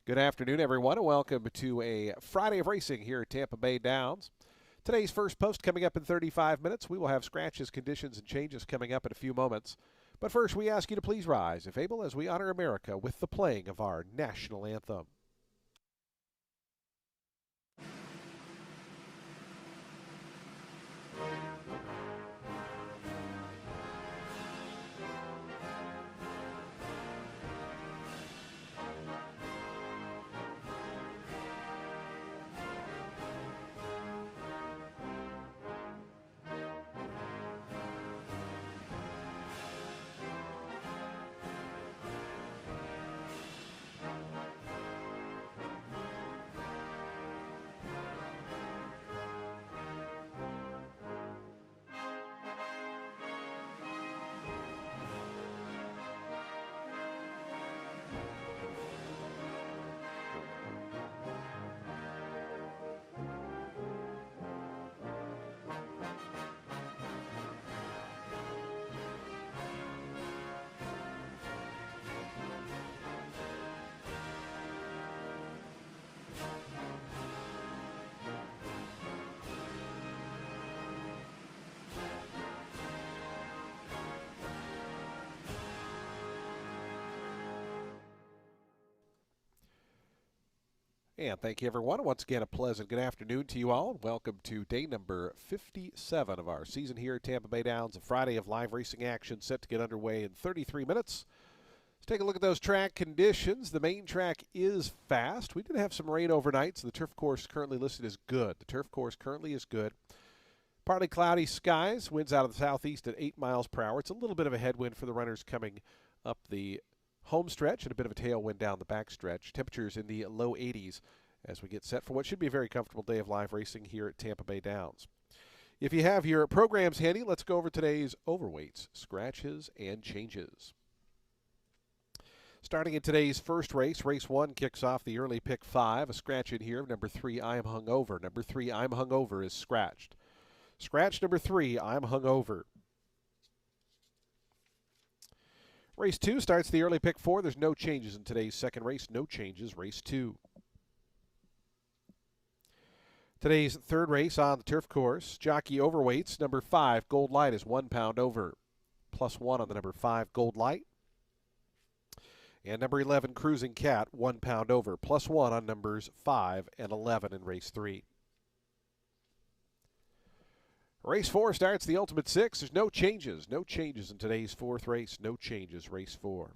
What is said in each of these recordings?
Good afternoon, everyone, and welcome to a Friday of racing here at Tampa Bay Downs. Today's first post coming up in 35 minutes. We will have scratches, conditions, and changes coming up in a few moments. But first, we ask you to please rise, if able, as we honor America with the playing of our national anthem. And thank you, everyone. Once again, a pleasant good afternoon to you all. Welcome to day number 57 of our season here at Tampa Bay Downs, a Friday of live racing action set to get underway in 33 minutes. Let's take a look at those track conditions. The main track is fast. We did have some rain overnight, so the turf course currently listed as good. The turf course currently is good. Partly cloudy skies, winds out of the southeast at 8 miles per hour. It's a little bit of a headwind for the runners coming up the home stretch and a bit of a tailwind down the back stretch. Temperatures in the low 80s as we get set for what should be a very comfortable day of live racing here at Tampa Bay Downs. If you have your programs handy, let's go over today's overweights, scratches, and changes. Starting in today's first race, race 1 kicks off the early pick 5. A scratch in here of number 3, I'm Hung Over. Number 3, I'm Hung Over is scratched. Scratch number 3, I'm Hung Over. Race 2 starts the early pick 4. There's no changes in today's second race. No changes, race 2. Today's third race on the turf course, jockey overweights. Number 5, Gold Light, is 1 pound over. +1 on the number 5, Gold Light. And number 11, Cruising Cat, 1 pound over. +1 on numbers 5 and 11 in race 3. Race 4 starts the Ultimate 6. There's no changes. No changes in today's fourth race. No changes, race 4.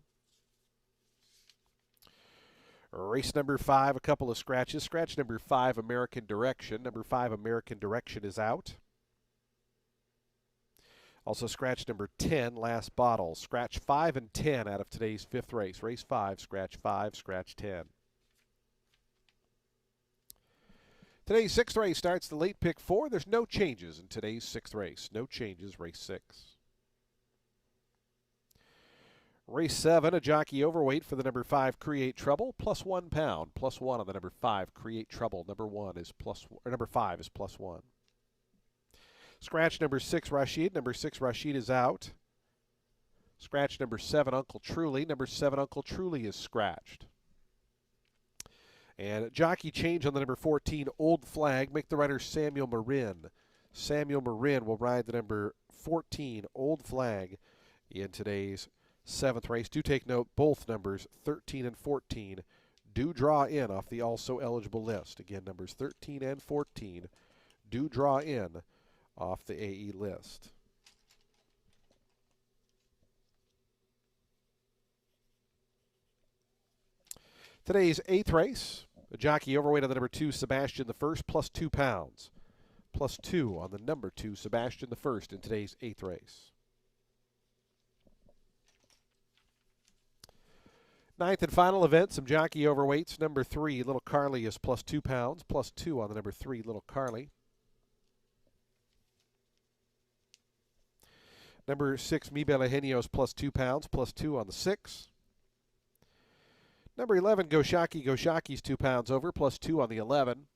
Race number 5, a couple of scratches. Scratch number 5, American Direction. Number 5, American Direction is out. Also scratch number 10, Last Bottle. Scratch 5 and 10 out of today's fifth race. Race 5, scratch 5, scratch 10. Today's sixth race starts the late pick 4. There's no changes in today's sixth race. No changes, race 6. Race 7, a jockey overweight for the number 5, Create Trouble, +1 pound. +1 on the number 5, Create Trouble. Number 5 is +1. Scratch number 6, Rashid. Number 6, Rashid is out. Scratch number 7, Uncle Truly. Number 7, Uncle Truly is scratched. And jockey change on the number 14, Old Flag. Make the rider Samuel Marin. Samuel Marin will ride the number 14, Old Flag, in today's 7th race. Do take note, both numbers 13 and 14 do draw in off the also eligible list. Again, numbers 13 and 14 do draw in off the AE list. Today's 8th race, a jockey overweight on the number 2, Sebastian the First, +2 pounds. +2 on the number 2, Sebastian the First, in today's 8th race. 9th and final event, some jockey overweights. Number 3, Little Carly, is +2 pounds. +2 on the number 3, Little Carly. Number 6, Mi Bella Genio, is +2 pounds. +2 on the 6. Number 11, Goshaki. Goshaki's 2 pounds over, +2 on the 11.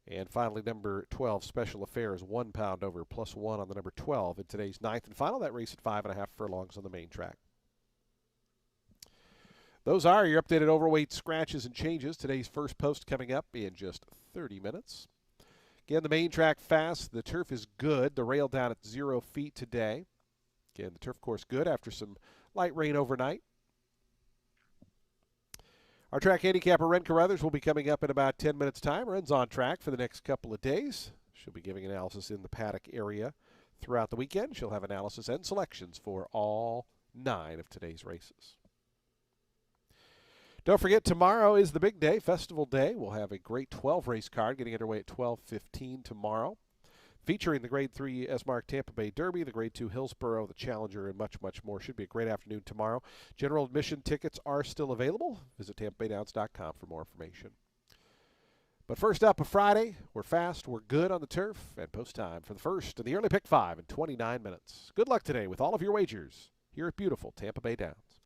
And finally, number 12, Special Affairs, 1 pound over, +1 on the number 12 in today's 9th and final. That race at 5.5 furlongs on the main track. Those are your updated overweight scratches and changes. Today's first post coming up in just 30 minutes. Again, the main track fast. The turf is good. The rail down at 0 feet today. Again, the turf course good after some light rain overnight. Our track handicapper, Ren Carruthers, will be coming up in about 10 minutes' time. Ren's on track for the next couple of days. She'll be giving analysis in the paddock area throughout the weekend. She'll have analysis and selections for all 9 of today's races. Don't forget, tomorrow is the big day, Festival Day. We'll have a great 12-race card getting underway at 12:15 tomorrow, featuring the Grade 3 S-Mark Tampa Bay Derby, the Grade 2 Hillsborough, the Challenger, and much, much more. Should be a great afternoon tomorrow. General admission tickets are still available. Visit TampaBayDowns.com for more information. But first up, a Friday. We're fast, we're good on the turf, and post time for the first of the early pick 5 in 29 minutes. Good luck today with all of your wagers here at beautiful Tampa Bay Downs.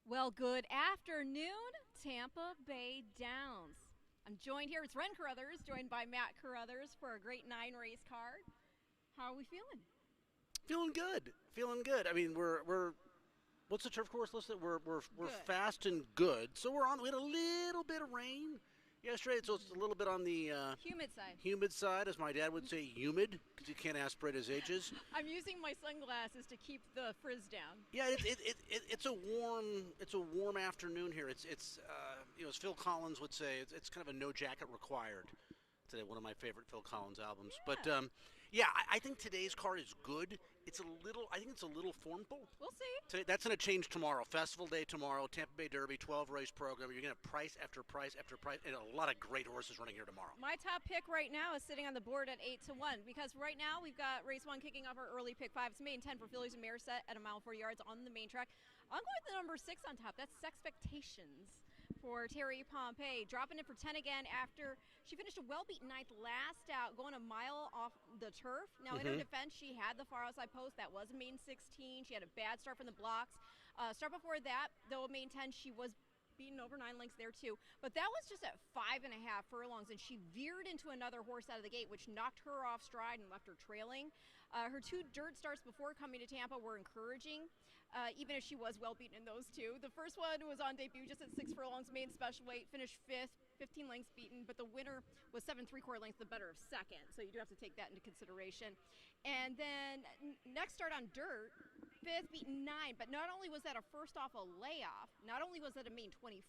Well, good afternoon, Tampa Bay Downs. I'm joined here, it's Ren Carruthers, joined by Matt Carruthers for a great 9-race card. How are we feeling? Feeling good. Feeling good. I mean, we're what's the turf course listed? We're fast and good. So we're on. We had a little bit of rain yesterday, so it's a little bit on the Humid side. humid side, as my dad would say, humid, because you can't aspirate his H's. I'm using my sunglasses to keep the frizz down. Yeah, it's a warm afternoon here. It's as Phil Collins would say, it's kind of a no jacket required. Today, one of my favorite Phil Collins albums. Yeah. But I think today's card is good. I think it's a little formful. We'll see. That's going to change tomorrow. Festival Day tomorrow. Tampa Bay Derby, 12-race program. You're going to have price after price after price, and a lot of great horses running here tomorrow. My top pick right now is sitting on the board at 8-1 because right now we've got race 1 kicking off our early pick 5. It's main 10 for fillies and mares set at a mile 4 yards on the main track. I'm going with the number 6 on top. That's Expectations for Terry Pompey, dropping it for 10 again after she finished a well-beaten ninth last out, going a mile off the turf. Now, in her defense, she had the far outside post. That was a main 16. She had a bad start from the blocks. Start before that, though, a main 10, she was beaten over 9 lengths there too, but that was just at 5.5 furlongs, and she veered into another horse out of the gate, which knocked her off stride and left her trailing. Her 2 dirt starts before coming to Tampa were encouraging, even if she was well beaten in those 2. The first one was on debut just at 6 furlongs, main special weight, finished 5th, 15 lengths beaten, but the winner was 7 3/4 lengths the better of second, so you do have to take that into consideration. And then next start on dirt, 5th, beaten 9, but not only was that a first off a layoff, not only was that a main 25,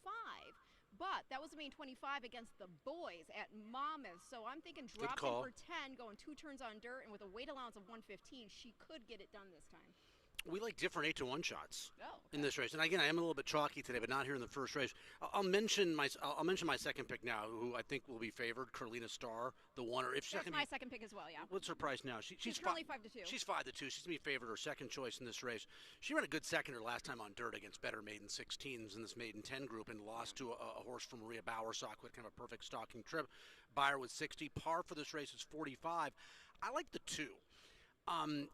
but that was a main 25 against the boys at Monmouth. So I'm thinking dropping for 10, going 2 turns on dirt, and with a weight allowance of 115, she could get it done this time. We like different 8-1 shots okay. in this race, and again, I am a little bit chalky today, but not here in the first race. I'll mention my second pick now, who I think will be favored, Carlina Starr, the one. Or if that's my second pick as well. Yeah. What's her price now? She's currently 5-2. She's 5-2. She's gonna be favored, her second choice in this race. She ran a good second her last time on dirt against better maiden 16s in this maiden 10 group, and lost to a horse from Maria Bowersock with kind of a perfect stalking trip. Buyer was 60. Par for this race is 45. I like the 2.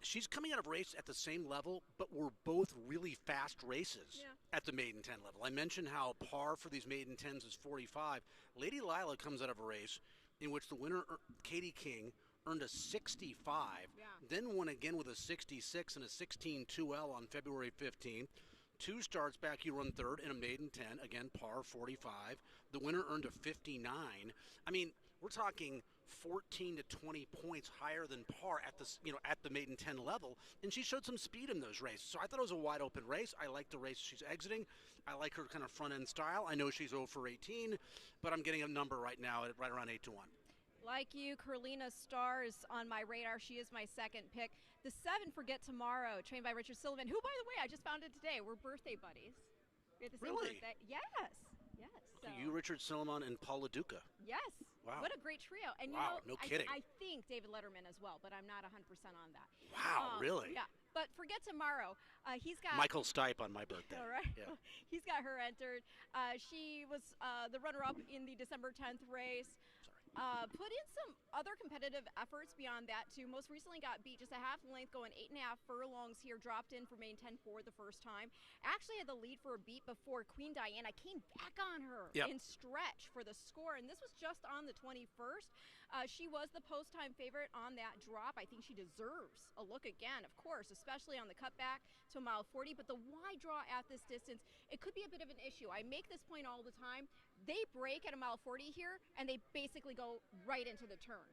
She's coming out of race at the same level, but we're both really fast races at the maiden 10 level. I mentioned how par for these maiden 10s is 45. Lady Lila comes out of a race in which the winner, Katie King, earned a 65, then won again with a 66 and a 16-2L on February 15th. 2 starts back, you run third in a maiden 10, again par 45. The winner earned a 59. I mean, we're talking 14 to 20 points higher than par at the maiden 10 level, and she showed some speed in those races. So I thought it was a wide open race. I like the race she's exiting. I like her kind of front end style. I know she's 0 for 18, but I'm getting a number right now at right around 8-1. Like you, Carlina Starr is on my radar. She is my second pick. The 7, Forget Tomorrow, trained by Richard Sullivan, who, by the way, I just found it today. We're birthday buddies. We had the same birthday. Yes. Yes. So. You, Richard Sullivan, and Paula Duca. Yes. Wow. What a great trio. And wow, no kidding. I think David Letterman as well, but I'm not 100% on that. Wow, really? Yeah. But Forget Tomorrow, he's got Michael Stipe on my birthday. All right. Yeah. He's got her entered. She was the runner-up in the December 10th race. Put in some other competitive efforts beyond that, too. Most recently got beat just a half length, going 8.5 furlongs here, dropped in for main 10 for the first time. Actually had the lead for a beat before Queen Diana came back on her in stretch for the score, and this was just on the 21st. She was the post-time favorite on that drop. I think she deserves a look again, of course, especially on the cutback to mile 40, but the wide draw at this distance, it could be a bit of an issue. I make this point all the time. They break at a mile 40 here, and they basically go right into the turn.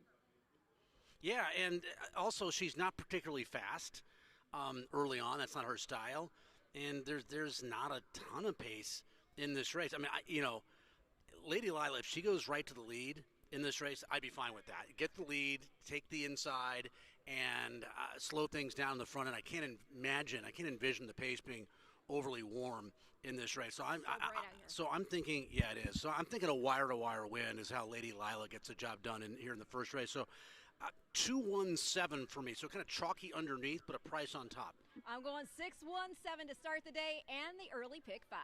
Yeah, and also she's not particularly fast early on. That's not her style, and there's not a ton of pace in this race. I mean, Lady Lila, if she goes right to the lead in this race, I'd be fine with that. Get the lead, take the inside, and slow things down in the front end. I can't envision the pace being overly warm in this race. So I'm thinking, yeah, it is. So I'm thinking a wire-to-wire win is how Lady Lila gets the job done here in the first race. So 2-1-7 for me. So kind of chalky underneath, but a price on top. I'm going 6-1-7 to start the day and the early pick 5.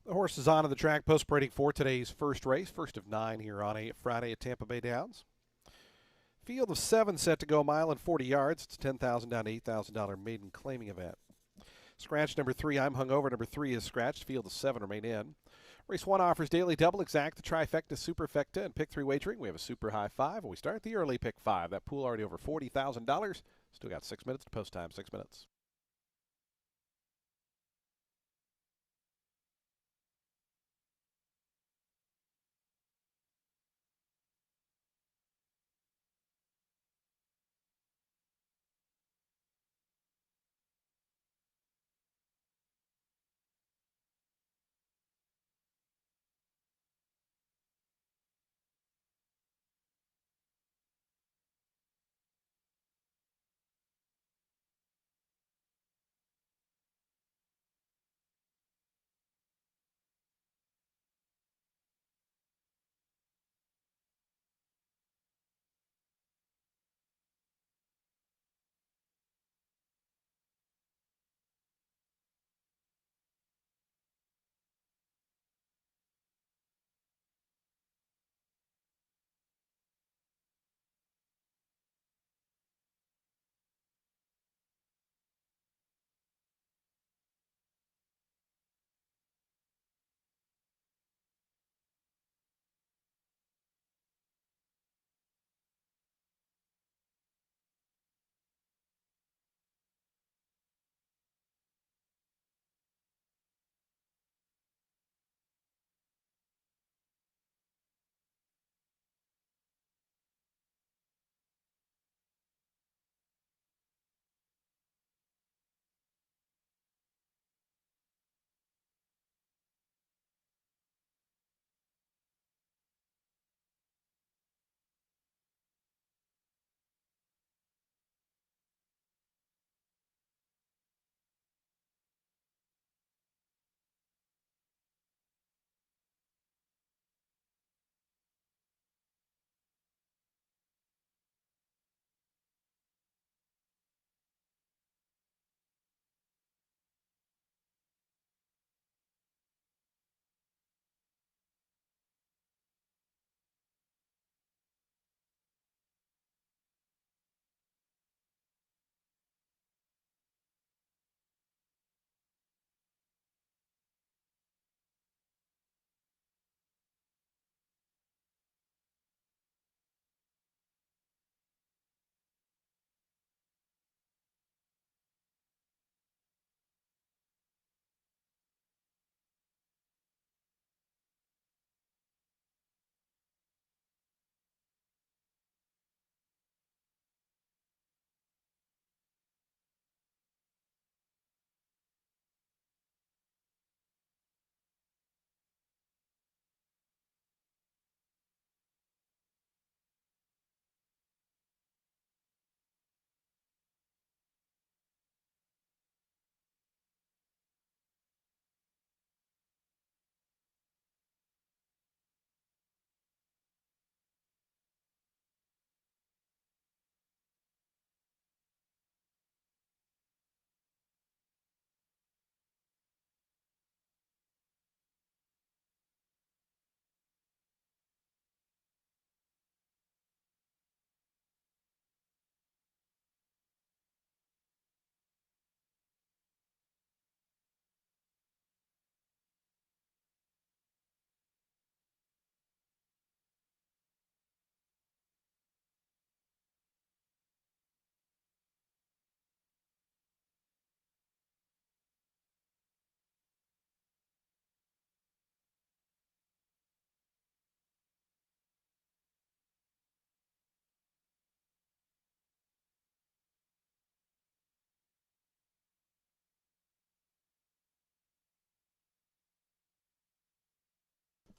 The horse is onto the track post-parading for today's first race, first of 9 here on a Friday at Tampa Bay Downs. Field of 7 set to go a mile and 40 yards. It's a $10,000 down to $8,000 maiden claiming event. Scratch number 3, I'm hung over. Number 3 is scratched. Field of 7 remain in. Race 1 offers daily double, exact, the trifecta, superfecta, and pick 3 wagering. We have a super high 5, and we start the early pick 5. That pool already over $40,000. Still got 6 minutes to post time, 6 minutes.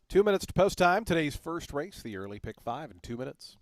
Two minutes to post time. Today's first race, the early pick 5 in 2 minutes.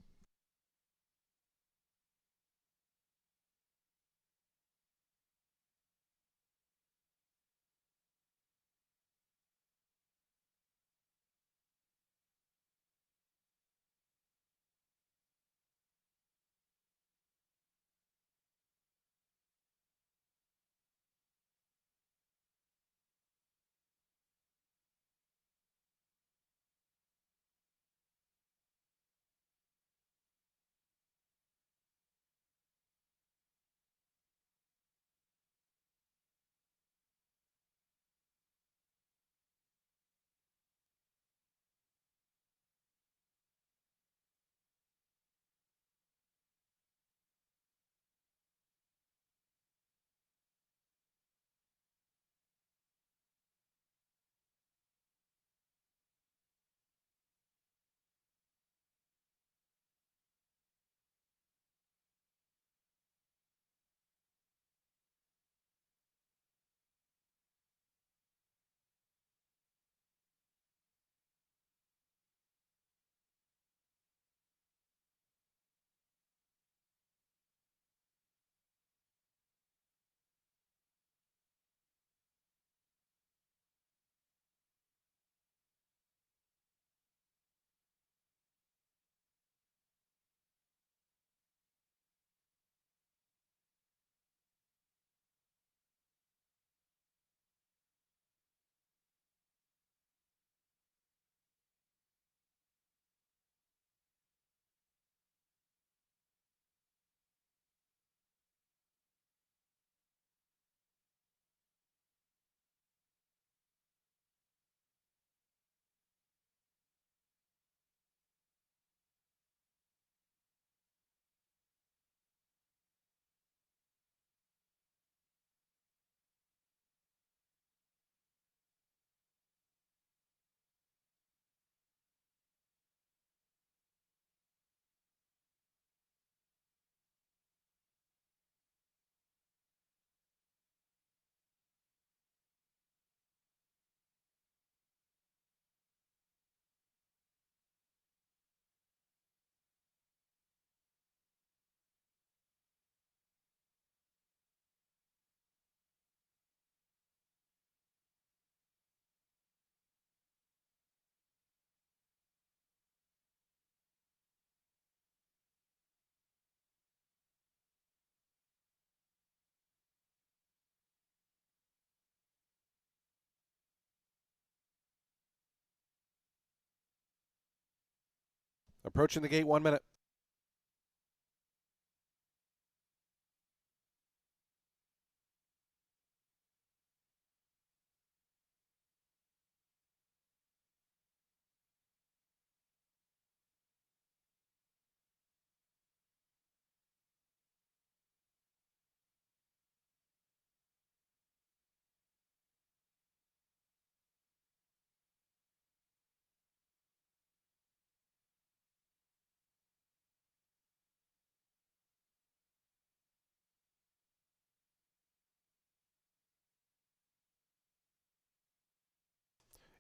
Approaching the gate, 1 minute.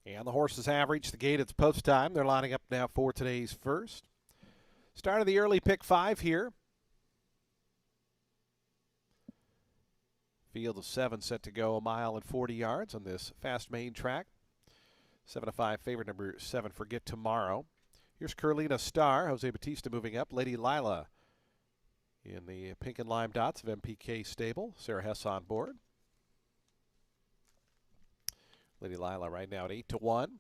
And the horses have reached the gate. It's post time. They're lining up now for today's first. Start of the early pick 5 here. Field of 7 set to go 1 mile and 40 yards on this fast main track. 7-5 favorite number 7, Forget Tomorrow. Here's Carlina Star. Jose Batista moving up. Lady Lila in the pink and lime dots of MPK stable. Sarah Hess on board. Lady Lila right now at 8-1.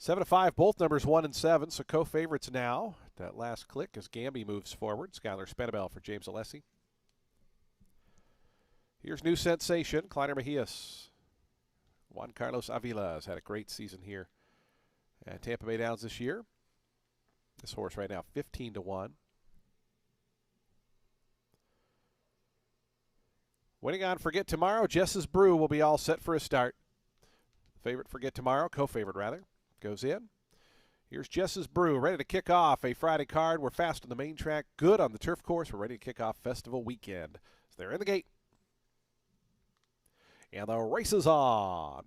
7-5, both numbers 1 and 7, so co-favorites now. That last click as Gamby moves forward. Skylar Spenabel for James Alessi. Here's New Sensation, Kleiner Mejias. Juan Carlos Avila has had a great season here at Tampa Bay Downs this year. This horse right now 15-1. Winning on Forget Tomorrow, Jess's Brew will be all set for a start. Favorite Forget Tomorrow, co-favorite rather, goes in. Here's Jess's Brew, ready to kick off a Friday card. We're fast on the main track, good on the turf course. We're ready to kick off festival weekend. So they're in the gate. And the race is on.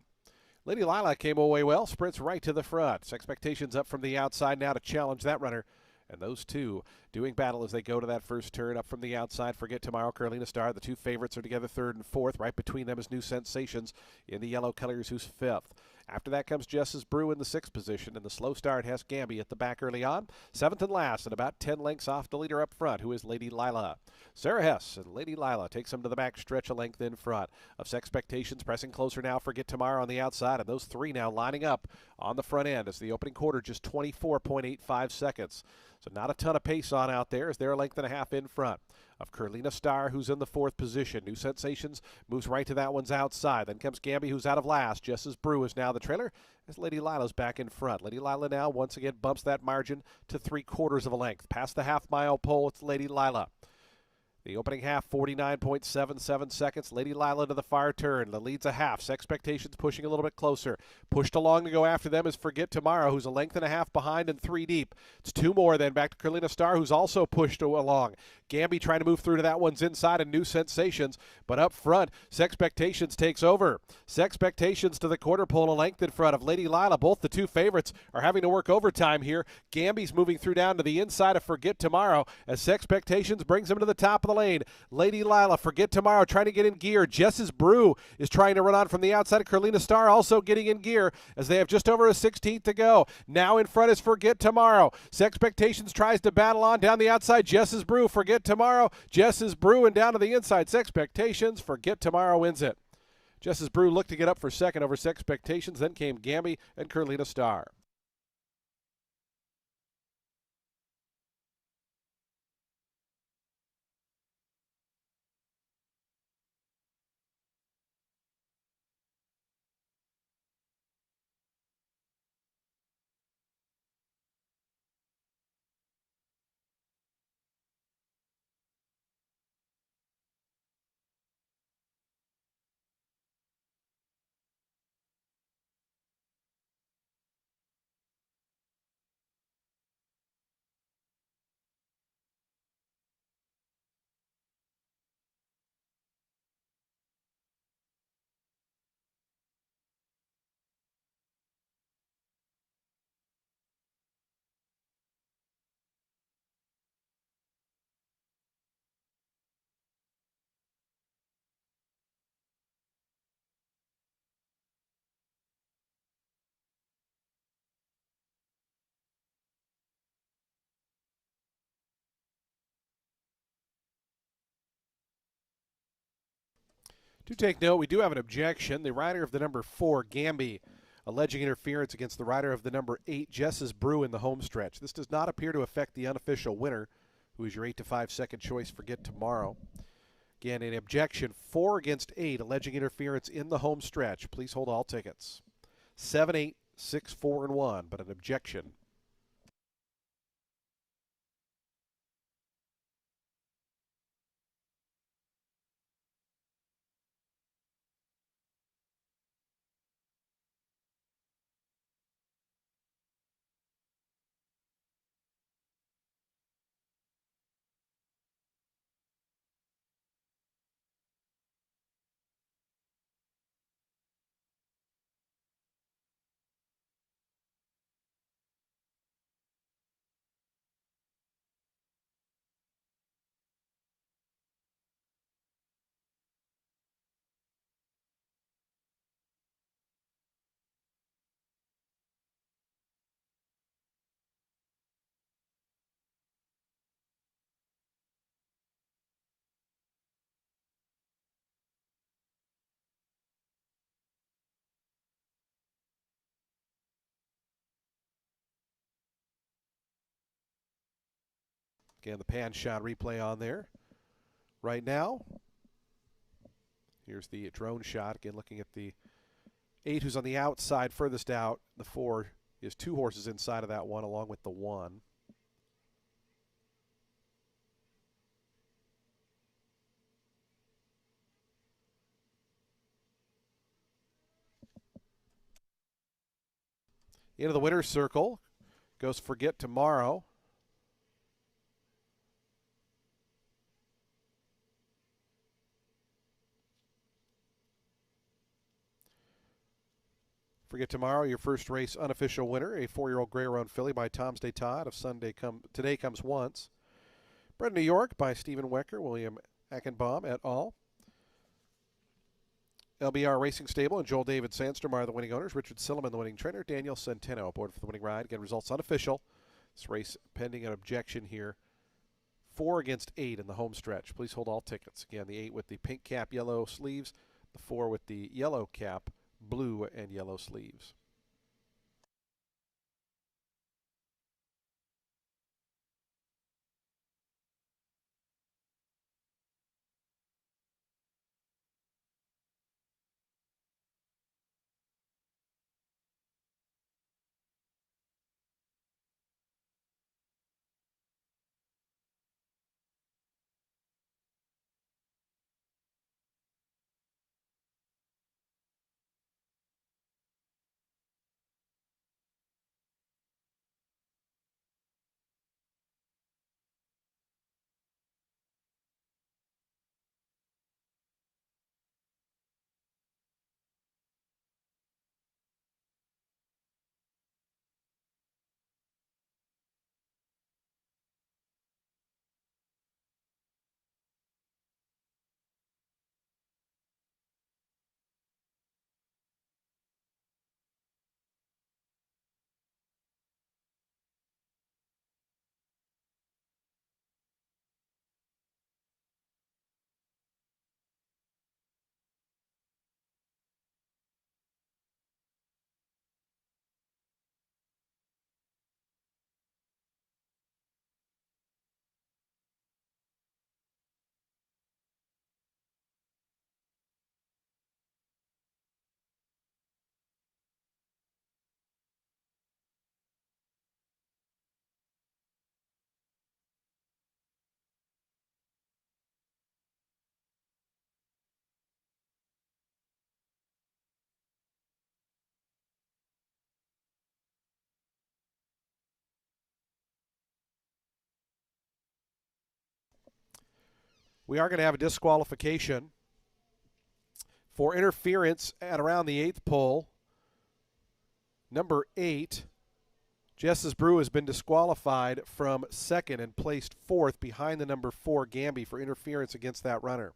Lady Lila came away well, sprints right to the front. Expectations up from the outside now to challenge that runner. And those two doing battle as they go to that first turn. Up from the outside, Forget Tomorrow, Carolina Star. The two favorites are together 3rd and 4th. Right between them is New Sensations in the yellow colors, who's 5th. After that comes Jess's Brew in the 6th position, and the slow start has Gamby at the back early on. 7th and last, and about 10 lengths off the leader up front, who is Lady Lila. Sarah Hess and Lady Lila takes them to the back stretch, a length in front. Of Expectations pressing closer now, Forget Tomorrow on the outside, and those three now lining up on the front end as the opening quarter just 24.85 seconds. So not a ton of pace on out there as they're a length and a half in front. Of Carlina Star, who's in the 4th position. New Sensations moves right to that one's outside. Then comes Gamby, who's out of last. Jess's Brew is now the trailer as Lady Lila's back in front. Lady Lila now once again bumps that margin to 3/4 of a length. Past the half-mile pole, it's Lady Lila. The opening half, 49.77 seconds. Lady Lila to the far turn. The lead's a half. Expectations pushing a little bit closer. Pushed along to go after them is Forget Tomorrow, who's a length and a half behind and 3 deep. It's 2 more then back to Carlina Star, who's also pushed along. Gamby trying to move through to that one's inside, and New Sensations. But up front, Expectations takes over. Expectations to the quarter pole, a length in front of Lady Lila. Both the two favorites are having to work overtime here. Gamby's moving through down to the inside of Forget Tomorrow as Expectations brings him to the top of the lane. Lady Lila, Forget Tomorrow, trying to get in gear. Jess's Brew is trying to run on from the outside of Carlina Star, also getting in gear as they have just over a 16th to go. Now in front is Forget Tomorrow. Expectations tries to battle on down the outside. Jess's Brew, Forget Tomorrow. Jess's Brew and down to the inside. Expectations, Forget Tomorrow wins it. Jess's Brew looked to get up for second over Expectations. Then came Gamby and Carlina Star. To take note, we do have an objection. The rider of the number 4, Gamby, alleging interference against the rider of the number 8, Jess's Brew, in the home stretch. This does not appear to affect the unofficial winner, who is your 8-5 second choice, Forget Tomorrow. Again, an objection, 4 against 8, alleging interference in the home stretch. Please hold all tickets. 7, 8, 6, 4, and 1, but an objection. Again, the pan shot replay on there. Right now, here's the drone shot. Again, looking at the 8 who's on the outside, furthest out. The 4 is 2 horses inside of that one, along with the 1. Into the winner's circle goes Forget Tomorrow. Forget Tomorrow, your first race unofficial winner, a 4-year-old Grey Run filly by Tom's Day Todd of Today Comes Once. Bred in New York by Stephen Wecker, William Ackenbaum et al. LBR Racing Stable and Joel David Sandstrom are the winning owners. Richard Silliman, the winning trainer. Daniel Centeno aboard for the winning ride. Again, results unofficial. This race pending an objection here. 4 against 8 in the home stretch. Please hold all tickets. Again, the 8 with the pink cap, yellow sleeves. The 4 with the yellow cap, blue and yellow sleeves. We are going to have a disqualification for interference at around the 8th pole. Number 8, Jess's Brew, has been disqualified from 2nd and placed 4th behind the number 4, Gamby, for interference against that runner.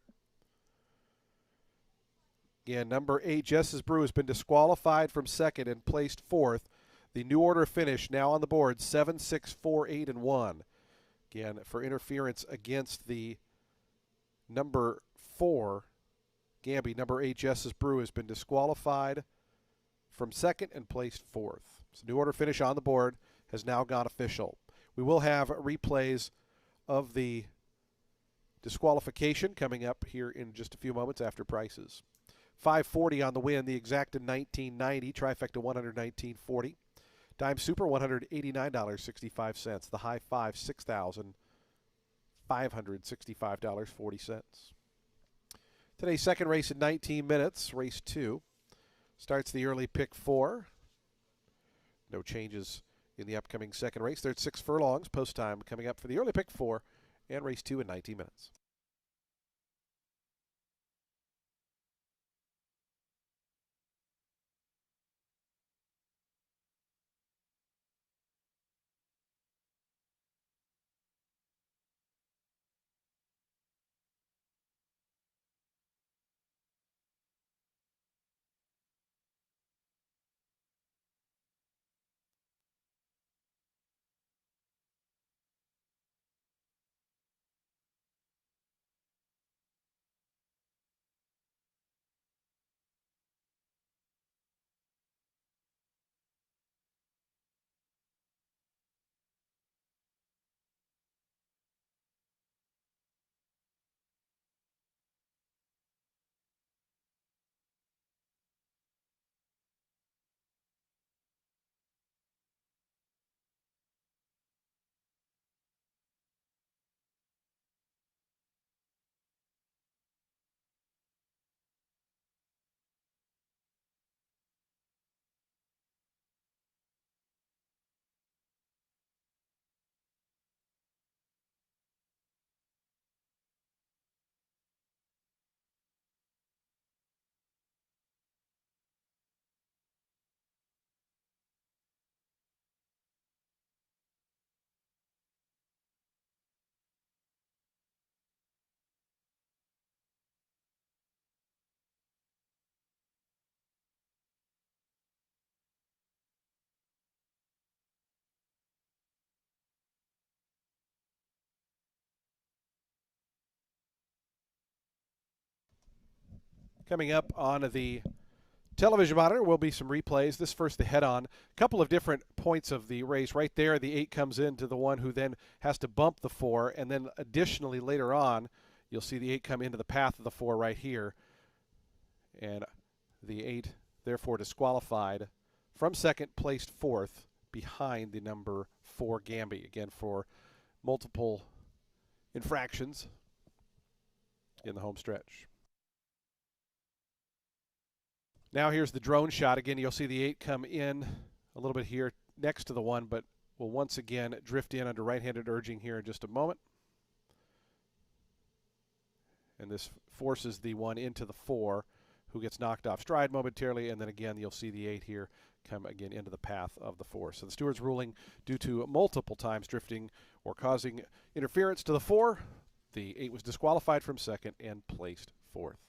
Again, number 8, Jess's Brew, has been disqualified from 2nd and placed 4th. The new order finish now on the board, 7, 6, 4, 8, and 1. Again, for interference against the number 4, Gamby. Number 8, Jess's Brew, has been disqualified from second and placed fourth. So new order finish on the board has now gone official. We will have replays of the disqualification coming up here in just a few moments after prices. 540 on the win, the exacta 1990, trifecta 119.40. Dime Super $189.65. The high five $6,565.40. Today's second race in 19 minutes, race 2. Starts the early pick 4. No changes in the upcoming second race. There's 6 furlongs. Post time coming up for the early pick 4 and race 2 in 19 minutes. Coming up on the television monitor will be some replays. This first, the head-on. A couple of different points of the race. Right there, the 8 comes into the one who then has to bump the 4. And then additionally, later on, you'll see the 8 come into the path of the 4 right here. And the 8, therefore, disqualified from second, placed fourth behind the number 4 Gamby. Again, for multiple infractions in the home stretch. Now here's the drone shot. Again, you'll see the 8 come in a little bit here next to the 1, but will once again drift in under right-handed urging here in just a moment. And this forces the 1 into the 4, who gets knocked off stride momentarily, and then again you'll see the 8 here come again into the path of the 4. So the steward's ruling, due to multiple times drifting or causing interference to the 4, the 8 was disqualified from second and placed fourth.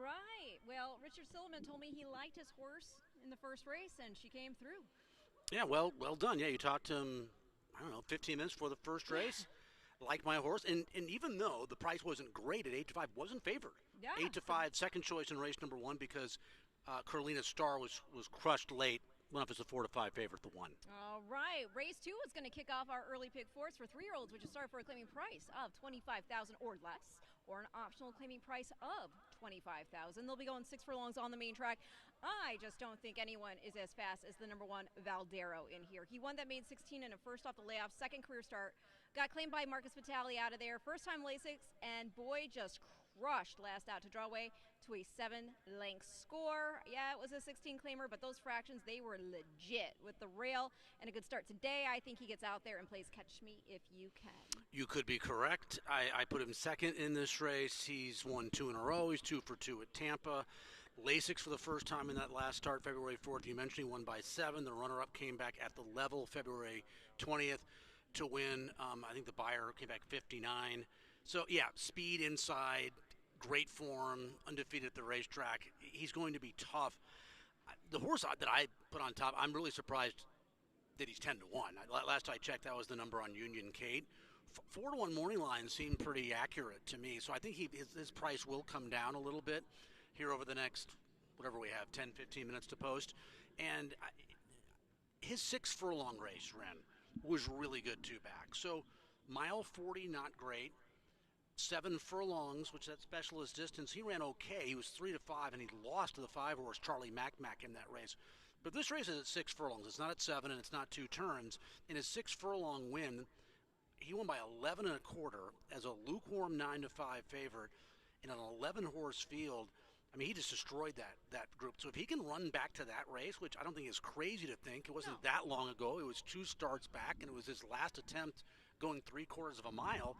right. Well, Richard Silliman told me he liked his horse in the first race, and she came through. Yeah, well done. Yeah, you talked to him, I don't know, 15 minutes before the first race. Like my horse, and even though the price wasn't great at 8-5, wasn't favored. Yeah. 8-5, second choice in race number 1 because Carolina's Star was crushed late. Went up as a 4-5 favorite, the 1. All right, race 2 is going to kick off our early pick fours for 3-year-olds, which is started for a claiming price of $25,000 or less, or an optional claiming price of $25,000. They'll be going 6 furlongs on the main track. I just don't think anyone is as fast as the number 1 Valdero in here. He won that main 16 in a first off the layoff, second career start. Got claimed by Marcus Vitale out of there. First time Lasix, and boy, just crushed last out to draw away to a 7-length score. Yeah, it was a 16 claimer, but those fractions, they were legit with the rail and a good start today. I think he gets out there and plays Catch Me If You Can. You could be correct. I put him second in this race. He's won 2 in a row. He's 2 for 2 at Tampa. Lasix for the first time in that last start, February 4th. You mentioned he won by 7. The runner-up came back at the level February 20th. To win. I think the buyer came back 59. So, yeah, speed inside, great form, undefeated at the racetrack. He's going to be tough. The horse that I put on top, I'm really surprised that he's 10-1. Last I checked, that was the number on Union Kate. 4-1 morning line seemed pretty accurate to me. So I think his price will come down a little bit here over the next, whatever we have, 10, 15 minutes to post. And his 6 furlong race, Ren, was really good two back. So mile 40, not great. 7 furlongs, which that specialist distance, he ran okay. He was 3-5, and he lost to the 5-horse Charlie Mac in that race. But this race is at 6 furlongs. It's not at 7, and it's not 2 turns. In his 6 furlong win, he won by 11 1/4 as a lukewarm 9-5 favorite in an 11-horse field. I mean, he just destroyed that group. So if he can run back to that race, which I don't think is crazy to think, it wasn't that long ago. It was 2 starts back, and it was his last attempt going 3/4 of a mile.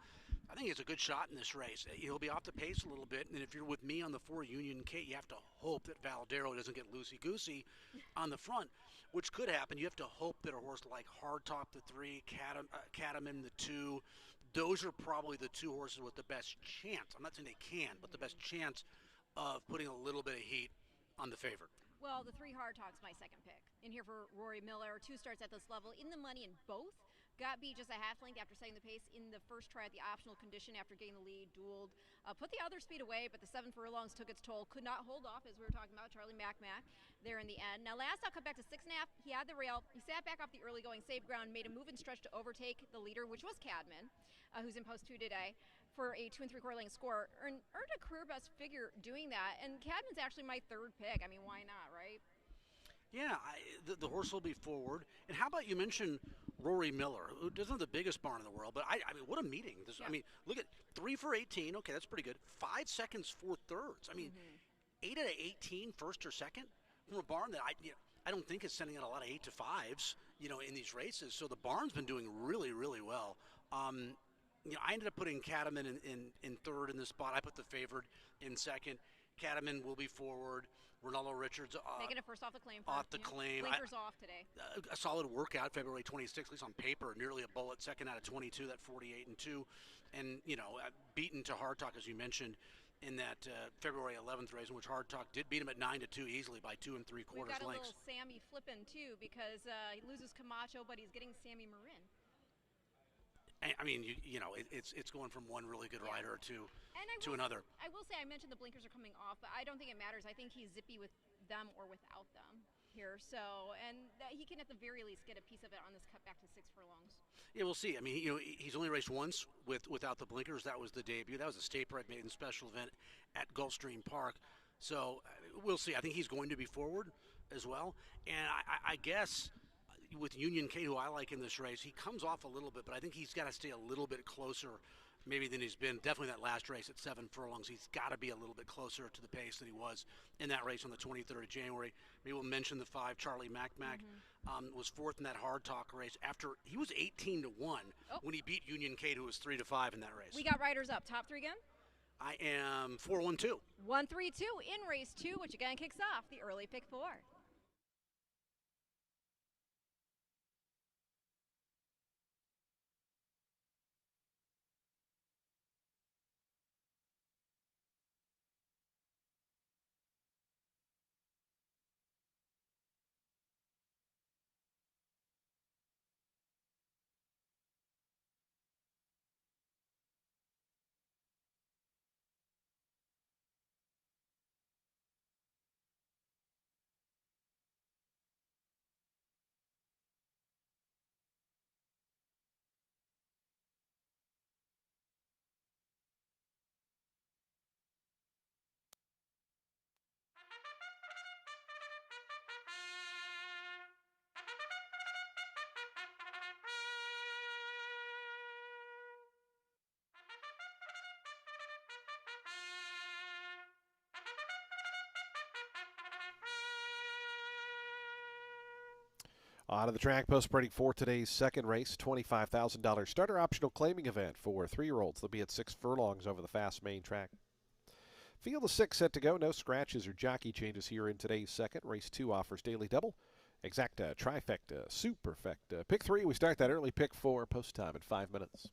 I think it's a good shot in this race. He'll be off the pace a little bit, and if you're with me on the 4 Union Kate, you have to hope that Valdero doesn't get loosey-goosey on the front, which could happen. You have to hope that a horse like Hardtop, the 3, Catamon, the 2, those are probably the 2 horses with the best chance. I'm not saying they can, but the best chance of putting a little bit of heat on the favorite. Well, the 3 Hard Talk's my second pick. In here for Rory Miller, 2 starts at this level, in the money in both. Got beat just a half length after setting the pace in the first try at the optional condition after getting the lead, dueled. Put the other speed away, but the 7 furlongs took its toll. Could not hold off, as we were talking about, Charlie Mac there in the end. Now, last out, cut back to 6.5. He had the rail. He sat back off the early going, saved ground, made a move and stretch to overtake the leader, which was Cadman, who's in post 2 today, for a 2 3/4 length score. Earned a career best figure doing that, and Cadman's actually my 3rd pick. I mean, why not, right? Yeah, the horse will be forward. And how about you mention Rory Miller, who doesn't have the biggest barn in the world, but I mean, what a meeting. Yeah. I mean, look at 3 for 18. Okay, that's pretty good. 5 seconds, 4 thirds. I mean, 8 out of 18, first or second, from a barn that I don't think is sending out a lot of 8-5s, in these races. So the barn's been doing really, really well. I ended up putting Catamon in 3rd in this spot. I put the favorite in 2nd. Catamon will be forward. Ronaldo Richards making it first off the claim. Claim. Blinkers off today. A solid workout, February 26th, at least on paper. Nearly a bullet, 2nd out of 22, that 48-2. And, beaten to Hard Talk, as you mentioned, in that February 11th race, in which Hard Talk did beat him at 9-2 easily by 2 3/4 lengths. We've got a little Sammy flipping, too, because he loses Camacho, but he's getting Sammy Marin. I mean, it's going from one really good rider to another. I will say, I mentioned the blinkers are coming off, but I don't think it matters. I think he's zippy with them or without them here. So, and he can at the very least get a piece of it on this cut back to 6 furlongs. Yeah, we'll see. I mean, he's only raced once without the blinkers. That was the debut. That was a state pride maiden special event at Gulfstream Park. So we'll see. I think he's going to be forward as well. And I guess with Union Kate, who I like in this race, he comes off a little bit, but I think he's got to stay a little bit closer maybe than he's been. Definitely that last race at 7 furlongs, he's got to be a little bit closer to the pace than he was in that race on the 23rd of January. Maybe we'll mention the 5, Charlie Mac was 4th in that Hard Talk race after he was 18-1 when he beat Union Kate, who was 3-5 in that race. We got riders up. Top 3 again? I am 4-1-2. 1-3-2 in race 2, which again kicks off the early pick 4. On to the track post spreading for today's second race, $25,000 starter optional claiming event for 3-year-olds. They'll be at 6 furlongs over the fast main track. Field of 6 set to go. No scratches or jockey changes here in today's second. Race 2 offers daily double, exacta, trifecta, superfecta. Pick 3, we start that early pick 4, post time in 5 minutes.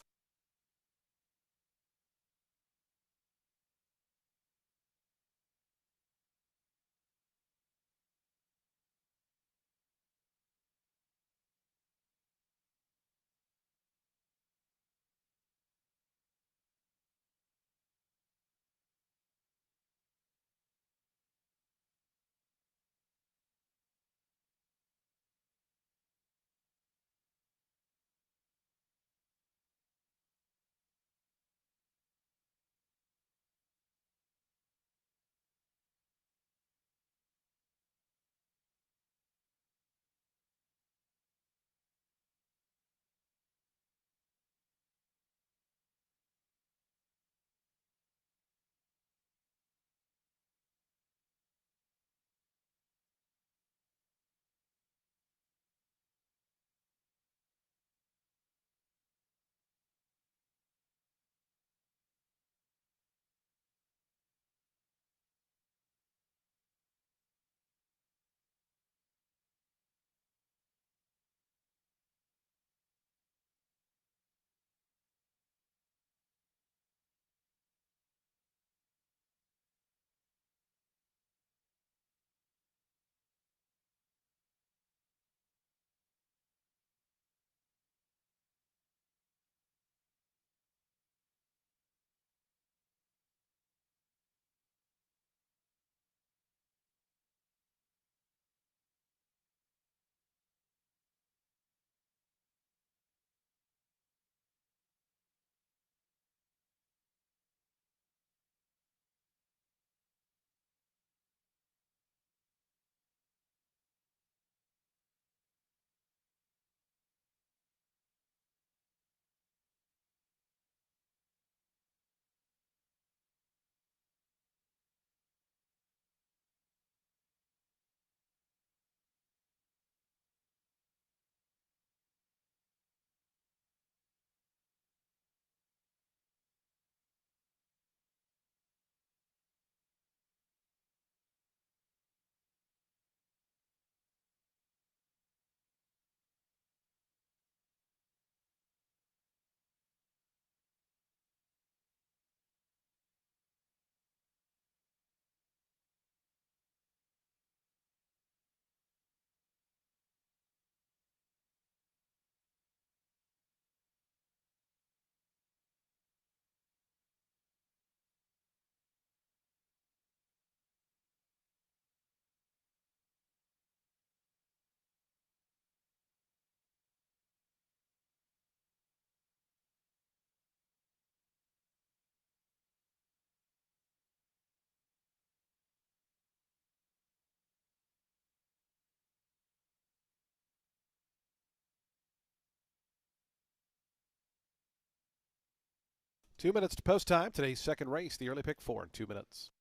Two minutes to post time. Today's second race, the early pick 4 in 2 minutes.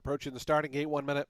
Approaching the starting gate, 1 minute.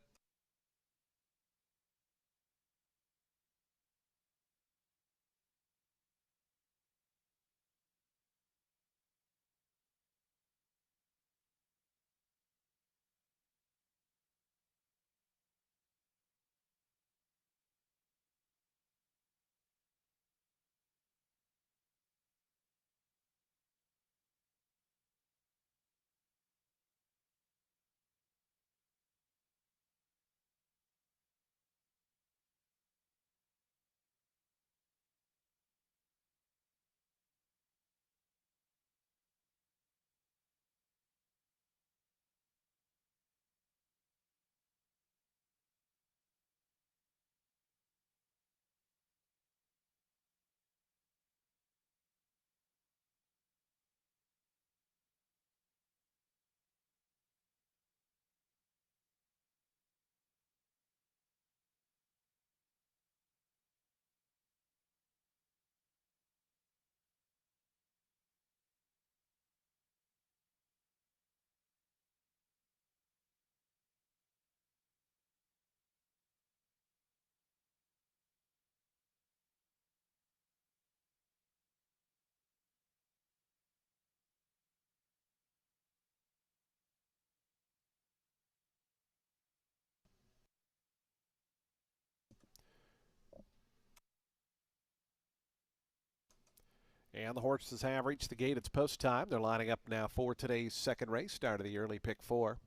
And the horses have reached the gate. It's post time. They're lining up now for today's second race, start of the early pick 4.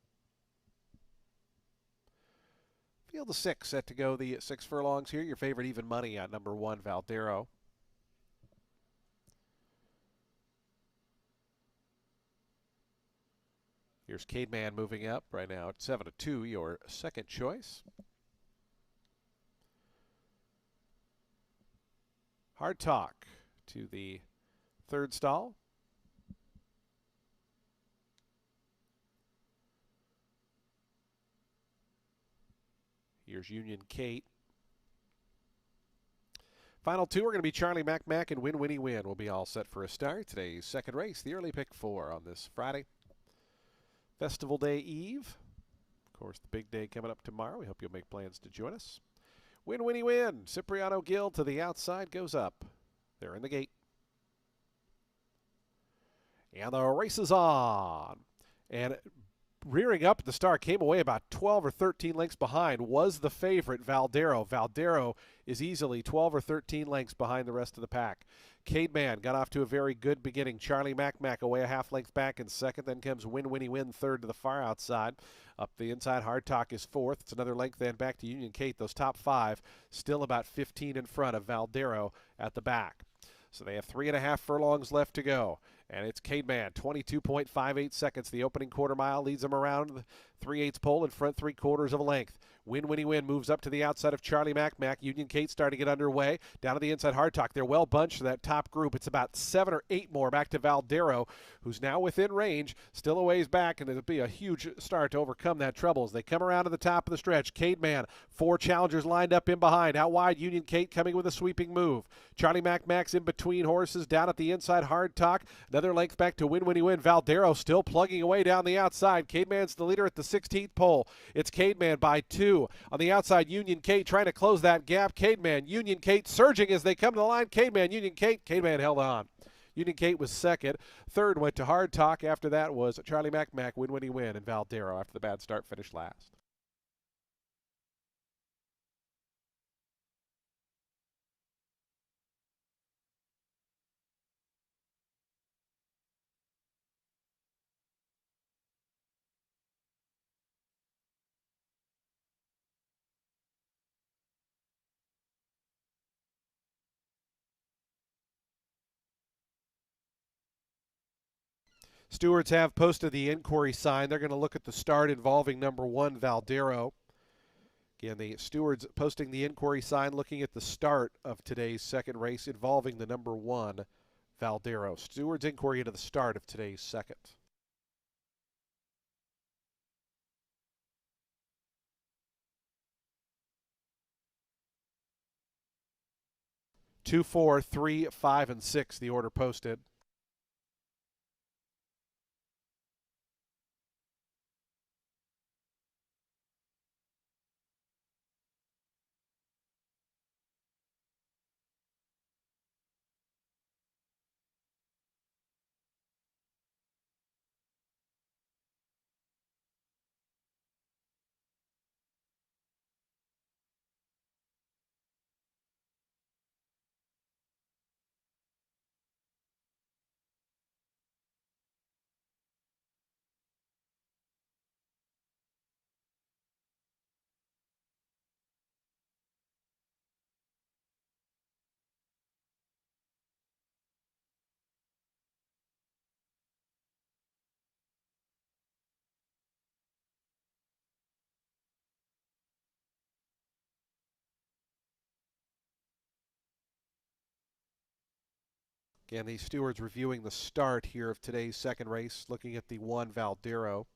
Field of 6 set to go the 6 furlongs here. Your favorite even money at number 1, Valdero. Here's Cademan moving up right now at 7-2, your second choice. Hard Talk to the third stall. Here's Union Kate. Final 2 are going to be Charlie Mac and Win Winnie Win. Will be all set for a start. Today's second race, the early pick 4 on this Friday. Festival Day Eve. Of course, the big day coming up tomorrow. We hope you'll make plans to join us. Win Winnie Win. Cipriano Gill to the outside goes up. They're in the gate. And the race is on. And rearing up at the start, came away about 12 or 13 lengths behind, was the favorite, Valdero. Valdero is easily 12 or 13 lengths behind the rest of the pack. Cademan got off to a very good beginning. Charlie Mac away a half length back in second. Then comes Win Winnie Win third to the far outside. Up the inside, Hard Talk is fourth. It's another length then back to Union Kate. Those top 5 still about 15 in front of Valdero at the back. So they have 3.5 furlongs left to go. And it's Cademan, 22.58 seconds. The opening quarter mile leads him around the 3/8 pole in front 3/4 of a length. Win Winnie Win moves up to the outside of Charlie Mac. Union Kate starting to get underway. Down to the inside, Hard Talk. They're well bunched to that top group. It's about 7 or 8 more back to Valdero, who's now within range, still a ways back, and it'll be a huge start to overcome that trouble as they come around to the top of the stretch. Cademan, 4 challengers lined up in behind. Out wide, Union Kate coming with a sweeping move. Charlie Mac's in between horses. Down at the inside, Hard Talk. Another length back to Win Winnie Win. Valdero still plugging away down the outside. Cademan's the leader at the 16th pole. It's Cademan by 2. On the outside, Union Kate trying to close that gap. Cademan, Union Kate surging as they come to the line. Cademan, Union Kate. Cademan held on. Union Kate was second. Third went to Hard Talk. After that was Charlie Mac, Win Winnie Win, and Valdero after the bad start finished last. Stewards have posted the inquiry sign. They're going to look at the start involving number 1, Valdero. Again, the stewards posting the inquiry sign looking at the start of today's second race involving the number 1, Valdero. Stewards inquiry into the start of today's second. Two, 4, 3, 5, and 6, the order posted. Again, the stewards reviewing the start here of today's second race, looking at the 1 Valdero.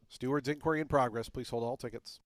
Stewards inquiry in progress. Please hold all tickets.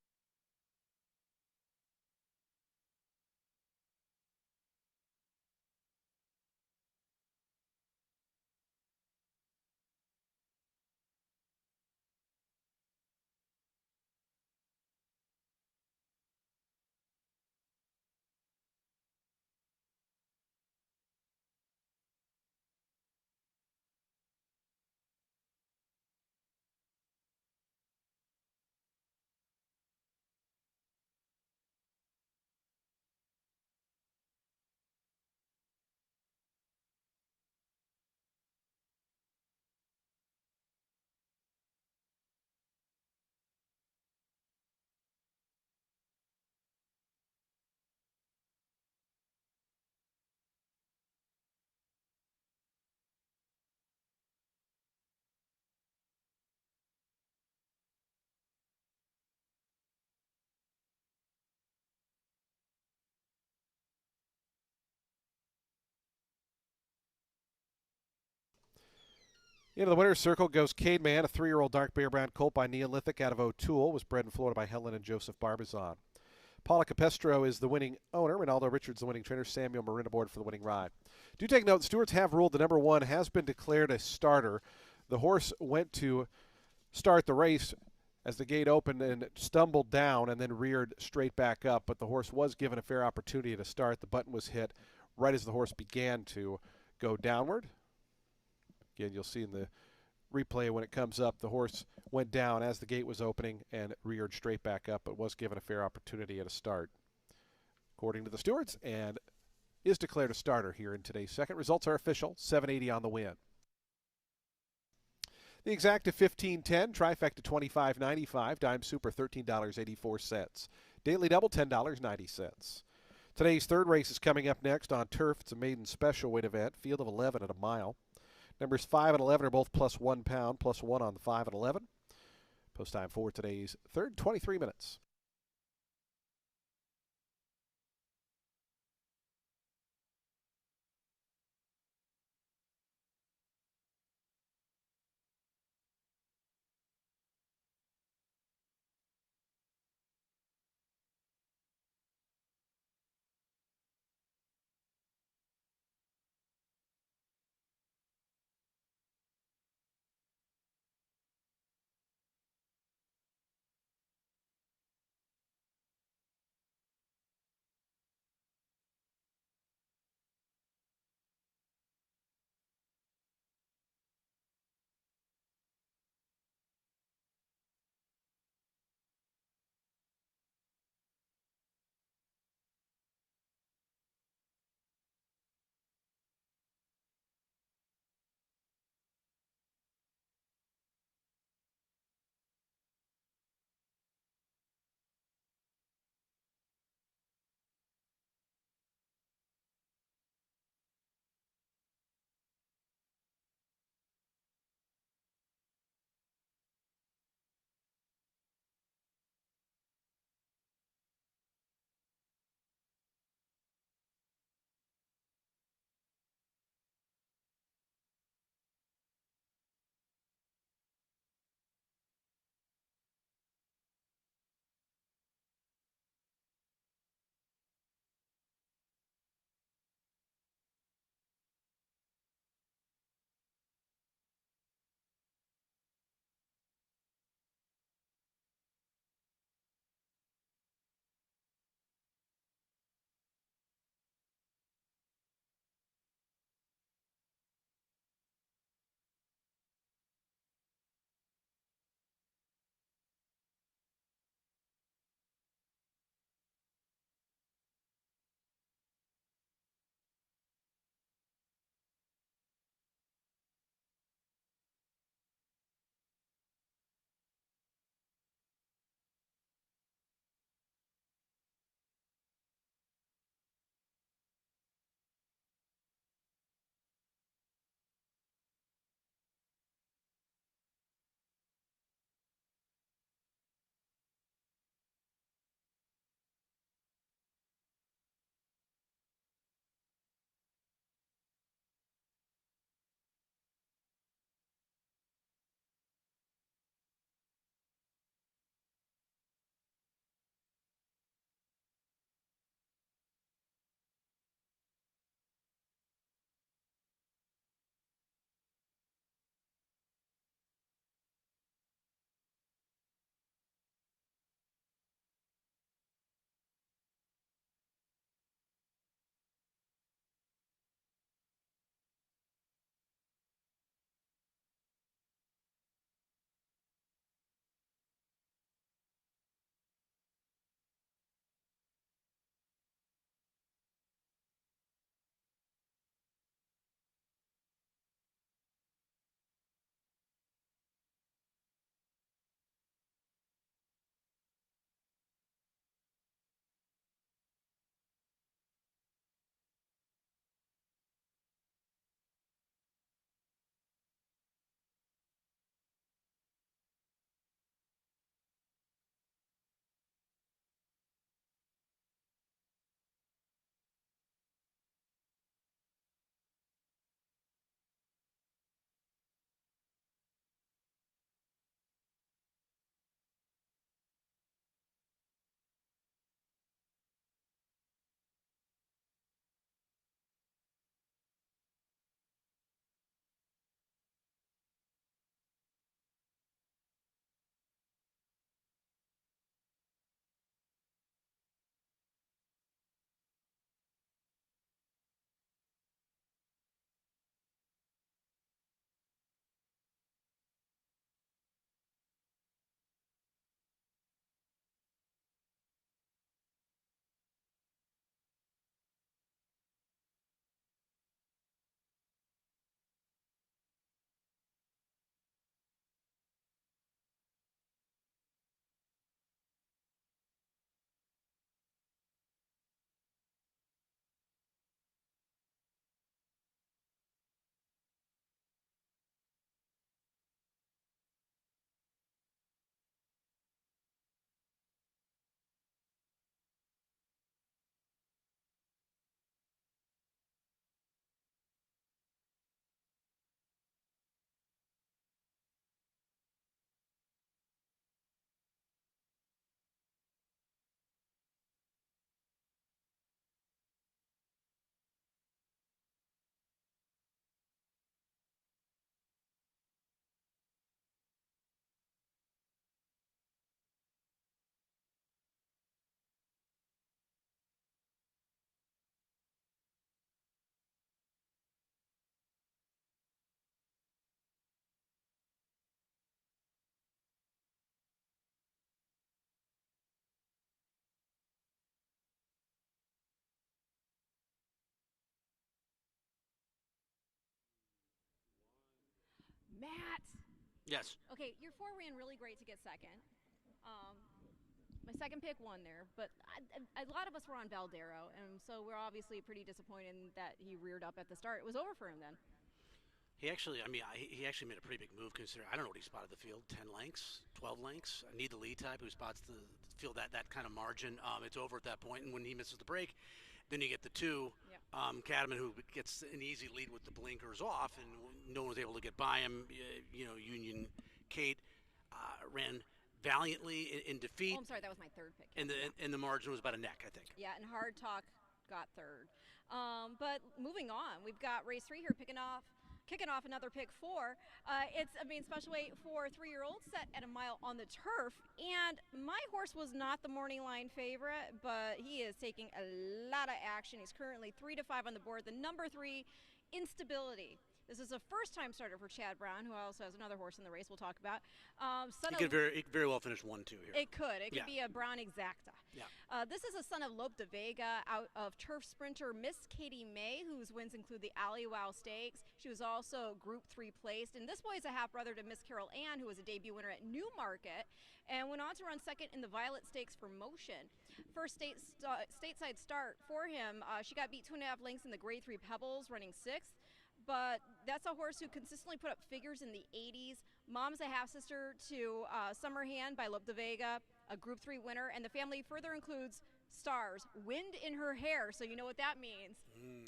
Into the winner's circle goes Cade Man, a 3-year-old dark bear brown colt by Neolithic out of O'Toole. Was bred in Florida by Helen and Joseph Barbizon. Paula Capestro is the winning owner. Ronaldo Richards the winning trainer. Samuel Marin aboard for the winning ride. Do take note, the stewards have ruled the number 1 has been declared a starter. The horse went to start the race as the gate opened and stumbled down and then reared straight back up. But the horse was given a fair opportunity to start. The button was hit right as the horse began to go downward. Again, you'll see in the replay when it comes up, the horse went down as the gate was opening and reared straight back up, but was given a fair opportunity at a start, according to the stewards, and is declared a starter here in today's second. Results are official, 780 on the win. The exacta 15.10, trifecta 25.95, dime super $13.84. Daily double $10.90. Today's third race is coming up next on turf. It's a maiden special weight event, field of 11 at a mile. Numbers 5 and 11 are both plus 1 pound, plus 1 on the 5 and 11. Post time for today's third, 23 minutes. Matt. Yes. Okay, your 4 ran really great to get second. My second pick won there, but a lot of us were on Valdero, and so we're obviously pretty disappointed that he reared up at the start. It was over for him then. He actually, he actually made a pretty big move considering, I don't know what he spotted the field, 10 lengths, 12 lengths. I need the lead type who spots the field that kind of margin. It's over at that point, and when he misses the break, then you get the 2. Yep. Cattleman, who gets an easy lead with the blinkers off, and no one was able to get by him. Union Kate ran valiantly in defeat. Oh, I'm sorry, that was my third pick. And the margin was about a neck, I think. Yeah, and Hard Talk got third. But moving on, we've got race 3 here kicking off another pick 4. It's a main special weight for 3-year-olds set at a mile on the turf. And my horse was not the morning line favorite, but he is taking a lot of action. He's currently 3-5 on the board. The number 3, Instability. This is a first-time starter for Chad Brown, who also has another horse in the race we'll talk about. He could very well finish 1-2 here. It could. It could be a Brown Exacta. Yeah. This is a son of Lope de Vega, out of turf sprinter Miss Katie May, whose wins include the Alley Wow Stakes. She was also Group 3 placed. And this boy is a half-brother to Miss Carol Ann, who was a debut winner at Newmarket, and went on to run second in the Violet Stakes for Motion. First stateside start for him, she got beat 2.5 lengths in the Grade 3 Pebbles, running 6th. But that's a horse who consistently put up figures in the 80s. Mom's a half-sister to Summer Hand by Lope de Vega, a Group 3 winner. And the family further includes stars, wind in her hair, so you know what that means.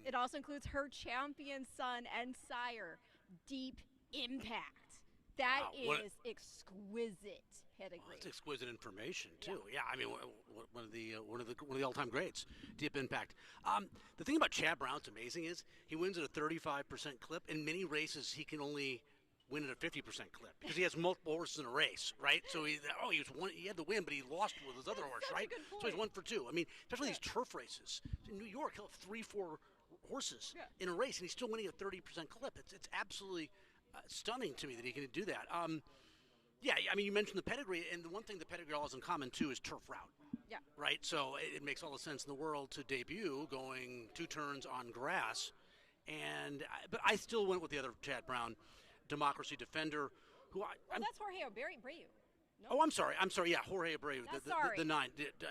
It also includes her champion son and sire, Deep Impact. That is exquisite pedigree. Well, that's exquisite information too. Yeah, I mean, one of the all-time greats, Deep Impact. The thing about Chad Brown's amazing is he wins at a 35% clip. In many races, he can only win at a 50% clip because he has multiple horses in a race, right? So he had the win, but he lost with his other horse, right? So he's 1 for 2. I mean, especially these turf races in New York, he'll have 3-4 horses in a race, and he's still winning at a 30% clip. It's absolutely stunning to me that he can do that. Yeah, I mean, you mentioned the pedigree, and the one thing the pedigree all has in common, too, is turf route. Yeah. Right? So it makes all the sense in the world to debut going 2 turns on grass. But I still went with the other Chad Brown, Democracy Defender, who that's Jorge Abreu. Nope. Oh, I'm sorry. Yeah, Jorge Abreu, the 9.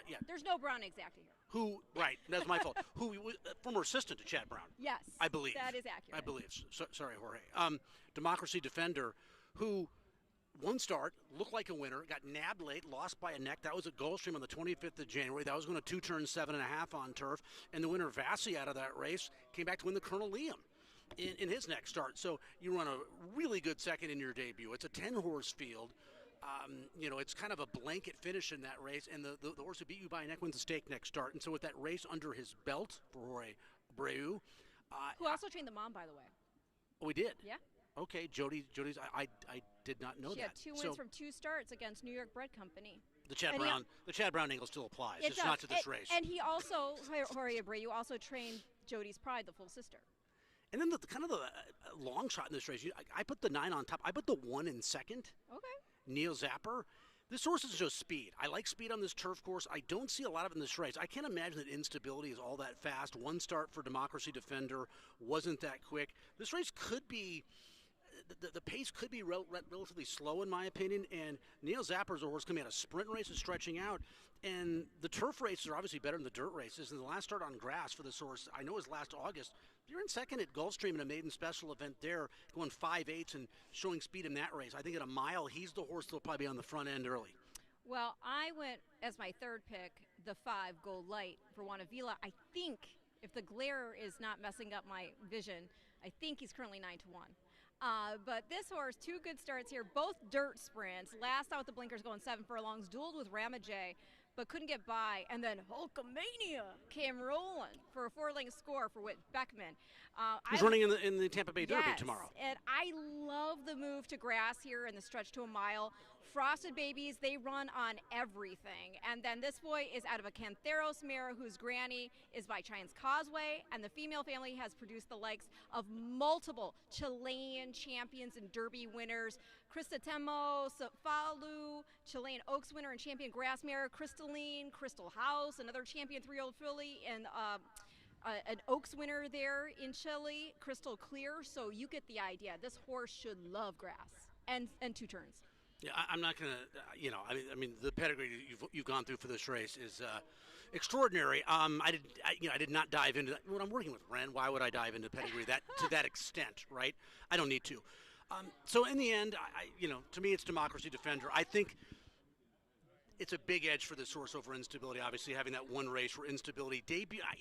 Yeah. There's no Brown Exacta here. Right, that's my fault. Who was former assistant to Chad Brown. Yes. I believe. That is accurate. I believe. Sorry, Jorge. Democracy Defender, who one start, looked like a winner, got nabbed late, lost by a neck. That was at Gulfstream on the 25th of January. That was going to 2-turn 7.5 on turf. And the winner, Vassy, out of that race, came back to win the Colonel Liam in his next start. So you run a really good second in your debut. It's a 10-horse field. It's kind of a blanket finish in that race, and the horse who beat you by a neck wins the stake next start. And so with that race under his belt for Jorge Abreu. Who also trained the mom, by the way. Oh, we did? Yeah. Okay, Jody's. I did not know that. She had 2 wins from 2 starts against New York Bread Company. The Chad Brown angle still applies. It's does. Not to this race. And he also, Jorge Abreu, also trained Jody's Pride, the full sister. And then the long shot in this race. I put the 9 on top. I put the 1 in second. Okay. Neil Zapper. This horse is just speed. I like speed on this turf course. I don't see a lot of it in this race. I can't imagine that Instability is all that fast. One start for Democracy Defender wasn't that quick. This race could be, the pace could be relatively slow in my opinion. And Neil Zapper's a horse coming out of sprint races, stretching out. And the turf races are obviously better than the dirt races. And the last start on grass for this horse, I know it was last August. You're in second at Gulfstream in a maiden special event there, going 5/8 and showing speed in that race. I think at a mile, he's the horse that'll probably be on the front end early. Well, I went as my third pick, the 5 Gold Light for Juanavila. I think, if the glare is not messing up my vision, I think he's currently 9-1. But this horse, 2 good starts here, both dirt sprints. Last out with the blinkers going 7 furlongs, dueled with Ramajay, but couldn't get by. And then Hulkamania came rolling for a 4-length score for Whit Beckman. He's running in the Tampa Bay Derby tomorrow. And I love the move to grass here and the stretch to a mile. Frosted Babies, they run on everything. And then this boy is out of a Cantheros mare whose granny is by Chines Causeway, and the female family has produced the likes of multiple Chilean champions and Derby winners. Cristotemo, Safalu, Chilean Oaks winner and champion grass mare, Crystalline, Crystal House, another champion 3-year-old filly, and an Oaks winner there in Chile, crystal clear. So you get the idea. This horse should love grass and 2 turns. Yeah, I'm not going to, I mean, the pedigree you've gone through for this race is extraordinary. I did not dive into that. When I'm working with Ren, why would I dive into pedigree to that extent, right? I don't need to. So in the end, to me, it's Democracy Defender. I think it's a big edge for this horse over Instability. Obviously, having that one race where Instability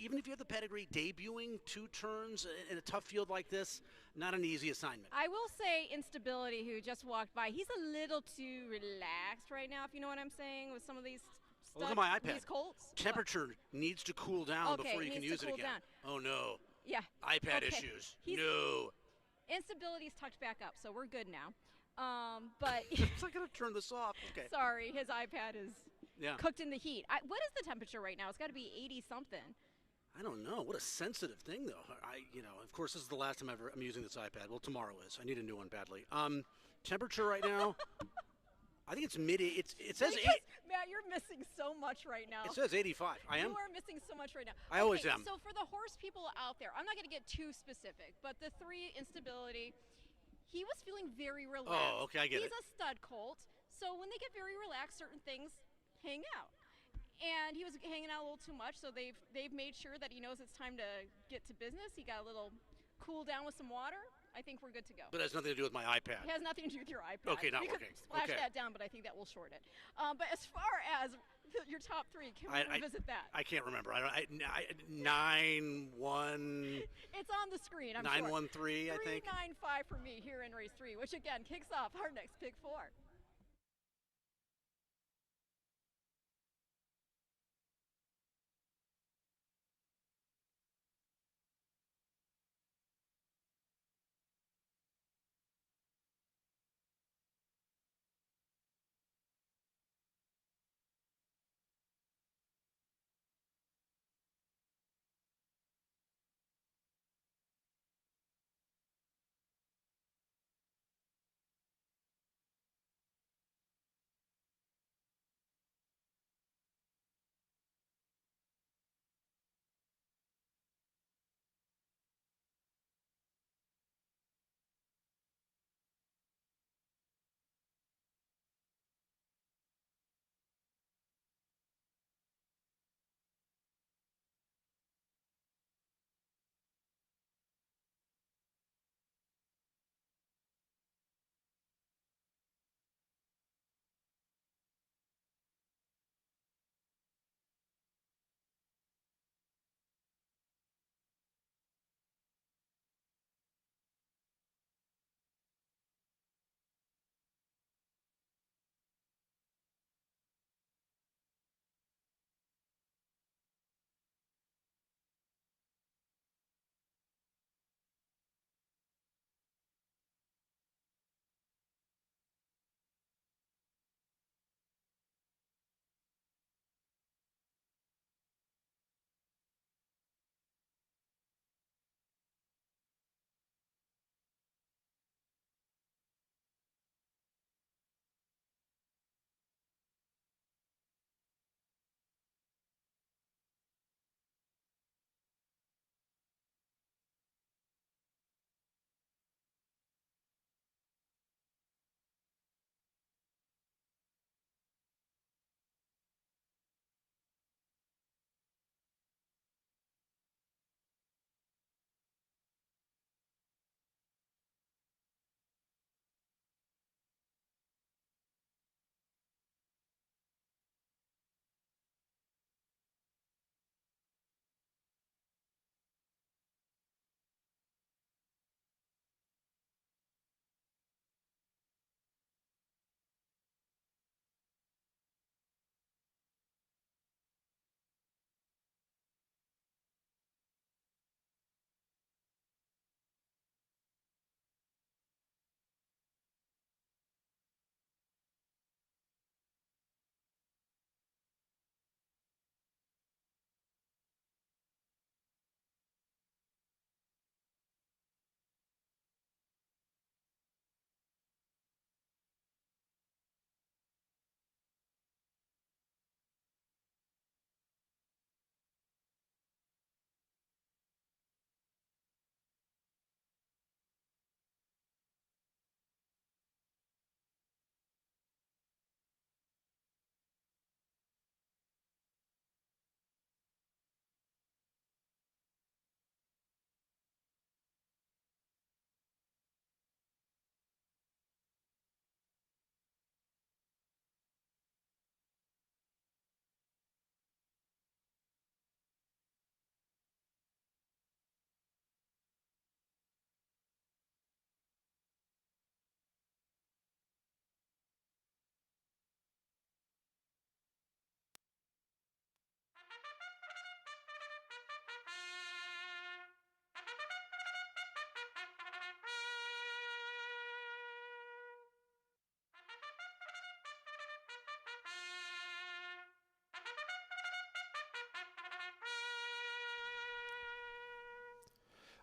even if you have the pedigree, debuting 2 turns in a tough field like this, not an easy assignment. I will say Instability, who just walked by, he's a little too relaxed right now, if you know what I'm saying, with some of these Look at my iPad. These colts. Temperature needs to cool down before you can use it again. Down. Oh, no. Yeah. iPad issues. No. Instability's tucked back up, so we're good now. But I'm not going to turn this off. Okay. Sorry, his iPad is cooked in the heat. What is the temperature right now? It's got to be 80-something. I don't know. What a sensitive thing, though. Of course, this is the last time I'm using this iPad. Well, tomorrow is. I need a new one badly. Temperature right now, I think it's mid. It says Matt, you're missing so much right now. It says 85. I am. You are missing so much right now. I always am. So for the horse people out there, I'm not going to get too specific, but the 3 Instability, he was feeling very relaxed. Oh, okay, I get it. He's a stud colt, so when they get very relaxed, certain things hang out. And he was hanging out a little too much, so they've made sure that he knows it's time to get to business. He got a little cool down with some water. I think we're good to go. But it has nothing to do with my iPad. It has nothing to do with your iPad. Okay, not we working. Could splash okay. that down, but I think that will short it. But as far as your top 3, can we revisit that? I can't remember. 9-1. It's on the screen. I'm 9-1-3. I think 3-9-5 for me here in race 3, which again kicks off our next pick 4.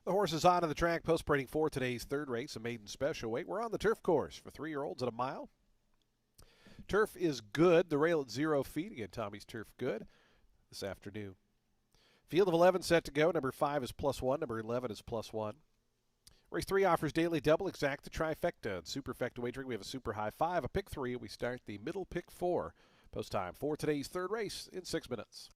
The horses on the track post-parading for today's third race, a maiden special weight. We're on the turf course for 3-year-olds at a mile. Turf is good. The rail at 0 feet. Again, Tommy's Turf good this afternoon. Field of 11 set to go. Number 5 is +1. Number 11 is +1. Race 3 offers daily double, exacta, trifecta, and superfecta wagering. We have a super high 5, a pick 3. We start the middle pick 4. Post time for today's third race in 6 minutes.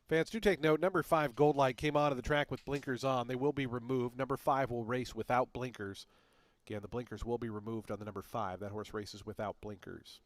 Fans, do take note. Number 5, Gold Light, came onto the track with blinkers on. They will be removed. Number 5 will race without blinkers. Again, the blinkers will be removed on the number 5. That horse races without blinkers.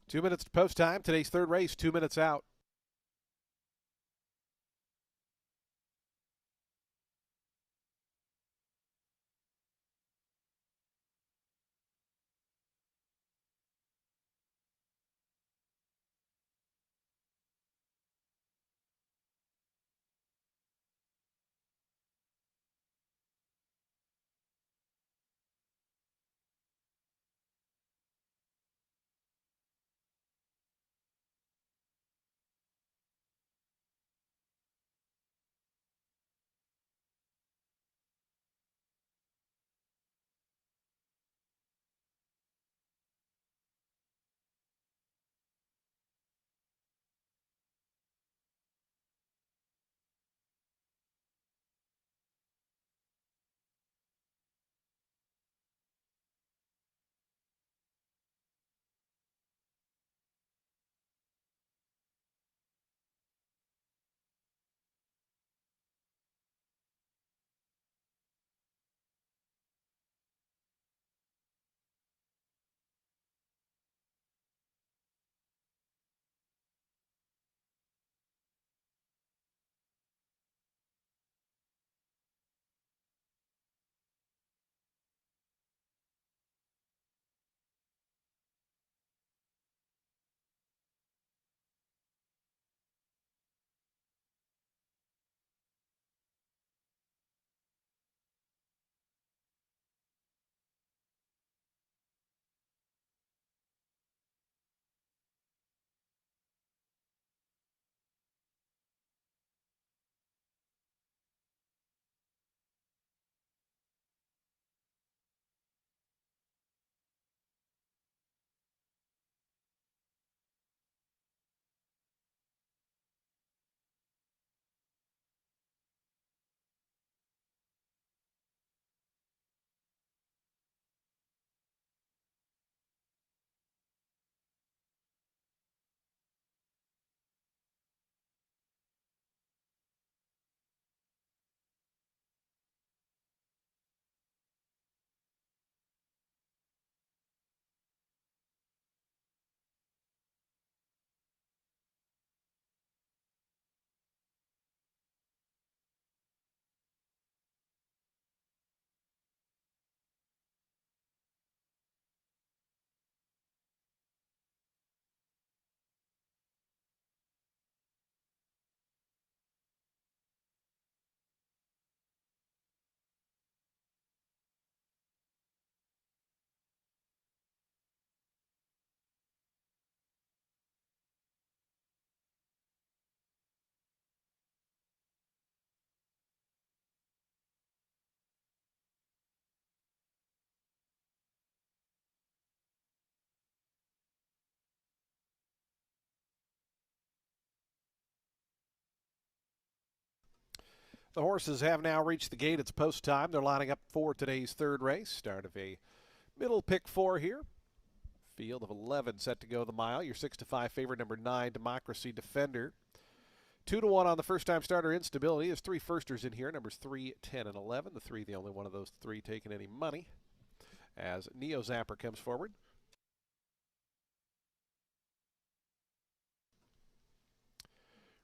Two minutes to post time. Today's third race, 2 minutes out. The horses have now reached the gate. It's post time. They're lining up for today's third race. Start of a middle pick 4 here. Field of 11 set to go the mile. Your 6-5 favorite, number 9, Democracy Defender. 2-1 on the first-time starter, Instability. There's 3 firsters in here, numbers 3, 10, and 11. The 3, the only one of those 3 taking any money. As Neo Zapper comes forward.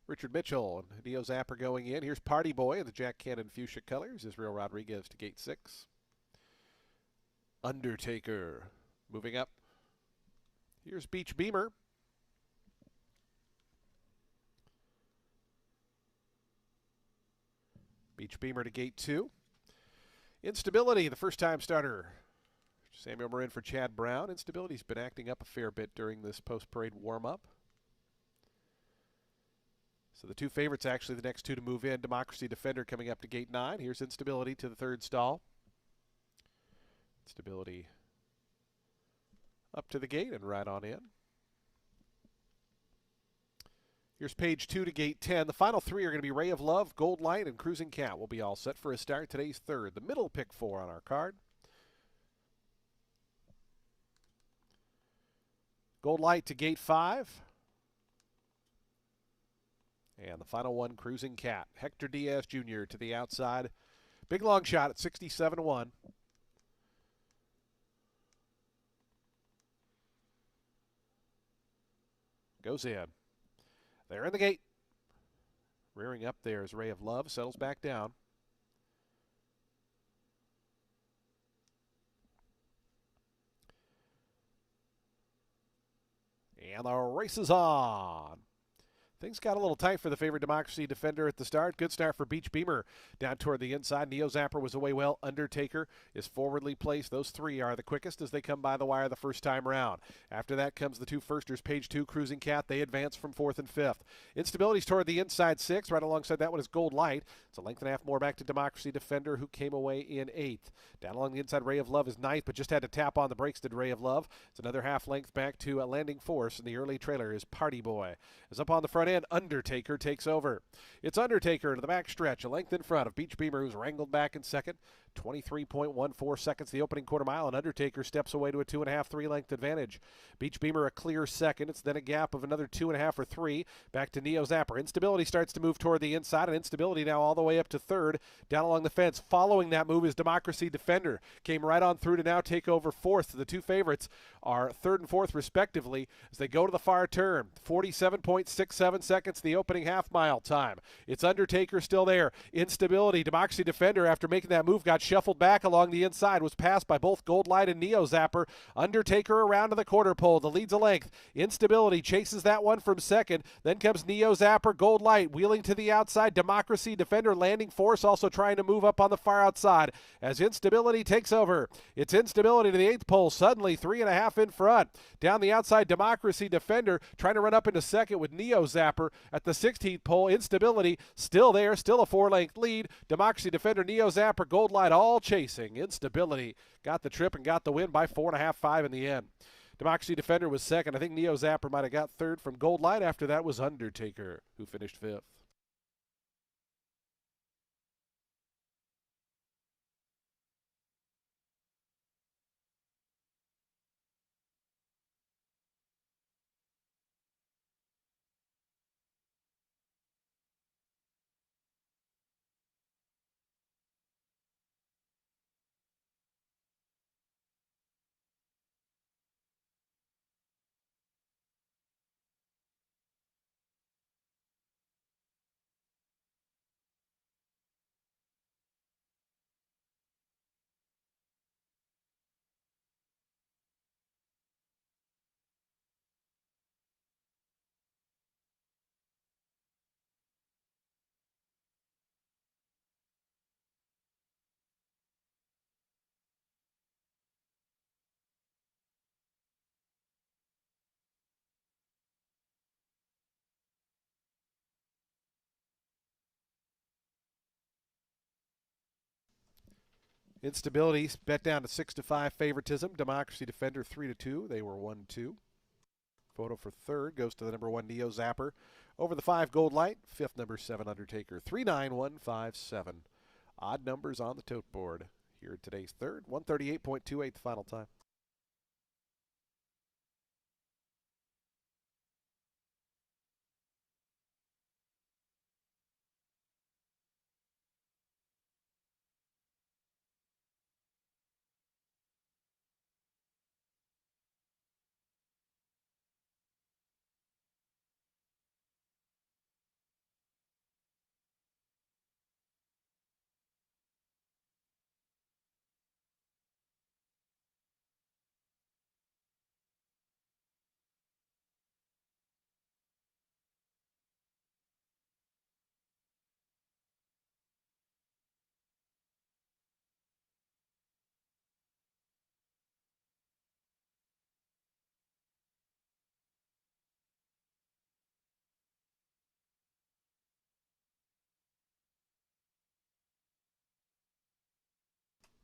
Richard Mitchell and Neo Zapper going in. Here's Party Boy in the Jack Cannon fuchsia colors. Israel Rodriguez to gate 6. Undertaker moving up. Here's Beach Beamer. Beach Beamer to gate 2. Instability, the first-time starter. Samuel Marin for Chad Brown. Instability's been acting up a fair bit during this post-parade warm-up. So the 2 favorites, actually the next 2 to move in. Democracy Defender coming up to gate 9. Here's Instability to the 3rd stall. Instability up to the gate and right on in. Here's page 2 to gate 10. The final 3 are going to be Ray of Love, Gold Light, and Cruising Cat. Will be all set for a start. Today's 3rd. The middle pick 4 on our card. Gold Light to gate 5. And the final one, Cruising Cat. Hector Diaz Jr. to the outside. Big long shot at 67-1. Goes in. They're in the gate. Rearing up there is Ray of Love. Settles back down. And the race is on. Things got a little tight for the favorite Democracy Defender at the start. Good start for Beach Beamer down toward the inside. Neo Zapper was away well. Undertaker is forwardly placed. Those 3 are the quickest as they come by the wire the first time round. After that comes the 2 firsters, page 2, Cruising Cat. They advance from 4th and 5th. Instability's toward the inside 6. Right alongside that one is Gold Light. It's a length and a half more back to Democracy Defender, who came away in 8th. Down along the inside, Ray of Love is 9th, but just had to tap on the brakes, did Ray of Love. It's another half length back to Landing Force, and the early trailer is Party Boy. As up on the front end, Undertaker takes over. It's Undertaker to the back stretch, a length in front of Beach Beamer, who's wrangled back in second. 23.14 seconds the opening quarter mile, and Undertaker steps away to a 2.5, 3-length advantage. Beach Beamer a clear second. It's then a gap of another 2.5 or 3. Back to Neo Zapper. Instability starts to move toward the inside, and Instability now all the way up to 3rd. Down along the fence. Following that move is Democracy Defender. Came right on through to now take over 4th. The 2 favorites are 3rd and 4th respectively as they go to the far turn. 47.67 seconds the opening half-mile time. It's Undertaker still there. Instability. Democracy Defender, after making that move, got shuffled back along the inside, was passed by both Gold Light and Neo Zapper. Undertaker around to the quarter pole. The lead's a length. Instability chases that one from second. Then comes Neo Zapper. Gold Light wheeling to the outside. Democracy Defender, Landing Force, also trying to move up on the far outside as Instability takes over. It's Instability to the 8th pole. Suddenly 3.5 in front. Down the outside, Democracy Defender trying to run up into second with Neo Zapper at the 16th pole. Instability still there. Still a 4-length lead. Democracy Defender, Neo Zapper, Gold Light all chasing. Instability got the trip and got the win by 4.5, 5 in the end. Democracy Defender was second. I think Neo Zapper might have got 3rd from Gold Light. After that was Undertaker, who finished 5th. Instability bet down to 6-5 favoritism. Democracy Defender 3-2. They were 1-2. Photo for third goes to the number 1 Neo Zapper. Over the 5 Gold Light, fifth number 7 Undertaker. 39157. Odd numbers on the tote board here at today's third. 138.28 the final time.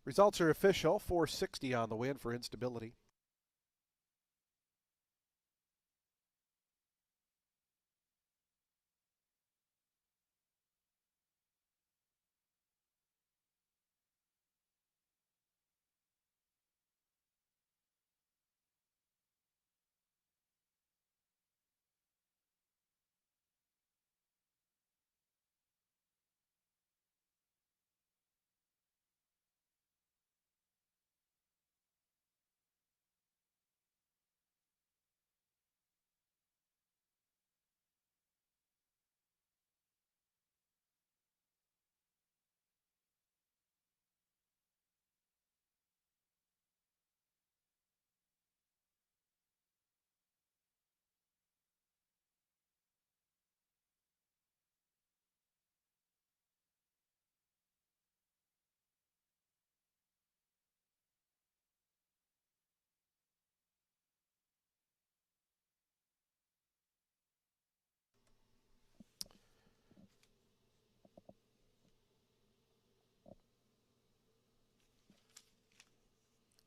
Results are official. 460 on the win for Instability.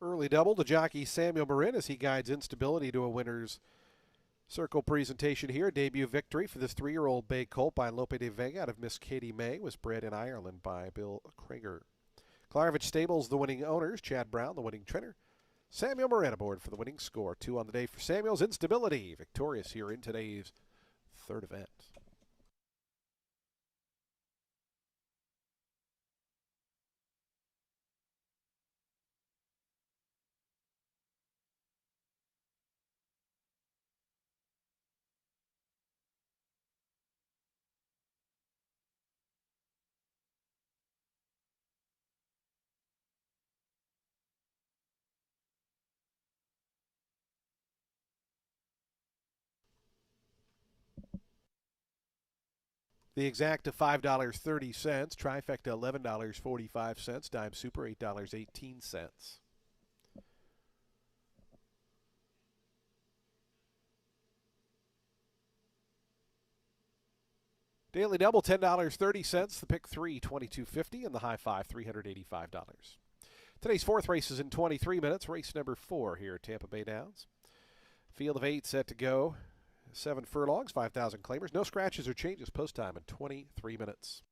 Early double to jockey Samuel Marin as he guides Instability to a winner's circle presentation here. Debut victory for this 3-year-old bay colt by Lope de Vega out of Miss Katie May was bred in Ireland by Bill Krager. Klarovich Stables, the winning owners. Chad Brown, the winning trainer. Samuel Marin aboard for the winning score. 2 on the day for Samuel's Instability. Victorious here in today's third event. The exact of $5.30. Trifecta $11.45. Dime Super $8.18. Daily double $10.30. The pick 3 $22.50 and the high five $385. Today's fourth race is in 23 minutes. Race number 4 here at Tampa Bay Downs. Field of 8 set to go. 7 furlongs, 5,000 claimers. No scratches or changes. Post time in 23 minutes.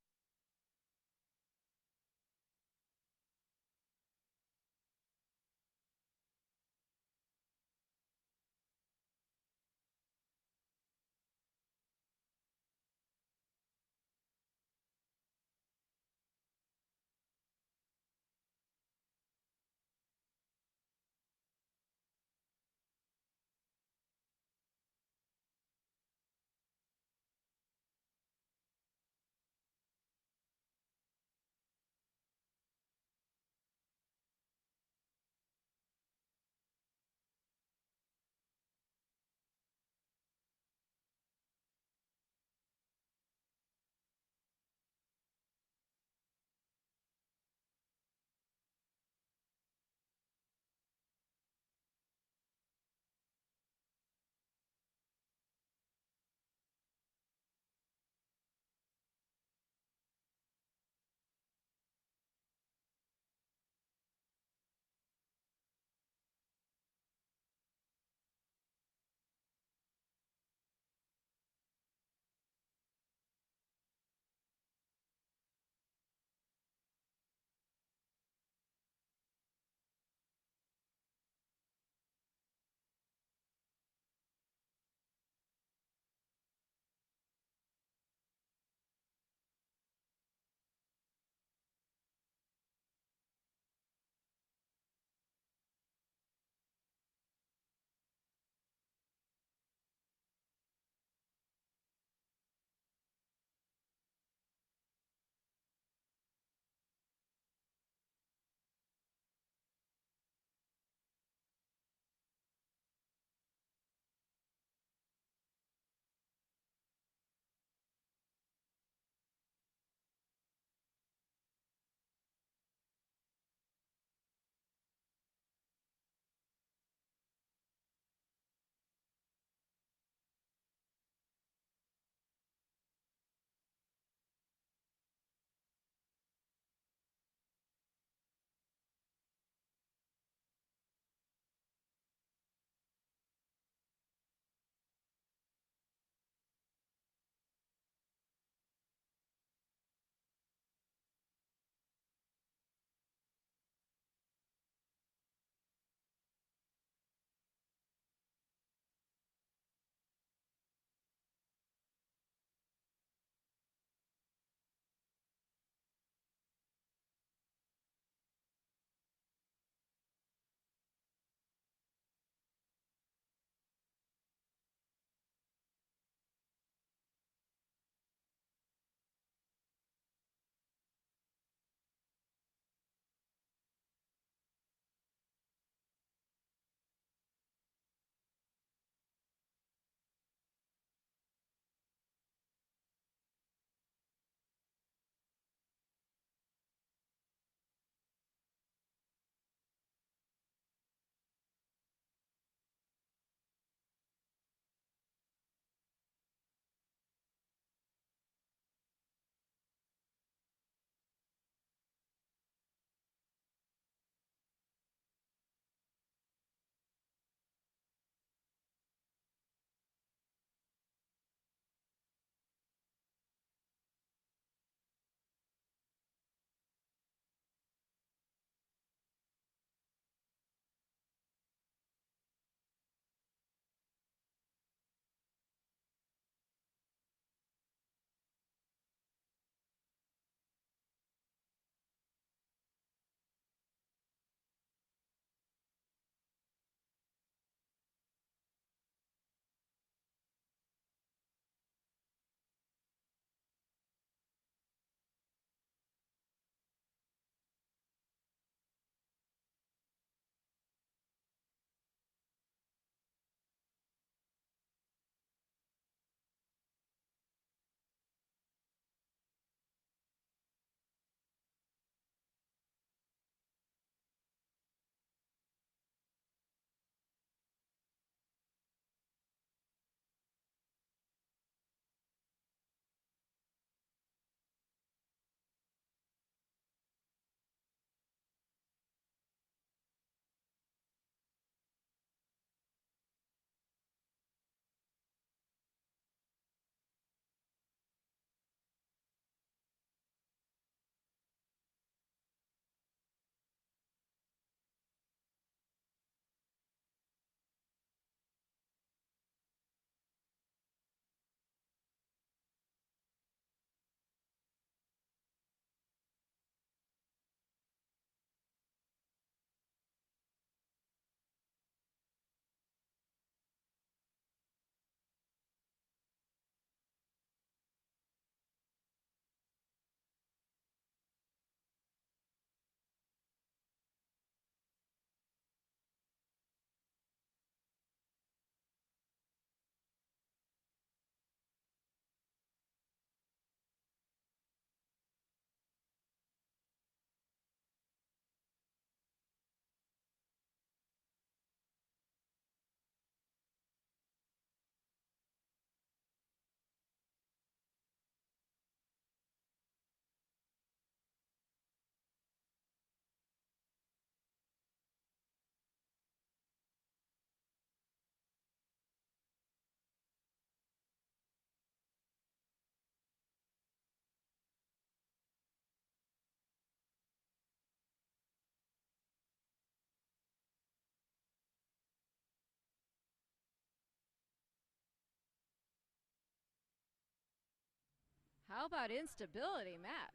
How about instability, Matt?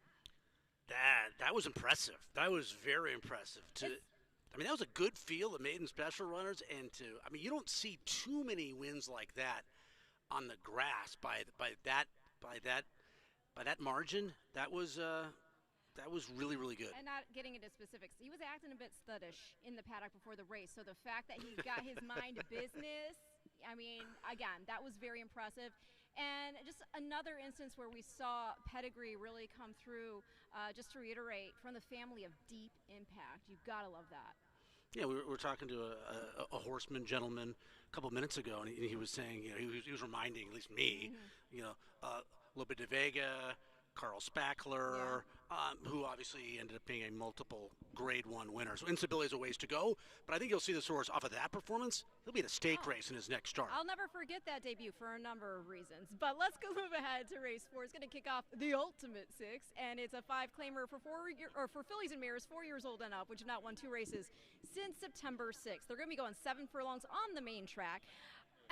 That was impressive. That was very impressive. I mean, that was a good field of maiden special runners, and I mean, you don't see too many wins like that on the grass by that margin. That was really, really good. And not getting into specifics, he was acting a bit studdish in the paddock before the race. So the fact that he got his mind to business, I mean, again, that was very impressive. And just another instance where we saw pedigree really come through, just to reiterate, from the family of Deep Impact. You've got to love that. Yeah, we were talking to a horseman gentleman a couple minutes ago, and he was saying, you know, he was reminding at least me, you know, Lope de Vega, Carl Spackler, who obviously ended up being a multiple Grade 1 winner. So instability is a ways to go, but I think you'll see this horse off of that performance. He'll be in a stake race in his next start. I'll never forget that debut for a number of reasons. But let's go move ahead to race 4. It's going to kick off the Ultimate 6, and it's a 5-claimer for for fillies and mares 4 years old and up, which have not won 2 races since September 6th. They're going to be going 7 furlongs on the main track.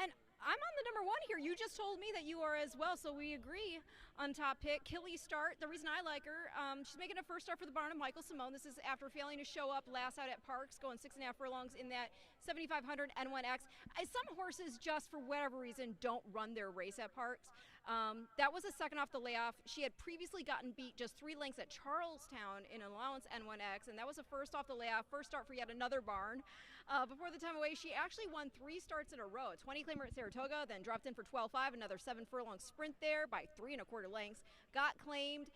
And I'm on the number 1 here. You just told me that you are as well, so we agree on top pick. Killy Start, the reason I like her, she's making a first start for the barn of Michael Simone. This is after failing to show up last out at Parks, going 6.5 furlongs in that 7,500 N1X. Some horses, just for whatever reason, don't run their race at Parks. That was a second off the layoff. She had previously gotten beat just 3 lengths at Charlestown in allowance N1X, and that was a first off the layoff, first start for yet another barn. Before the time away, she actually won 3 starts in a row. 20-claimer at Saratoga, then dropped in for 12.5, another 7-furlong sprint there by 3 1/4 lengths. Got claimed,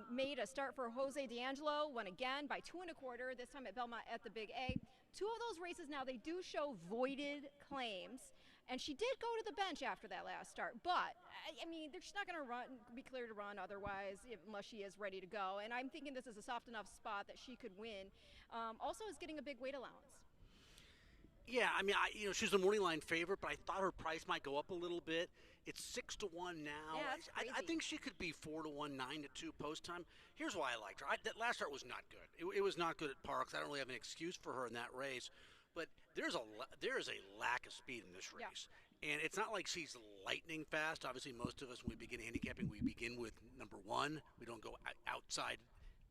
made a start for Jose D'Angelo, won again by 2 1/4, this time at Belmont at the Big A. 2 of those races now, they do show voided claims. And she did go to the bench after that last start, but I mean, she's not going to be clear to run otherwise, unless she is ready to go. And I'm thinking this is a soft enough spot that she could win. Also, is getting a big weight allowance. Yeah, I mean, you know, she's the morning line favorite, but I thought her price might go up a little bit. It's 6 to 1 now. Yeah, that's crazy. I think she could be 4 to 1, 9 to 2 post time. Here's why I liked her. That last start was not good. It was not good at Parks. I don't really have an excuse for her in that race, but there is a lack of speed in this race. Yeah. And it's not like she's lightning fast. Obviously, most of us, when we begin handicapping, we begin with number 1. We don't go outside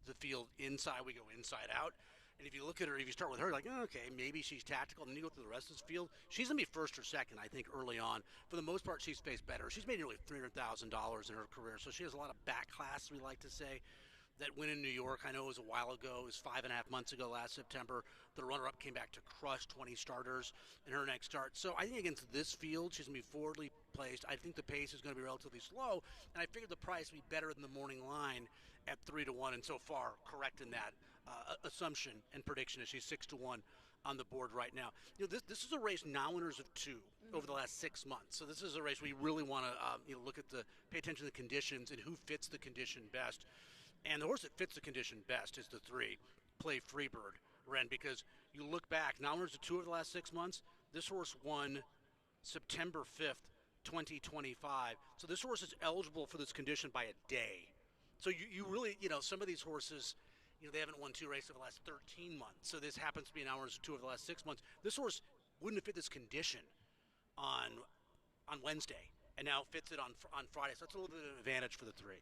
the field inside. We go inside out. And if you look at her, if you start with her, like, oh, okay, maybe she's tactical. And then you go through the rest of this field, she's going to be first or second, I think, early on. For the most part, she's faced better. She's made nearly $300,000 in her career, so she has a lot of back class, we like to say. That win in New York, I know it was a while ago. It was 5.5 months ago, last September. The runner-up came back to crush 20 starters in her next start. So I think against this field, she's going to be forwardly placed. I think the pace is going to be relatively slow, and I figured the price would be better than the morning line at 3 to 1, and so far correct in that assumption and prediction as she's 6 to 1 on the board right now. You know, this is a race non-winners of 2 over the last 6 months. So this is a race we really want to look at pay attention to the conditions and who fits the condition best. And the horse that fits the condition best is the 3, Play Freebird, Ren, because you look back, non-winners of 2 over the last 6 months. This horse won September 5th, 2025. So this horse is eligible for this condition by a day. So you really, you know, some of these horses, you know, they haven't won 2 races over the last 13 months. So this happens to be an hours or 2 over the last 6 months. This horse wouldn't have fit this condition on Wednesday, and now fits it on Friday. So that's a little bit of an advantage for the 3.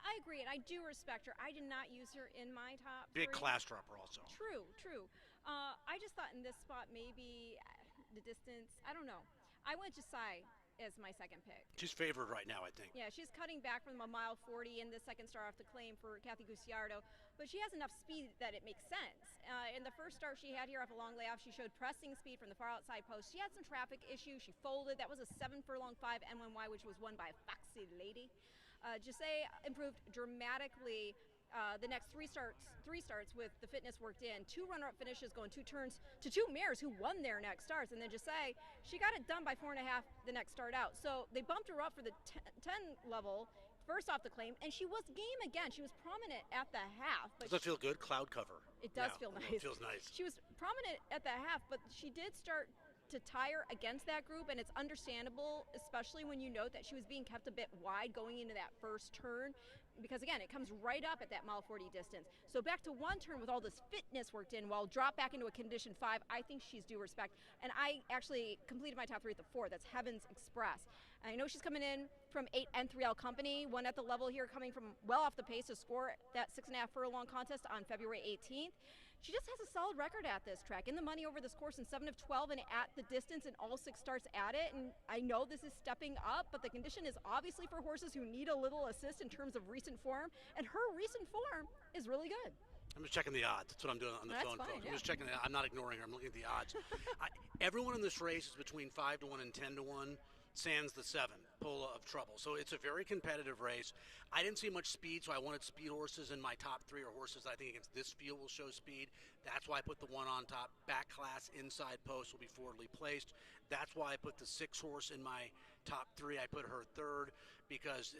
I agree, and I do respect her. I did not use her in my top 3. Big class dropper also. True. I just thought in this spot maybe the distance, I don't know. I went Josiah as my second pick. She's favored right now, I think. Yeah, she's cutting back from a mile 40 in the second start off the claim for Kathy Gucciardo, but she has enough speed that it makes sense. In the first start she had here off a long layoff, she showed pressing speed from the far outside post. She had some traffic issues. She folded. That was a 7-furlong 5 N1Y, which was won by a Foxy Lady. Josiah improved dramatically the next 3 starts with the fitness worked in. 2 runner-up finishes going 2 turns to 2 mares who won their next starts. And then Josiah, she got it done by 4.5 the next start out. So they bumped her up for the 10 level first off the claim, and she was game again. She was prominent at the half. But does that feel good? Cloud cover. It does feel nice. It feels nice. She was prominent at the half, but she did start to tire against that group, and it's understandable, especially when you note that she was being kept a bit wide going into that first turn, because again, it comes right up at that mile 40 distance. So back to one turn with all this fitness worked in, while drop back into a condition 5, I think she's due respect. And I actually completed my top 3 at the 4. That's Heaven's Express. And I know she's coming in from 8 N3L Company, one at the level here, coming from well off the pace to score that 6.5 furlong contest on February 18th. She just has a solid record at this track, in the money over this course in 7 of 12 and at the distance in all 6 starts at it. And I know this is stepping up, but the condition is obviously for horses who need a little assist in terms of recent form, and her recent form is really good. I'm just checking the odds. That's what I'm doing on the phone, folks. I'm just checking. I'm not ignoring her. I'm looking at the odds. Everyone in this race is between 5 to 1 and 10 to 1. Sans the 7, Pola of Trouble. So it's a very competitive race. I didn't see much speed, so I wanted speed horses in my top 3 or horses that I think against this field will show speed. That's why I put the 1 on top. Back class inside post will be forwardly placed. That's why I put the 6 horse in my top 3. I put her 3rd because,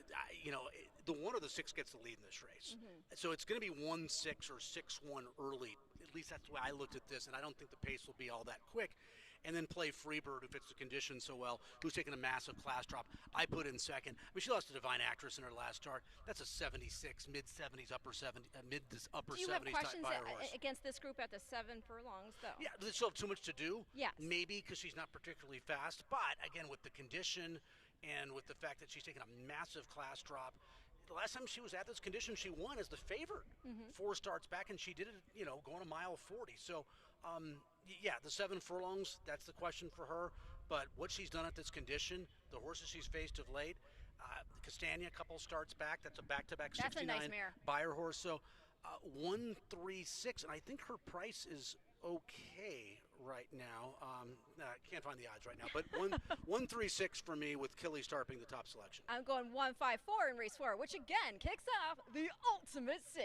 the 1 or the 6 gets the lead in this race. So it's going to be 1-6 or 6-1 early. At least that's the way I looked at this, and I don't think the pace will be all that quick. And then play Freebird, who fits the conditions so well, who's taken a massive class drop. I put in 2nd. I mean, she lost to Divine Actress in her last start. That's a 76, mid-70s, upper 70s, upper 70s type buyer horse. Do you have questions against this group at the 7 furlongs, though? Yeah, they still have too much to do. Yes. Maybe because she's not particularly fast. But, again, with the condition and with the fact that she's taken a massive class drop, the last time she was at this condition, she won as the favorite. 4 starts back, and she did it, going a mile 40. So, the 7 furlongs, that's the question for her. But what she's done at this condition, the horses she's faced of late, Castagna, a couple starts back. That's a back-to-back 69 that's a nice mare. Buyer horse. So 136, and I think her price is okay right now. Can't find the odds right now, but 136 for me with Killy Star being the top selection. I'm going 154 in race 4, which again kicks off the ultimate 6.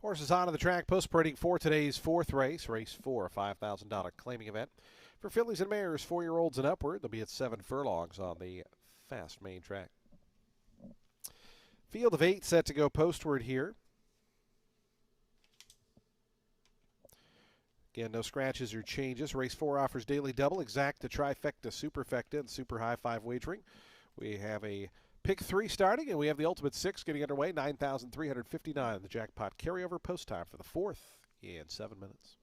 Horses on the track, post-parading for today's 4th race, race 4, a $5,000 claiming event. For fillies and mares, 4-year-olds and upward, they'll be at 7 furlongs on the fast main track. Field of 8 set to go postward here. Again, no scratches or changes. Race 4 offers daily double, exacta, trifecta, superfecta, and super high 5 wagering. We have a pick 3 starting, and we have the ultimate 6 getting underway. 9,359. The jackpot carryover post time for the 4th in 7 minutes.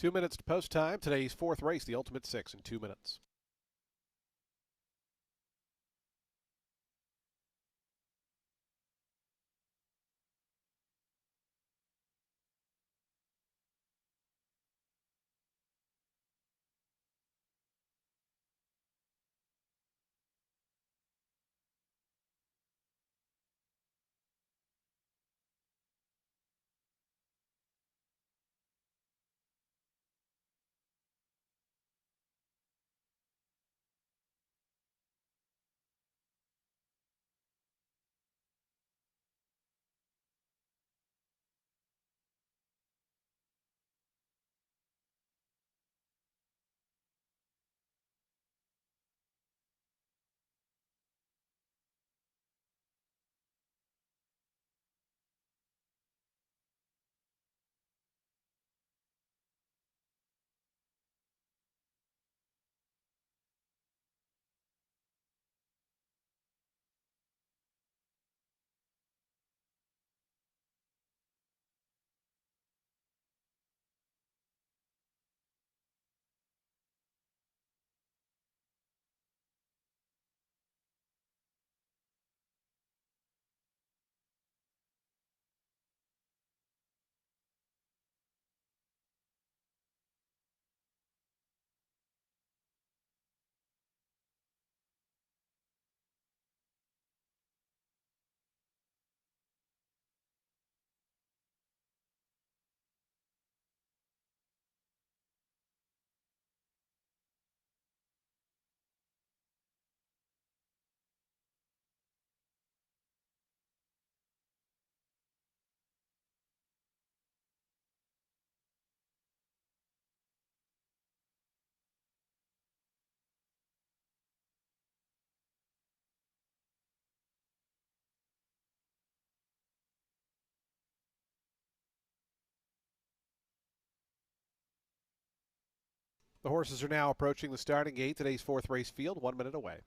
2 minutes to post time. Today's fourth race, the Ultimate Six, in 2 minutes. The horses are now approaching the starting gate. Today's fourth race field, 1 minute away.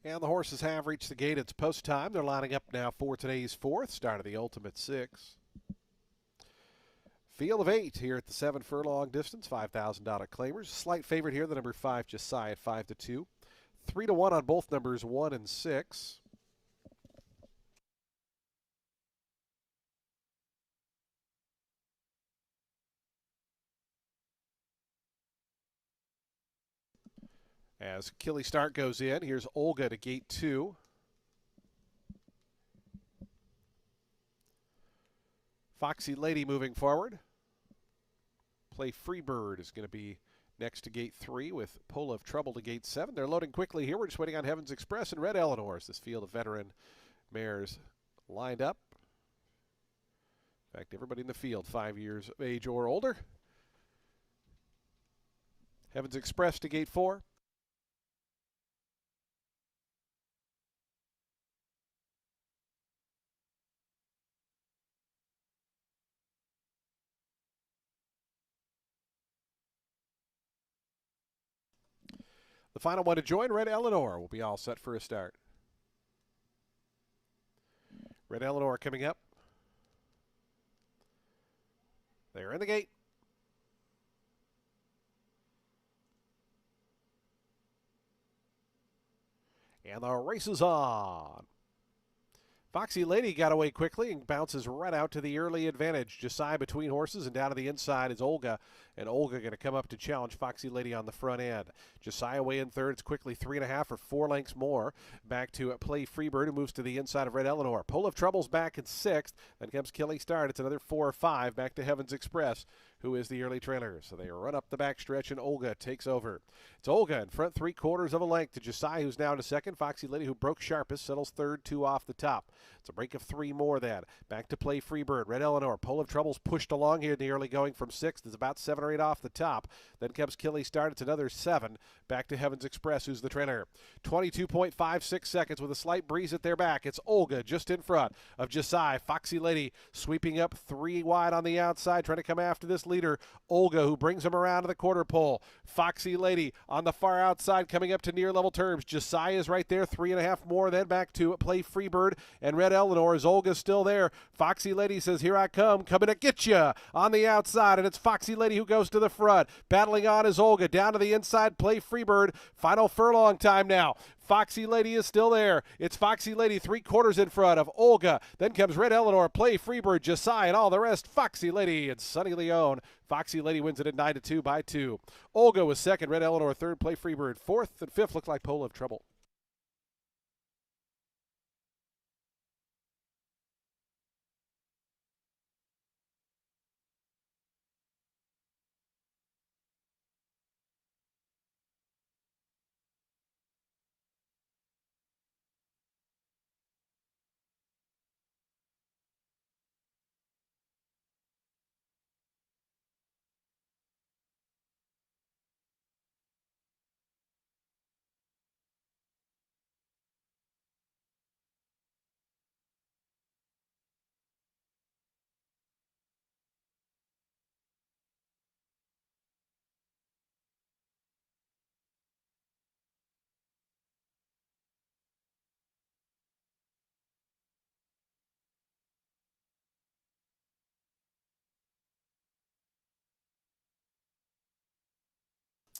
And the horses have reached the gate. It's post time. They're lining up now for today's fourth, start of the Ultimate Six. Field of 8 here at the 7 furlong distance, $5,000 claimers. Slight favorite here, the number 5, Josiah at 5-2. 3-1 on both numbers 1 and 6. As Killy Start goes in, here's Olga to gate 2. Foxy Lady moving forward. Play Freebird is going to be next to gate 3 with Pola of Trouble to gate 7. They're loading quickly here. We're just waiting on Heaven's Express and Red Eleanor as this field of veteran mares lined up. In fact, everybody in the field 5 years of age or older. Heaven's Express to gate 4. The final one to join, Red Eleanor, will be all set for a start. Red Eleanor coming up. They're in the gate. And the race is on. Foxy Lady got away quickly and bounces right out to the early advantage. Josiah between horses, and down to the inside is Olga. And Olga going to come up to challenge Foxy Lady on the front end. Josiah away in third. It's quickly 3.5 or 4 lengths more. Back to Play Freebird, who moves to the inside of Red Eleanor. Pull of Trouble's back in 6th. Then comes Killing Start. It's another 4 or 5. Back to Heavens Express, who is the early trailer. So they run up the backstretch, and Olga takes over. It's Olga in front 3/4 of a length to Josiah, who's now to second. Foxy Lady, who broke sharpest, settles third, 2 off the top. It's a break of 3 more then. Back to Play Freebird. Red Eleanor. Pull of Trouble's pushed along here in the early going from 6th. It's about 7 or 8 off the top. Then comes Killing Start. It's another 7. Back to Heavens Express, who's the trailer. 22.56 seconds with a slight breeze at their back. It's Olga just in front of Josiah. Foxy Lady sweeping up 3 wide on the outside, trying to come after this leader. Olga, who brings him around to the quarter pole. Foxy Lady on the far outside, coming up to near level terms. Josiah is right there, 3.5 more. Then back to Play Freebird and Red Eleanor. As Olga's still there, Foxy Lady says, "Here I come, coming to get you" on the outside, and it's Foxy Lady who goes to the front. Battling on is Olga, down to the inside, Play Freebird. Final furlong time now. Foxy Lady is still there. It's Foxy Lady 3/4 in front of Olga. Then comes Red Eleanor, Play Freebird, Josiah, and all the rest. Foxy Lady and Sunny Leone. Foxy Lady wins it at 9-2 by 2. Olga was second, Red Eleanor third, Play Freebird fourth, and fifth looked like Pole of Trouble.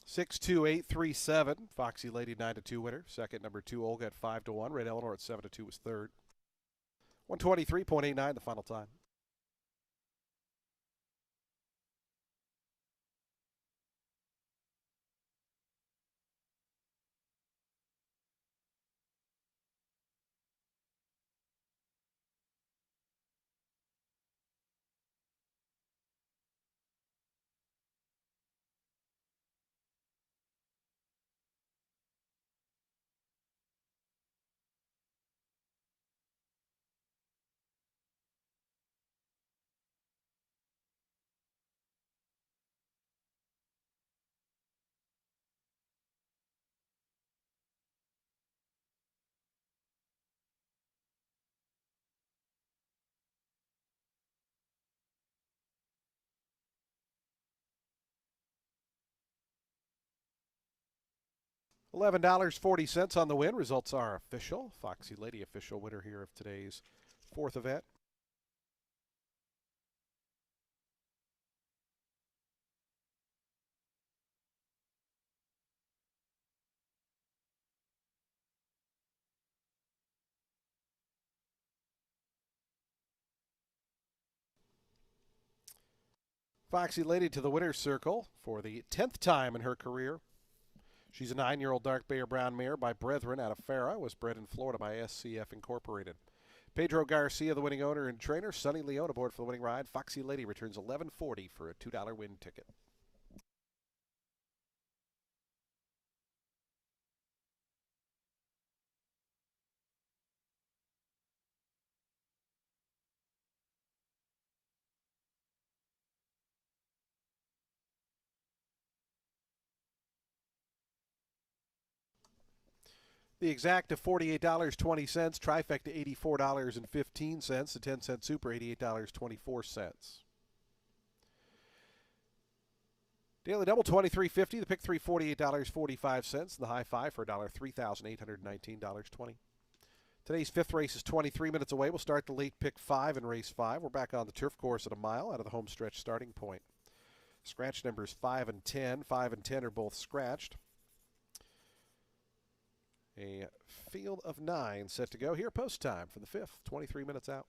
Six two 837. Foxy Lady 9-2 winner. Second, number 2 Olga at 5-1. Red Eleanor at 7-2 was third. 123.89 the final time. $11.40 on the win. Results are official. Foxy Lady official winner here of today's 4th event. Foxy Lady to the winner's circle for the 10th time in her career. She's a 9-year-old dark bay or brown mare by Brethren out of Farah. Was bred in Florida by SCF Incorporated. Pedro Garcia, the winning owner and trainer. Sunny Leone aboard for the winning ride. Foxy Lady returns $11.40 for a $2 win ticket. The exact of $48.20, trifecta $84.15, the 10-cent super $88.24. Daily double $23.50, the pick three $48.45, and the high five for $3,819.20. Today's fifth race is 23 minutes away. We'll start the late pick 5 in race 5. We're back on the turf course at a mile out of the home stretch starting point. Scratch numbers 5 and 10. 5 and 10 are both scratched. A field of 9 set to go here. Post time for the fifth. 23 minutes out.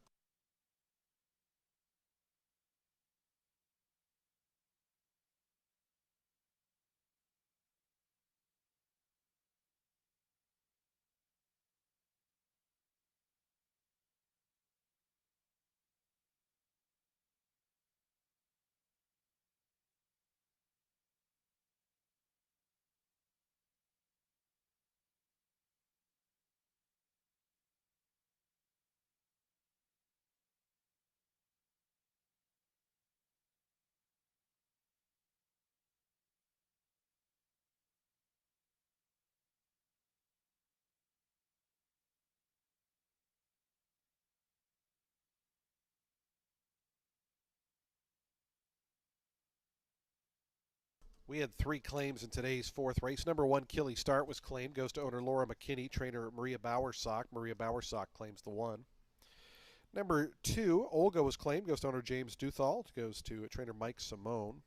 We had 3 claims in today's fourth race. Number 1, Killy Start, was claimed. Goes to owner Laura McKinney. Trainer Maria Bowersock. Maria Bowersock claims the 1. Number 2, Olga, was claimed. Goes to owner James Duthal. Goes to trainer Mike Simone.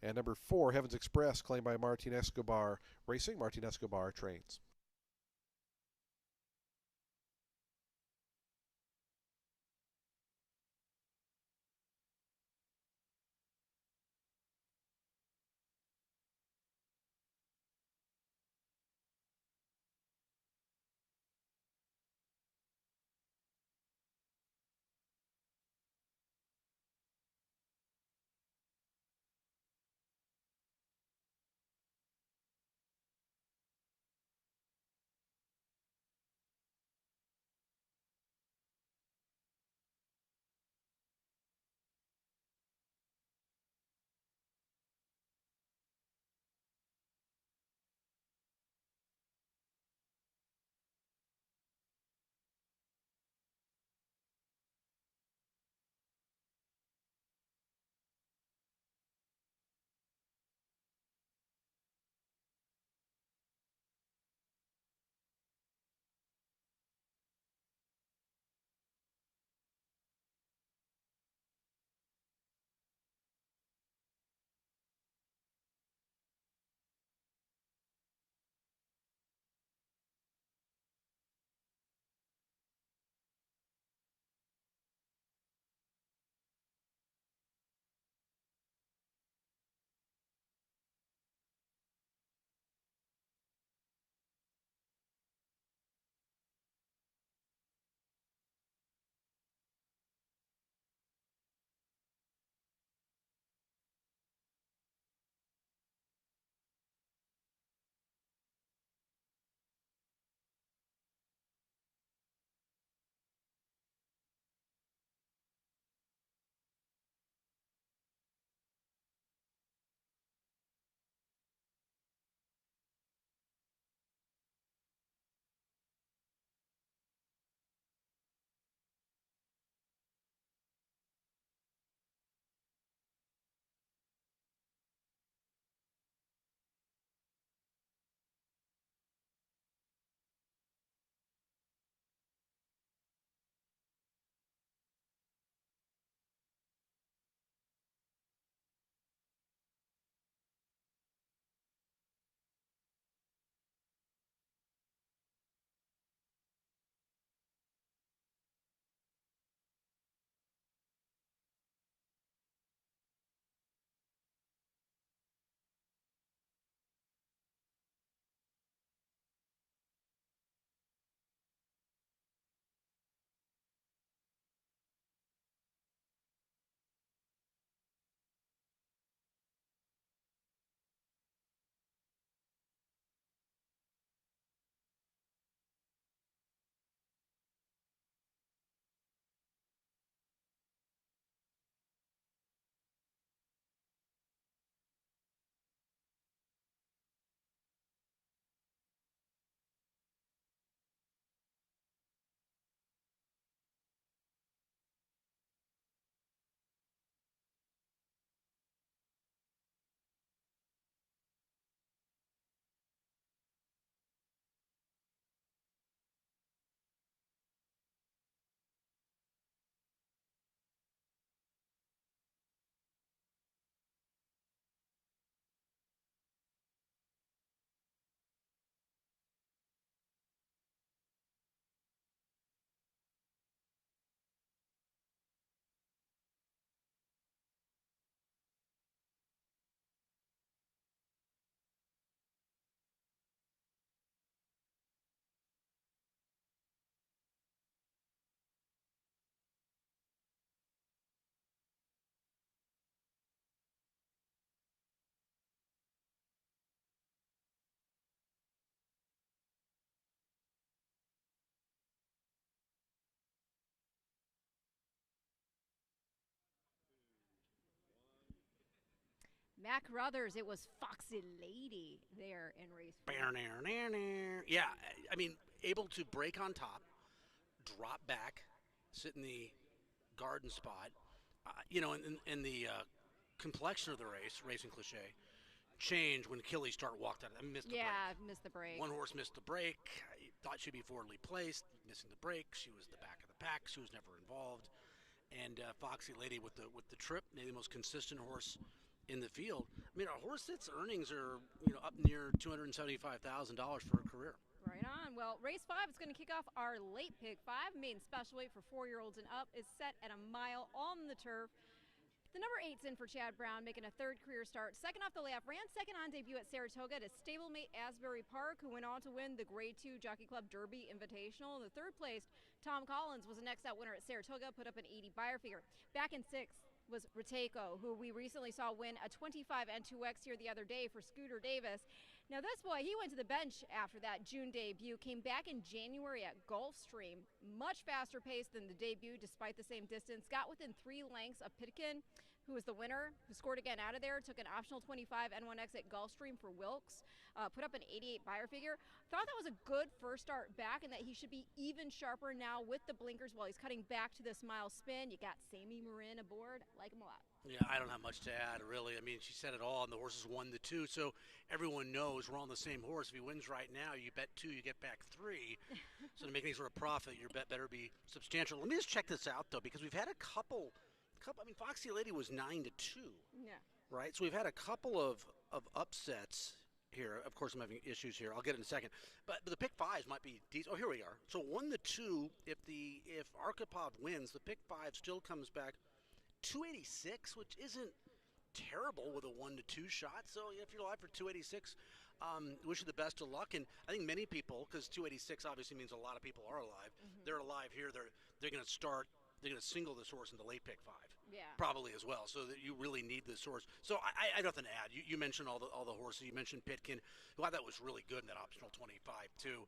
And number 4, Heavens Express, claimed by Martin Escobar Racing. Martin Escobar trains. Mac Ruthers, it was Foxy Lady there in race 4. Yeah, I mean, able to break on top, drop back, sit in the garden spot. In the complexion of the race, racing cliche, changed when Achilles walked out. Missed the break. Yeah, missed the break. One horse missed the break. Thought she'd be forwardly placed, missing the break. She was the back of the pack. She was never involved. And Foxy Lady with the trip, maybe the most consistent horse in the field. I mean, a horse that's earnings are up near $275,000 for a career. Right on. Well, race 5 is going to kick off our late pick 5. Maiden special weight for 4-year-olds and up is set at a mile on the turf. The number 8's in for Chad Brown, making a 3rd career start. Second off the layoff, ran second on debut at Saratoga to stablemate Asbury Park, who went on to win the Grade 2 Jockey Club Derby Invitational. And the 3rd placed Tom Collins was the next out winner at Saratoga, put up an 80 buyer figure. Back in 6th was Rateco, who we recently saw win a 25 N2X here the other day for Scooter Davis. Now this boy, he went to the bench after that June debut, came back in January at Gulfstream, much faster pace than the debut despite the same distance, got within 3 lengths of Pitkin, who was the winner, who scored again out of there, took an optional 25 N1X at Gulfstream for Wilkes, put up an 88 buyer figure. Thought that was a good first start back and that he should be even sharper now with the blinkers while he's cutting back to this mile spin. You got Sammy Marin aboard. I like him a lot. Yeah, I don't have much to add, really. I mean, she said it all, and the horses won the 2, so everyone knows we're on the same horse. If he wins right now, you bet 2, you get back 3. So to make any sort of profit, your bet better be substantial. Let me just check this out, though, because we've had a couple. I mean, Foxy Lady was 9-2. Yeah. Right? So we've had a couple of upsets here. Of course, I'm having issues here. I'll get it in a second. But the pick 5s might be decent. Oh, here we are. So 1-2. If Arkhipov wins, the pick 5 still comes back 286, which isn't terrible with a 1-2 shot. So if you're alive for 286, wish you the best of luck. And I think many people, because 286 obviously means a lot of people are alive. Mm-hmm. They're alive here. They're going to start. They're going to single this horse in the late pick 5. Yeah. Probably as well. So that you really need this horse. So I have nothing to add. You mentioned all the horses. You mentioned Pitkin, who I thought was really good in that optional 25 too.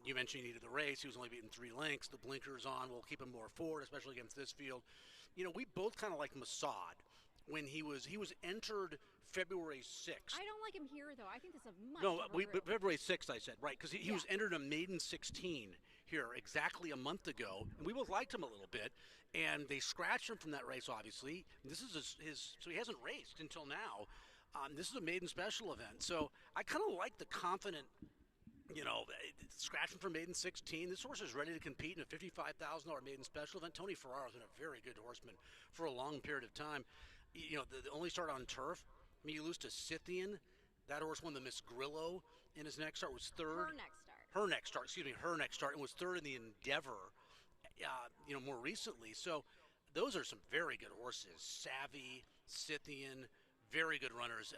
You mentioned he needed the race. He was only beaten 3 lengths. The blinkers on will keep him more forward, especially against this field. We both kind of like Masad when he was entered February 6th. I don't like him here, though. I think this is a much February 6th, I said, right, because he was entered a maiden 16 here exactly a month ago, and we both liked him a little bit, and they scratched him from that race, obviously. This is so he hasn't raced until now. This is a maiden special event, so I kind of like the confident, scratching for maiden 16. This horse is ready to compete in a $55,000 maiden special event. Tony Ferraro's been a very good horseman for a long period of time. The only start on turf. I mean, you lose to Scythian. That horse won the Miss Grillo in his next start, was 3rd. Her next start, and was 3rd in the Endeavor, more recently. So those are some very good horses. Savvy, Scythian, very good runners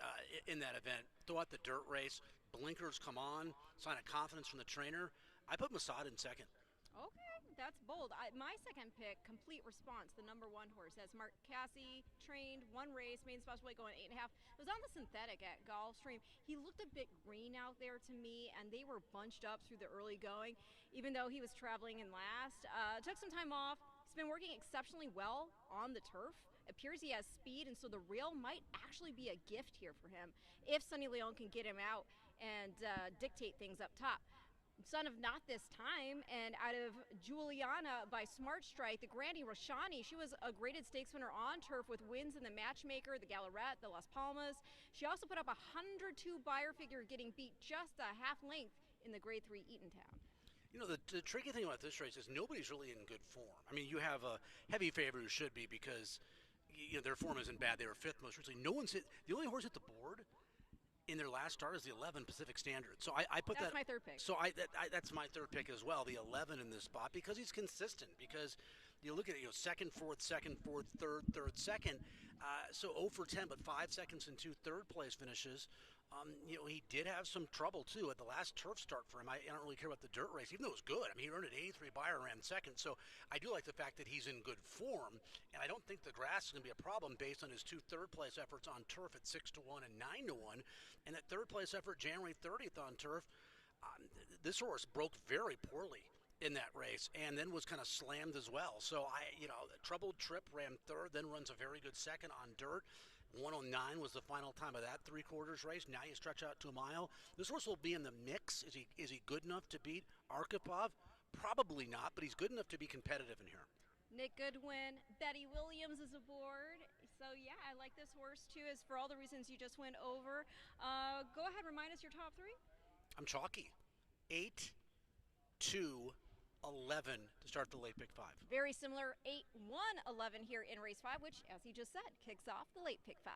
in that event. Throw out the dirt race. Blinkers come on. Sign of confidence from the trainer. I put Masad in 2nd. Okay, that's bold. My second pick, Complete Response, the number 1 horse. As Mark Cassie trained 1 race, main special weight going 8.5. It was on the synthetic at Gulfstream. He looked a bit green out there to me, and they were bunched up through the early going, even though he was traveling in last. Took some time off. He's been working exceptionally well on the turf. Appears he has speed, and so the rail might actually be a gift here for him if Sonny Leon can get him out and dictate things up top. Son of Not This Time, and out of Juliana by Smart Strike, the Grandy Roshani. She was a graded stakes winner on turf with wins in the Matchmaker, the Gallarette, the Las Palmas. She also put up a 102 buyer figure, getting beat just a half length in the Grade 3 Eatontown. The tricky thing about this race is nobody's really in good form. I mean, you have a heavy favorite who should be because their form isn't bad. They were 5th most recently. No one's hit. The only horse hit the board in their last start is the 11 Pacific Standard. So I put that's my 3rd pick. So that's my 3rd pick as well, the 11 in this spot, because he's consistent. Because you look at it, 2nd, 4th, 2nd, 4th, 3rd, 3rd, 2nd. So 0 for 10, but 5 seconds and 2 third place finishes. He did have some trouble too at the last turf start for him. I don't really care about the dirt race, even though it was good. I mean, he earned an 83 buyer, ran 2nd. So I do like the fact that he's in good form, and I don't think the grass is going to be a problem based on his 2 third place efforts on turf at 6-1 and 9-1, and that 3rd place effort January 30th on turf. This horse broke very poorly in that race, and then was kind of slammed as well. So troubled trip, ran 3rd, then runs a very good 2nd on dirt. 109 was the final time of that three-quarters race. Now you stretch out to a mile. This horse will be in the mix. Is he good enough to beat Arkhipov? Probably not, but he's good enough to be competitive in here. Nick Goodwin, Betty Williams is aboard. So yeah, I like this horse too, as for all the reasons you just went over. Go ahead, remind us your top three. I'm chalky. 8, 2, 11 to start the late pick 5. Very similar 8, 1, 11 here in race 5, which, as he just said, kicks off the late pick 5.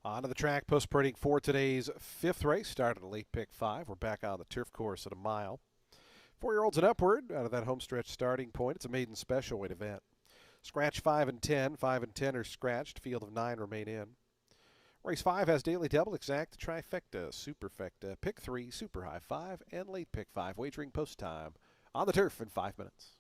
Onto the track, post-parading for today's fifth race. Started a late pick 5. We're back on the turf course at a mile. 4-year-olds and upward out of that homestretch starting point. It's a maiden special weight event. Scratch 5 and 10. 5 and 10 are scratched. Field of 9 remain in. Race 5 has daily double, exact, trifecta, superfecta, pick 3, super high 5, and late pick 5. Wagering post time on the turf in 5 minutes.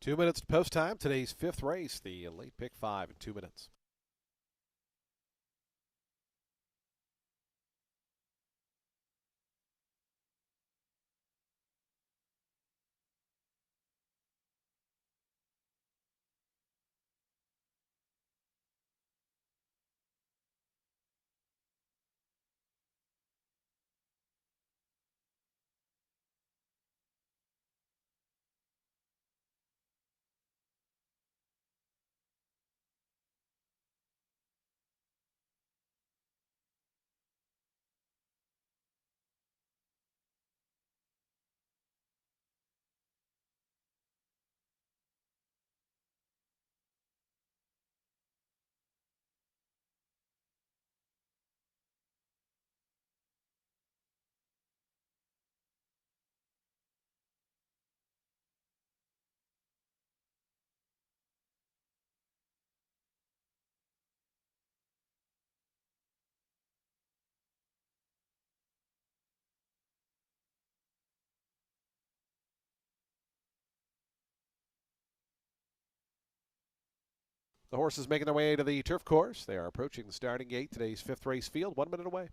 Two minutes to post time. Today's fifth race, the late pick 5 in 2 minutes. The horses making their way to the turf course. They are approaching the starting gate. Today's fifth race field, 1 minute away.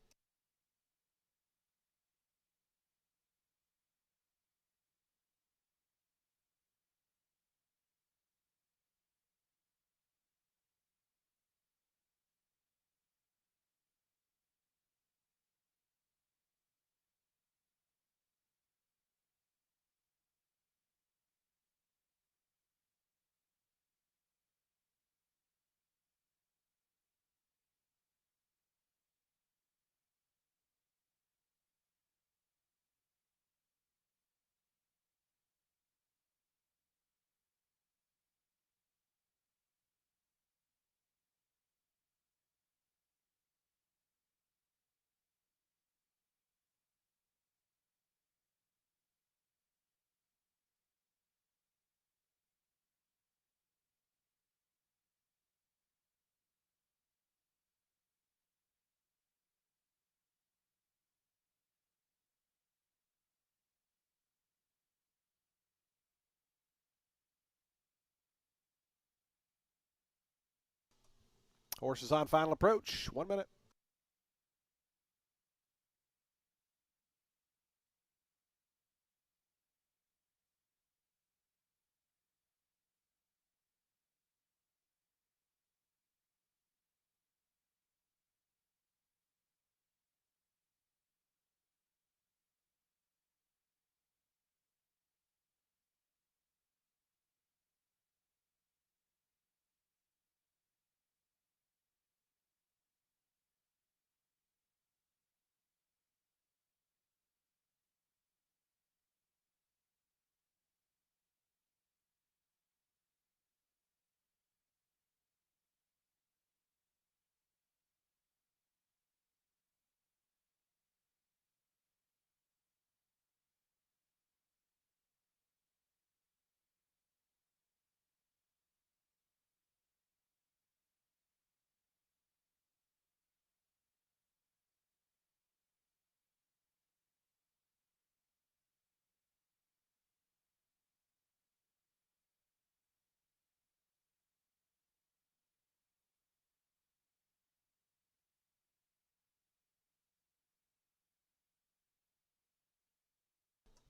Horses on final approach. 1 minute.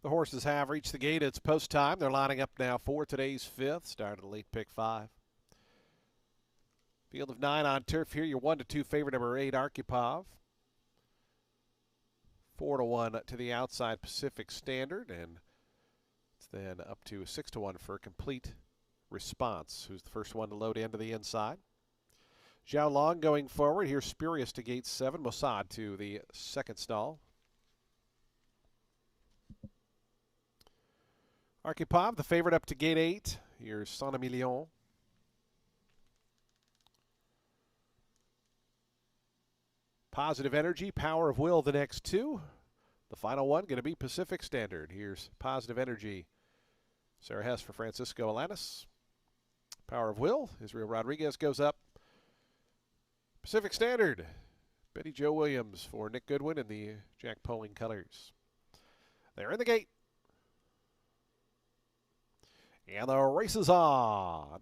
The horses have reached the gate. It's post time. They're lining up now for today's fifth. Started a late pick 5. Field of 9 on turf here. Your 1-2 favorite, number 8, Arkhipov. 4-1 to the outside Pacific Standard, and it's then up to 6-1 for Complete Response, who's the first one to load into the inside. Zhao Long going forward. Here's Spurious to gate 7. Mossad to the second stall. Arkhipov, the favorite, up to gate 8. Here's Saint-Emilion. Positive Energy, Power of Will, the next 2. The final one going to be Pacific Standard. Here's Positive Energy. Sarah Hess for Francisco Alanis. Power of Will, Israel Rodriguez goes up. Pacific Standard, Betty Jo Williams for Nick Goodwin in the Jack Poling colors. They're in the gate. And the race is on.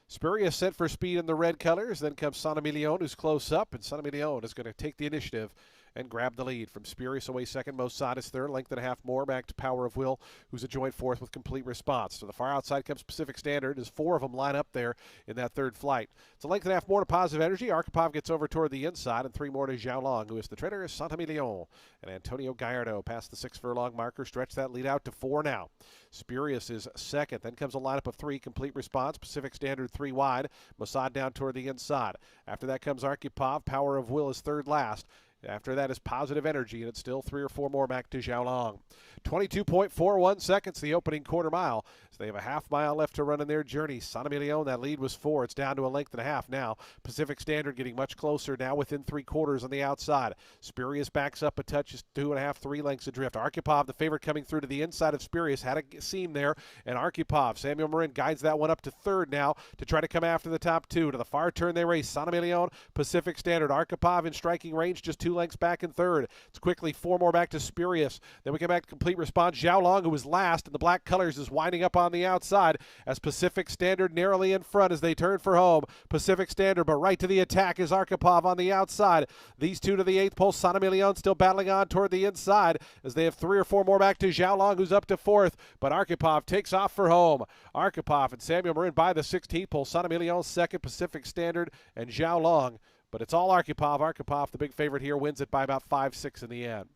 Spurious set for speed in the red colors. Then comes Saint-Emilion, who's close up. And Saint-Emilion is going to take the initiative and grab the lead. From Spurious away second, Mossad is third. Length and a half more back to Power of Will, who's a joint fourth with Complete Response. To the far outside comes Pacific Standard as 4 of them line up there in that third flight. It's a length and a half more to Positive Energy. Arkhipov gets over toward the inside, and 3 more to Zhao Long, who is the trainer, is Saint-Emilion. And Antonio Gallardo past the 6 furlong marker. Stretch that lead out to 4 now. Spurious is second. Then comes a lineup of 3. Complete Response. Pacific Standard 3 wide. Mossad down toward the inside. After that comes Arkhipov. Power of Will is third last. After that is Positive Energy, and it's still 3 or 4 more back to Zhao Long. 22.41 seconds, the opening quarter mile. So they have a half mile left to run in their journey. Saint-Emilion, that lead was 4. It's down to a length and a half now. Pacific Standard getting much closer now, within 3/4 on the outside. Spurious backs up a touch, is 2.5, 3 lengths adrift. Arkhipov, the favorite, coming through to the inside of Spurious, had a seam there, and Arkhipov, Samuel Marin guides that one up to third now to try to come after the top 2. To the far turn they race. Saint-Emilion, Pacific Standard. Arkhipov in striking range, just 2 lengths back in third. It's quickly 4 more back to Spurious. Then we come back to Complete Response. Zhao Long, who was last in the black colors, is winding up on the outside as Pacific Standard narrowly in front as they turn for home. Pacific Standard, but right to the attack is Arkhipov on the outside. These 2 to the 8th pole. Saint-Emilion still battling on toward the inside as they have 3 or 4 more back to Zhao Long, who's up to 4th, but Arkhipov takes off for home. Arkhipov and Samuel Marin by the 16th pole. Saint-Emilion second, Pacific Standard, and Zhao Long. But it's all Arkhipov. Arkhipov, the big favorite here, wins it by about 5-6 in the end.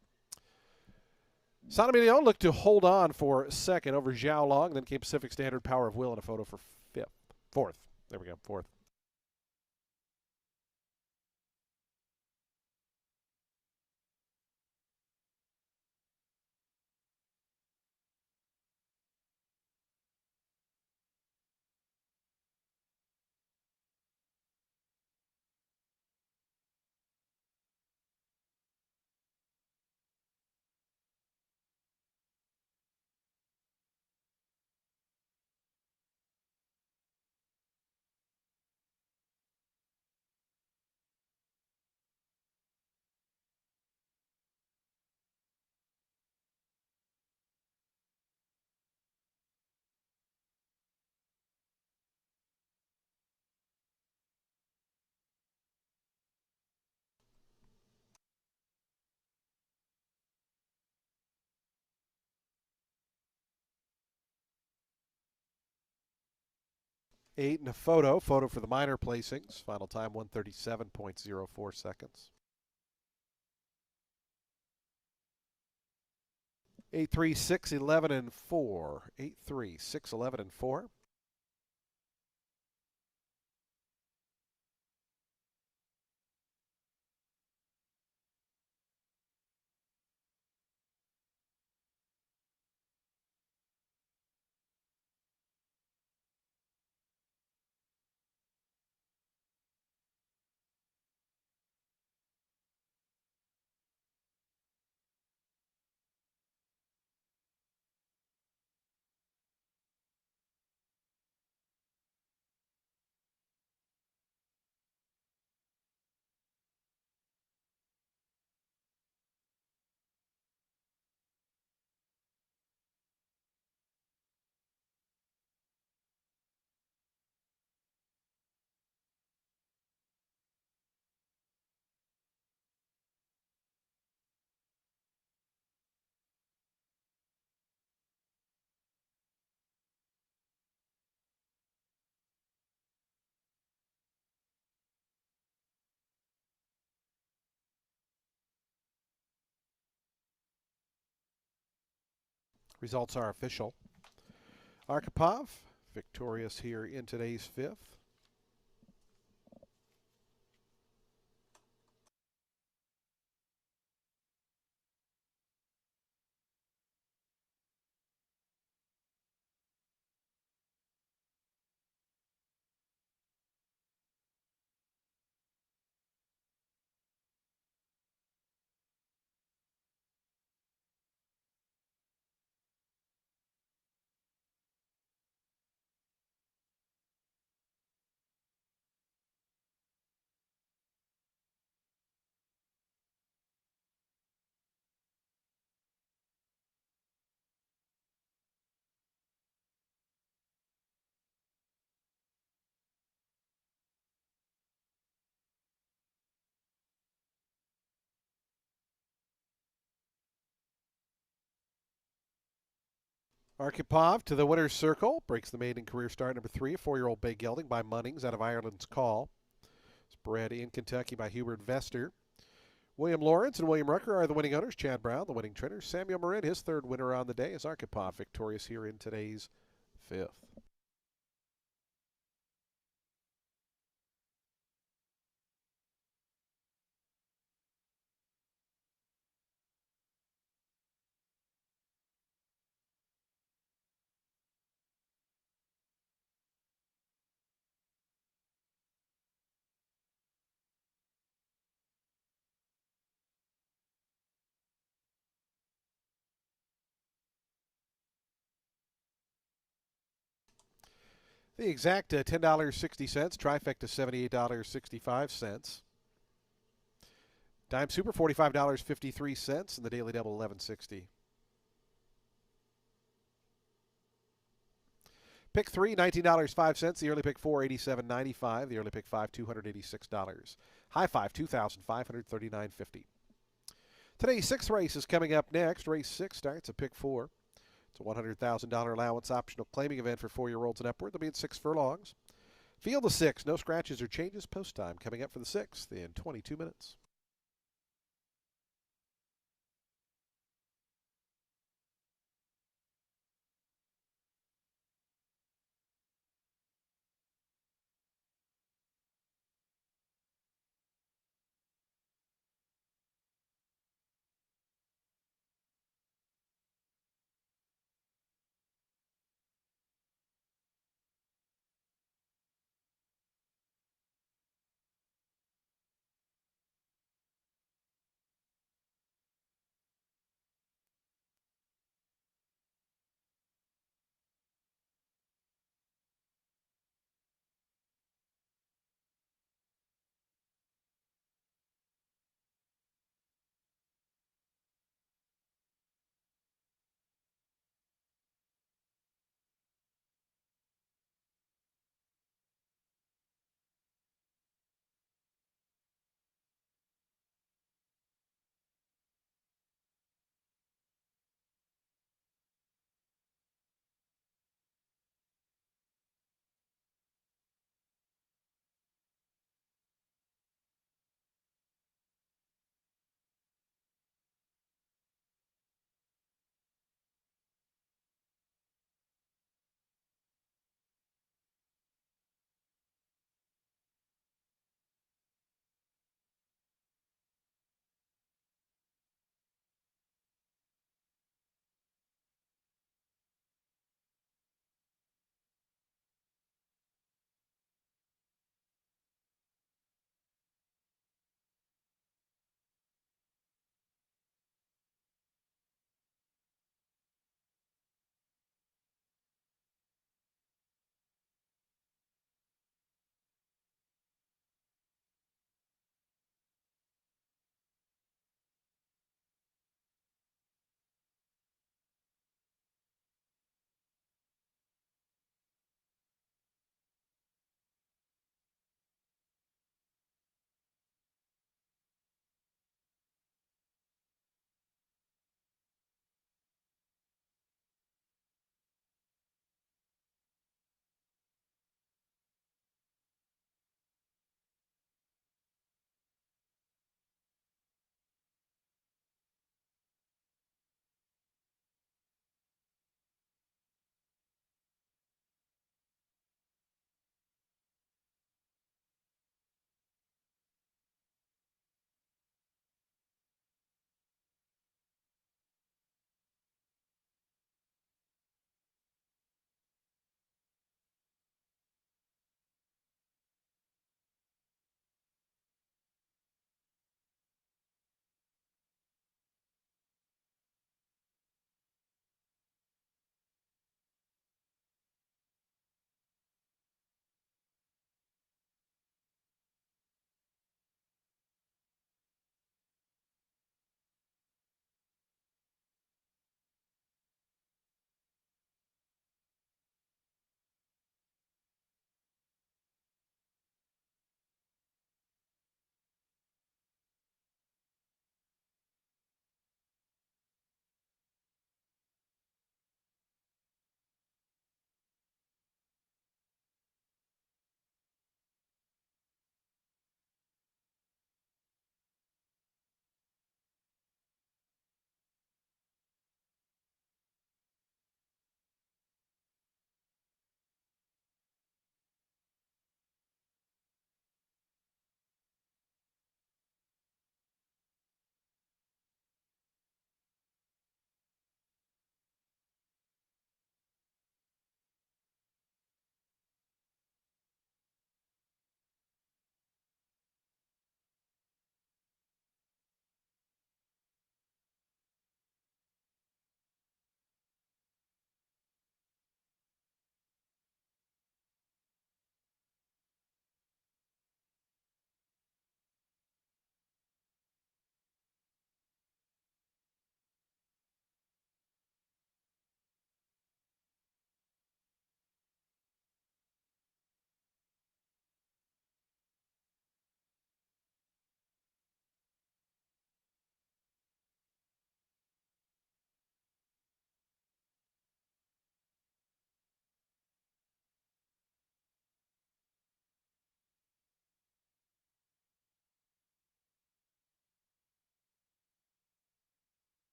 Saint-Emilion looked to hold on for second over Zhao Long. Then came Pacific Standard, Power of Will, and a photo for 4th. There we go, 4th. 8 and a photo. Photo for the minor placings. Final time 137.04 seconds. 8-3, 6, 11, and 4. 8-3, 6, 11, and 4. Results are official. Arkhipov, victorious here in today's fifth. Arkhipov to the winner's circle. Breaks the maiden career start number 3, a 4-year-old bay gelding by Munnings out of Ireland's Call. It's bred in Kentucky by Hubert Vester. William Lawrence and William Rucker are the winning owners. Chad Brown, the winning trainer. Samuel Marin, his third winner on the day, is Arkhipov victorious here in today's fifth. The exact $10.60, trifecta $78.65. Dime Super $45.53, and the Daily Double $11.60. Pick 3, $19.05. The early pick 4, $87.95. The early pick 5, $286. High 5, $2,539.50. Today's sixth race is coming up next. Race 6 starts at pick 4. It's a $100,000 allowance optional claiming event for 4-year-olds and upward. They'll be in 6 furlongs. Field of 6, no scratches or changes. Post time coming up for the 6th in 22 minutes.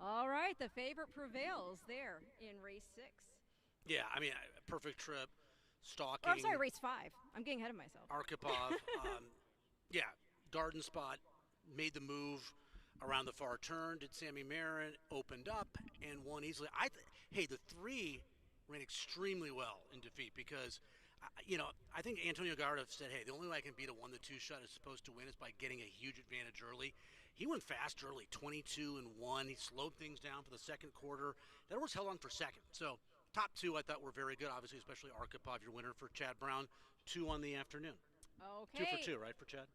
All right, the favorite prevails there in race 6. Yeah, I mean, perfect trip, stalking. Or, I'm sorry, race 5. I'm getting ahead of myself. Arkhipov, yeah, garden spot, made the move around the far turn, did Sammy Marin, opened up, and won easily. Hey, the 3 ran extremely well in defeat because, I think Antonio Garda said, hey, the only way I can beat a 1-2 shot is supposed to win is by getting a huge advantage early. He went fast early, 22-1. He slowed things down for the second quarter. That horse held on for second. So top 2 I thought were very good, obviously, especially Arkhipov, your winner for Chad Brown. 2 on the afternoon. Okay. 2 for 2, right, for Chad?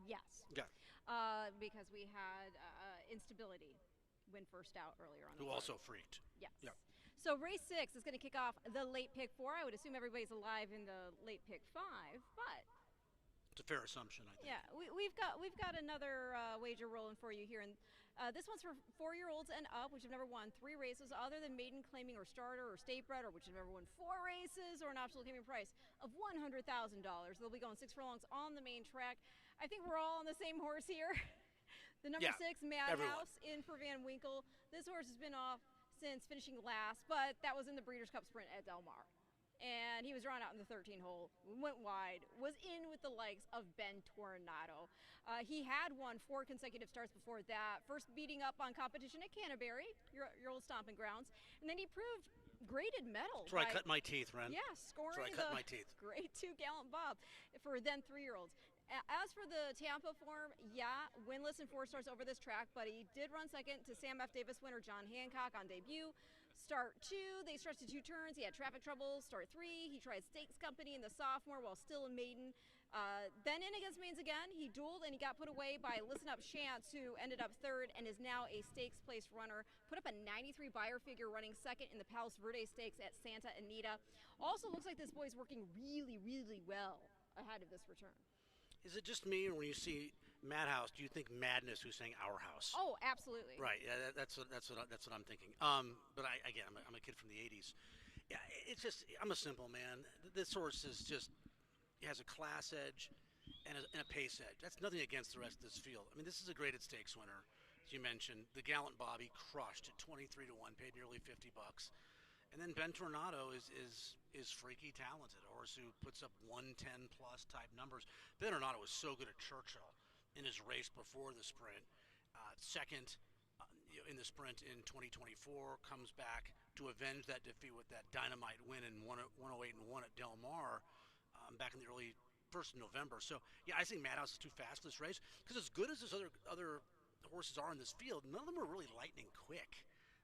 Yes. Yeah. Because we had Instability win first out earlier on. Who also freaked. Yes. Yeah. So race 6 is going to kick off the late pick 4. I would assume everybody's alive in the late pick 5, but it's a fair assumption, I think. yeah, we've got another wager rolling for you here, and this one's for 4-year-olds and up, which have never won 3 races other than maiden claiming or starter or state bred, or which have never won 4 races, or an optional claiming price of $100,000. They'll be going 6 furlongs on the main track. I think we're all on the same horse here. The number 6 Madhouse in for Van Winkle. This horse has been off since finishing last, but that was in the Breeders' Cup Sprint at Del Mar. And he was drawn out in the 13 hole, went wide, was in with the likes of Ben Tornado. He had won 4 consecutive starts before that, first beating up on competition at Canterbury, your old stomping grounds, and then he proved graded medal. That's where I cut my teeth, Ren. Yeah, scoring That's where I cut my teeth. Grade 2 Gallant Bob for then 3-year-olds. As for the Tampa form, yeah, winless in 4 starts over this track, but he did run second to Sam F. Davis winner John Hancock on debut. Start 2, they stretched to 2 turns. He had traffic trouble. Start 3, he tried Stakes Company in the sophomore while still in maiden. Then in against maidens again, he dueled and he got put away by Listen Up Chance, who ended up 3rd and is now a stakes placed runner. Put up a 93 buyer figure running 2nd in the Palos Verdes Stakes at Santa Anita. Also looks like this boy's working really, really well ahead of this return. Is it just me, or when you see Madhouse, do you think Madness who's saying Our House? Oh, absolutely. Right. Yeah, that's what I'm thinking. But I'm a kid from the '80s. Yeah, it's just I'm a simple man. This horse is just has a class edge and a pace edge. That's nothing against the rest of this field. I mean, this is a graded stakes winner, as you mentioned. The Gallant Bobby crushed at 23-1, paid nearly $50. And then Ben Tornado is freaky talented, a horse who puts up 110 plus type numbers. Ben Tornado was so good at Churchill in his race before the sprint. Second in the sprint in 2024, comes back to avenge that defeat with that dynamite win in 108-1 at Del Mar back in the early 1st of November. So yeah, I think Madhouse is too fast for this race because as good as those other horses are in this field, none of them are really lightning quick.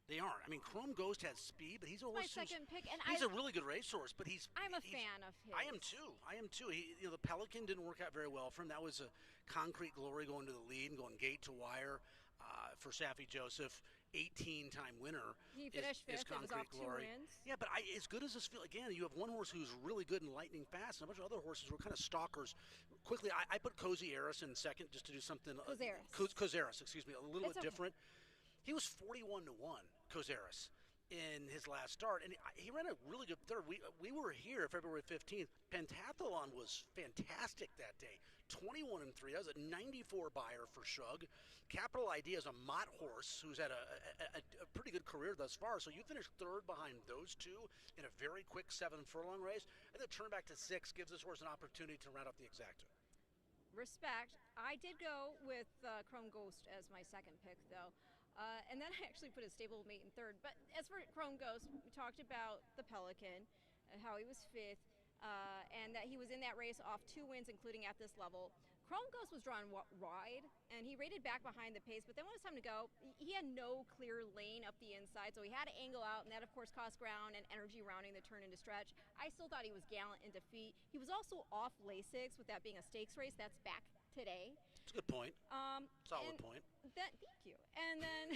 They aren't. I mean, Chrome Ghost has speed, but he's a horse. My second pick, and he's a really good racehorse. But I'm a fan of his. I am too. The Pelican didn't work out very well for him. That was a concrete glory going to the lead and going gate to wire for Saffie Joseph, 18-time winner. He finished 5th. It was off 2 wins. Yeah, but as good as this field, again, you have one horse who's really good and lightning fast, and a bunch of other horses who are kind of stalkers. Quickly, I put Cozy Eris in second just to do something. Cozeris, excuse me, a little bit different. He was 41-1, Cozeris, in his last start, and he ran a really good third. We were here February 15th. Pentathlon was fantastic that day, 21-3. That was a 94 buyer for Shug. Capital ID is a Mott horse who's had a pretty good career thus far. So you finished 3rd behind those 2 in a very quick 7-furlong race, and then turn back to 6 gives this horse an opportunity to round up the exacta. Respect. I did go with Chrome Ghost as my second pick, though. And then I actually put his stable mate in 3rd. But as for Chrome Ghost, we talked about the Pelican, how he was 5th, and that he was in that race off 2 wins, including at this level. Chrome Ghost was drawn wide, and he rated back behind the pace, but then when it was time to go, he had no clear lane up the inside, so he had to angle out, and that, of course, cost ground and energy rounding the turn into stretch. I still thought he was gallant in defeat. He was also off Lasix, with that being a stakes race. That's back today. That's a good point. Solid point. Thank you. And then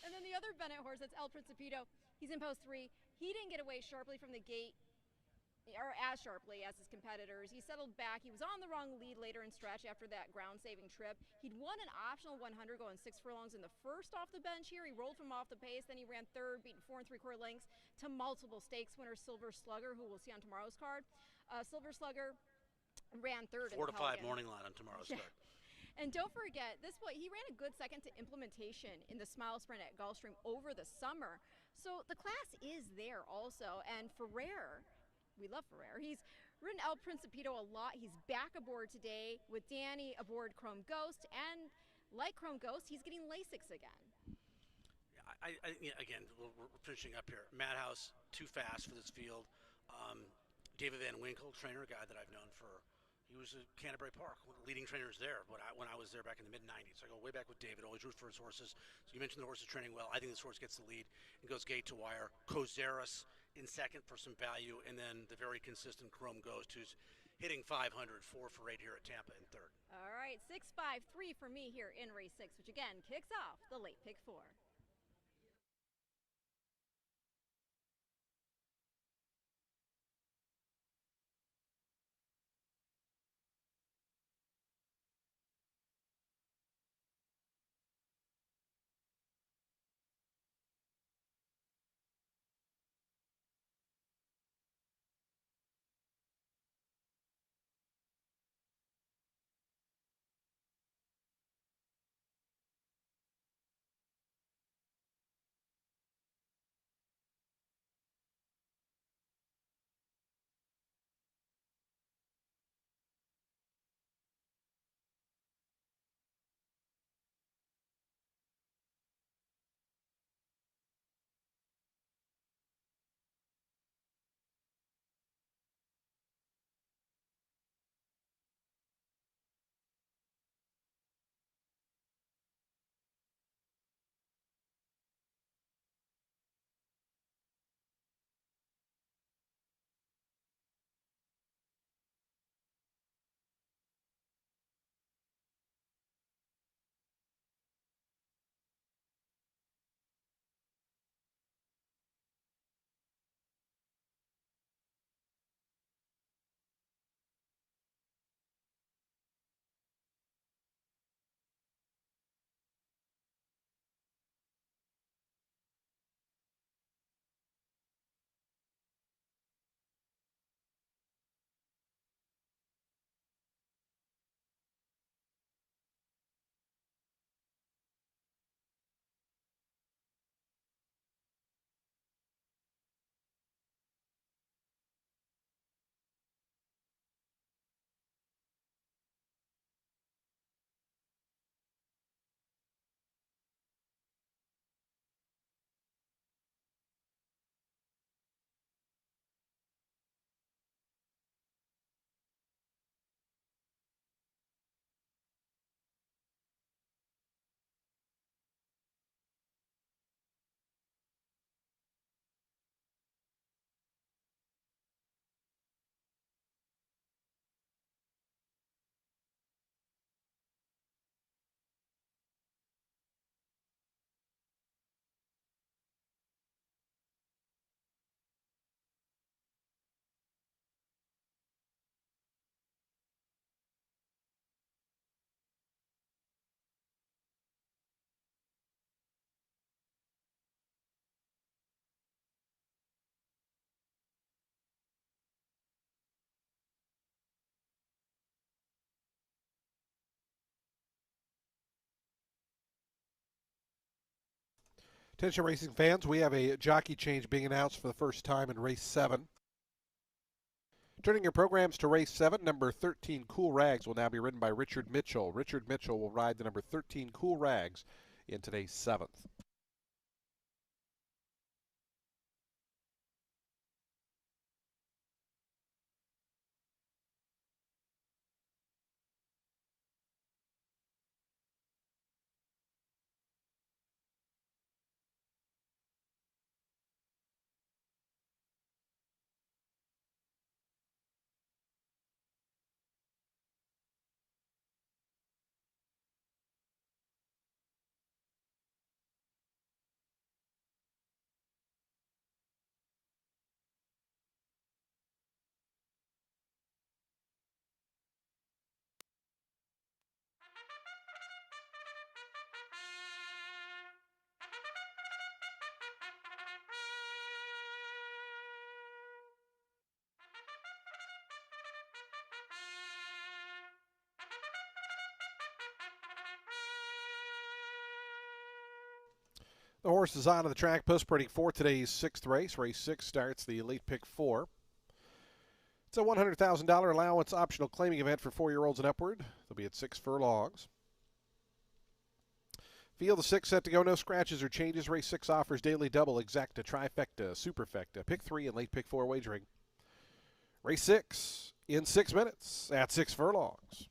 and then the other Bennett horse, that's El Principito. He's in post 3. He didn't get away sharply from the gate, or as sharply as his competitors. He settled back. He was on the wrong lead later in stretch after that ground-saving trip. He'd won an optional 100 going 6 furlongs in the first off the bench here. He rolled from off the pace. Then he ran 3rd, beaten 4 3/4 lengths to multiple stakes winner Silver Slugger, who we'll see on tomorrow's card. Silver Slugger ran 3rd 4 in the to 5 Pelican. morning line on tomorrow's card. And don't forget, this boy, he ran a good second to implementation in the Smile Sprint at Gulfstream over the summer. So the class is there also. And Ferrer, we love Ferrer. He's ridden El Principito a lot. He's back aboard today with Danny aboard Chrome Ghost. And like Chrome Ghost, he's getting Lasix again. Again, we're finishing up here. Madhouse, too fast for this field. David Van Winkle, trainer, guy that I've known he was at Canterbury Park, one of the leading trainers there when I was there back in the mid-90s. So I go way back with David, always root for his horses. So you mentioned the horse is training well. I think this horse gets the lead and goes gate to wire. Kozaris in second for some value, and then the very consistent Chrome Ghost, who's hitting 500, 4 for 8 here at Tampa in third. All right, 6-5-3 for me here in race 6, which again kicks off the late pick 4. Attention racing fans, we have a jockey change being announced for the first time in race 7. Turning your programs to race 7, number 13 Cool Rags will now be ridden by Richard Mitchell. Richard Mitchell will ride the number 13 Cool Rags in today's 7th. The horse is on the track, post printing for today's sixth race. Race 6 starts the late pick 4. It's a $100,000 allowance optional claiming event for 4-year-olds and upward. They'll be at 6 furlongs. Field of 6 set to go. No scratches or changes. Race 6 offers daily double, exacta, trifecta, superfecta, pick 3, and late pick 4 wagering. Race 6 in 6 minutes at 6 furlongs.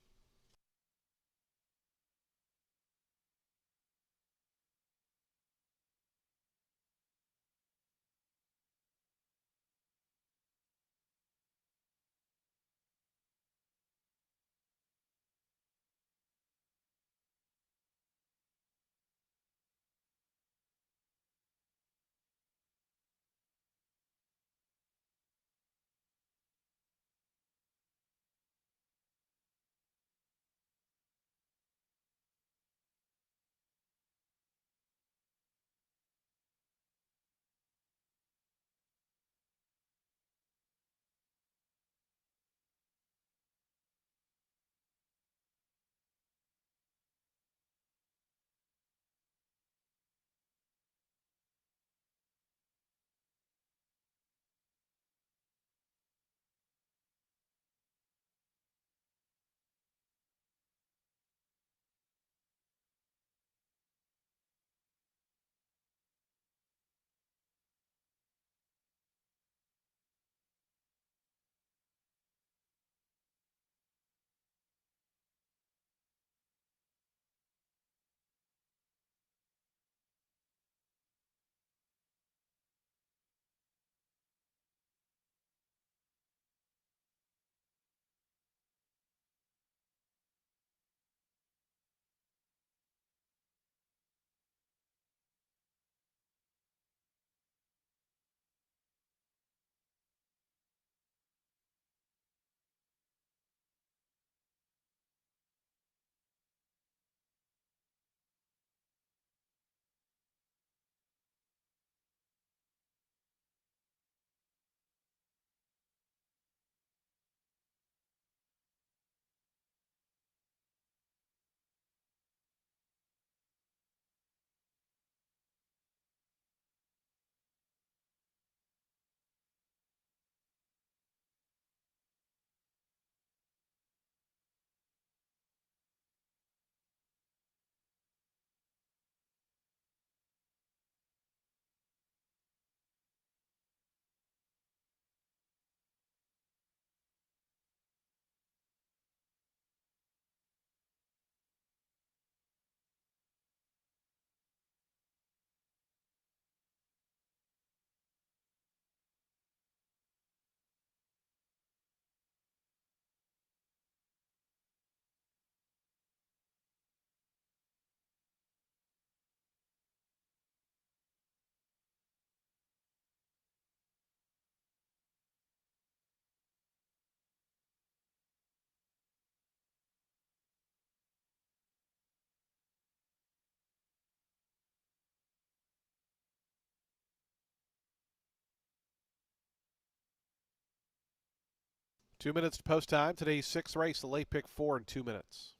Two minutes to post time. Today's sixth race, the late pick 4 in 2 minutes.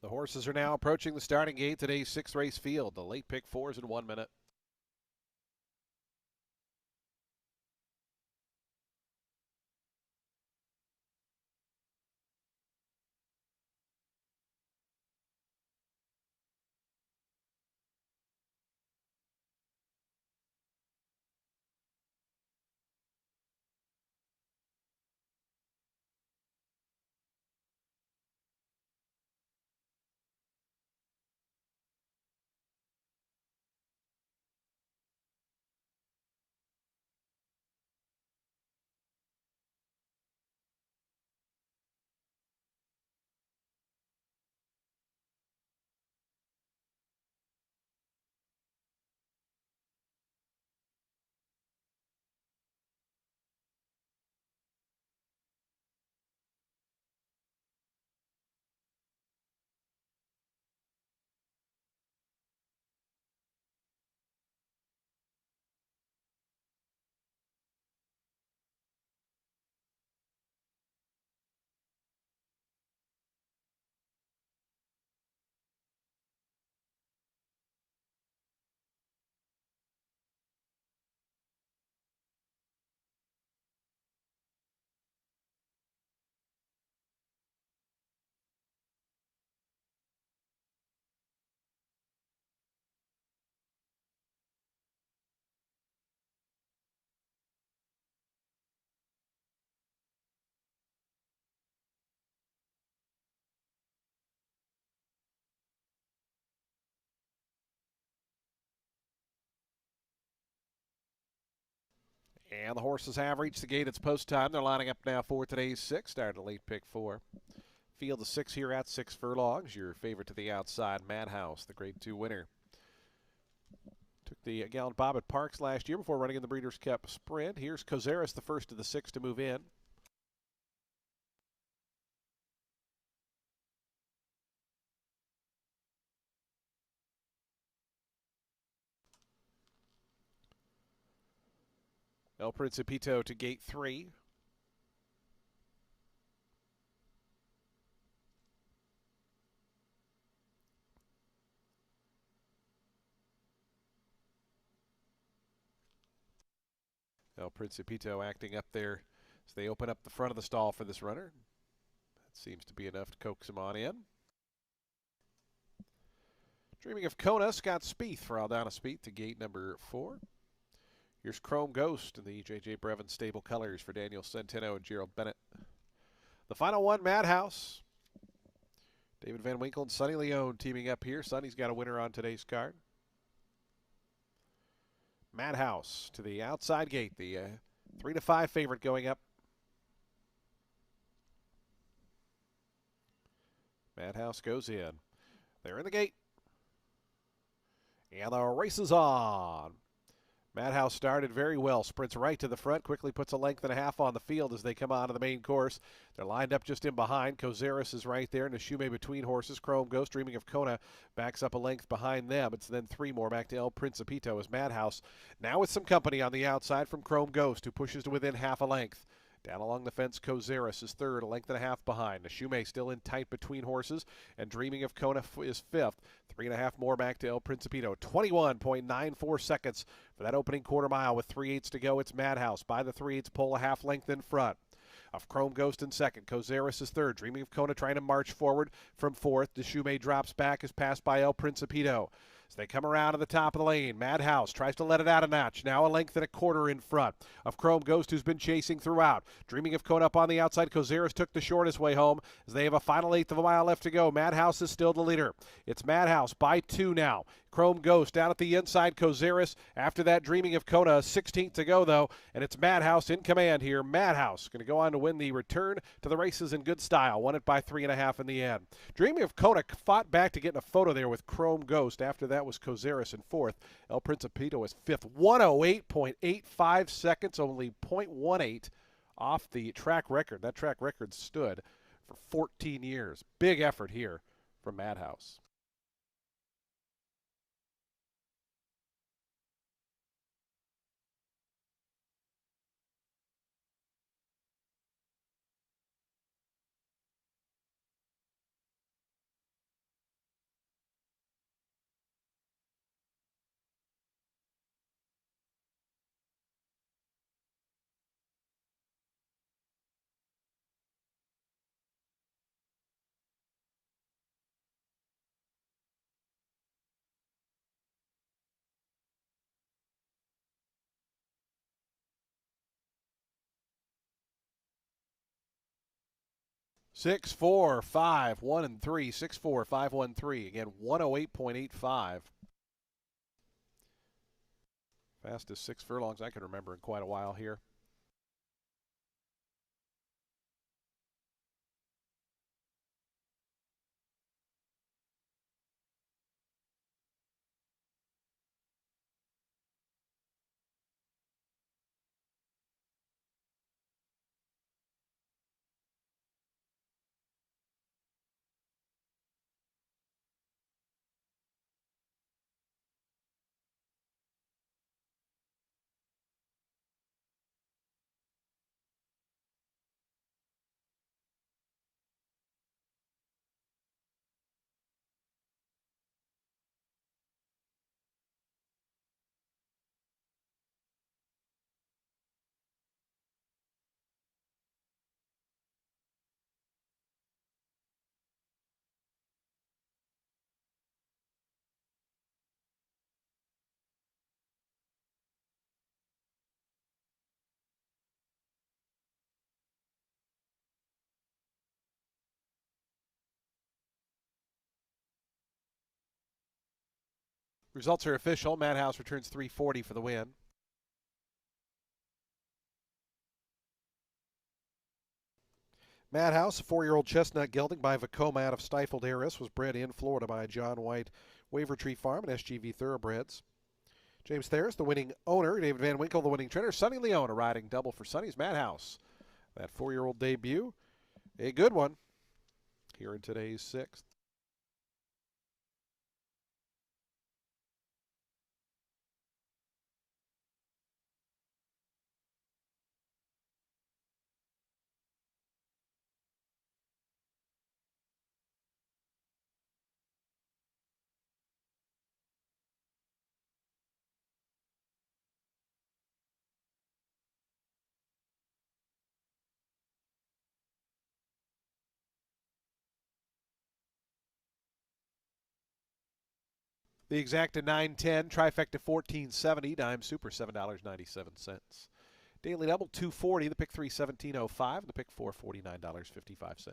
The horses are now approaching the starting gate, today's sixth race field. The late pick fours in 1 minute. And the horses have reached the gate. It's post time. They're lining up now for today's six. Started a late pick four. Field of six here at 6 furlongs. Your favorite to the outside, Madhouse, the Grade 2 winner. Took the Gallant Bob at Parks last year before running in the Breeders' Cup Sprint. Here's Kozaris, the first of the six to move in. El Principito to gate 3. El Principito acting up there as they open up the front of the stall for this runner. That seems to be enough to coax him on in. Dreaming of Kona, Scott Spieth for Aldana Spieth to gate number 4. Here's Chrome Ghost in the J.J. Brevin stable colors for Daniel Centeno and Gerald Bennett. The final one, Madhouse. David Van Winkle and Sonny Leone teaming up here. Sonny's got a winner on today's card. Madhouse to the outside gate, the 3-5 favorite going up. Madhouse goes in. They're in the gate. And the race is on. Madhouse started very well, sprints right to the front, quickly puts a length and a half on the field as they come onto the main course. They're lined up just in behind. Kozaris is right there, Nashume between horses. Chrome Ghost, Dreaming of Kona, backs up a length behind them. It's then 3 more back to El Principito as Madhouse now with some company on the outside from Chrome Ghost, who pushes to within half a length. Down along the fence, Kozaris is third, a length and a half behind. Nashume still in tight between horses, and Dreaming of Kona is fifth. 3.5 more back to El Principito. 21.94 seconds for that opening quarter mile with 3/8 to go. It's Madhouse by the 3/8 pole, a half length in front of Chrome Ghost in second. Kozaris is third. Dreaming of Kona trying to march forward from fourth. Nashume drops back, is passed by El Principito. As they come around to the top of the lane, Madhouse tries to let it out a notch. Now a length and a quarter in front of Chrome Ghost, who's been chasing throughout. Dreaming of Kona up on the outside. Kozaris took the shortest way home as they have a final 1/8 of a mile left to go. Madhouse is still the leader. It's Madhouse by 2 now. Chrome Ghost down at the inside. Kozaris after that. Dreaming of Kona, 16th to go though, and it's Madhouse in command here. Madhouse going to go on to win the return to the races in good style. Won it by 3.5 in the end. Dreaming of Kona fought back to get in a photo there with Chrome Ghost. After that was Kozaris in fourth. El Principito is fifth. 108.85 seconds, only 0.18 off the track record. That track record stood for 14 years. Big effort here from Madhouse. 6, 4, 5, 1, and 3. 6, 4, 5, 1, 3. Again, 108.85. Fastest 6 furlongs I can remember in quite a while here. Results are official. Madhouse returns 340 for the win. Madhouse, a 4-year-old chestnut gelding by Vacoma out of Stifled Heiress, was bred in Florida by John White Wavertree Farm and SGV Thoroughbreds. James Thayer, the winning owner. David Van Winkle, the winning trainer. Sonny Leona riding double for Sonny's Madhouse. That 4-year-old debut, a good one here in today's 6th. The exacta 910, trifecta 1470, dime super $7.97. Daily double 240, the pick 3 1705, the pick 4 $49.55.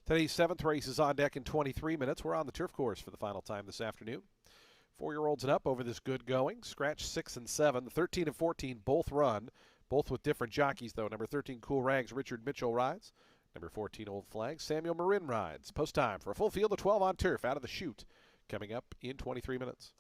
Today's 7th race is on deck in 23 minutes. We're on the turf course for the final time this afternoon. 4-year-olds and up over this good going. Scratch 6 and 7. The 13 and 14 both run, both with different jockeys though. Number 13 Cool Rags, Richard Mitchell rides. Number 14 Old Flag, Samuel Marin rides. Post time for a full field of 12 on turf out of the chute. Coming up in 23 minutes.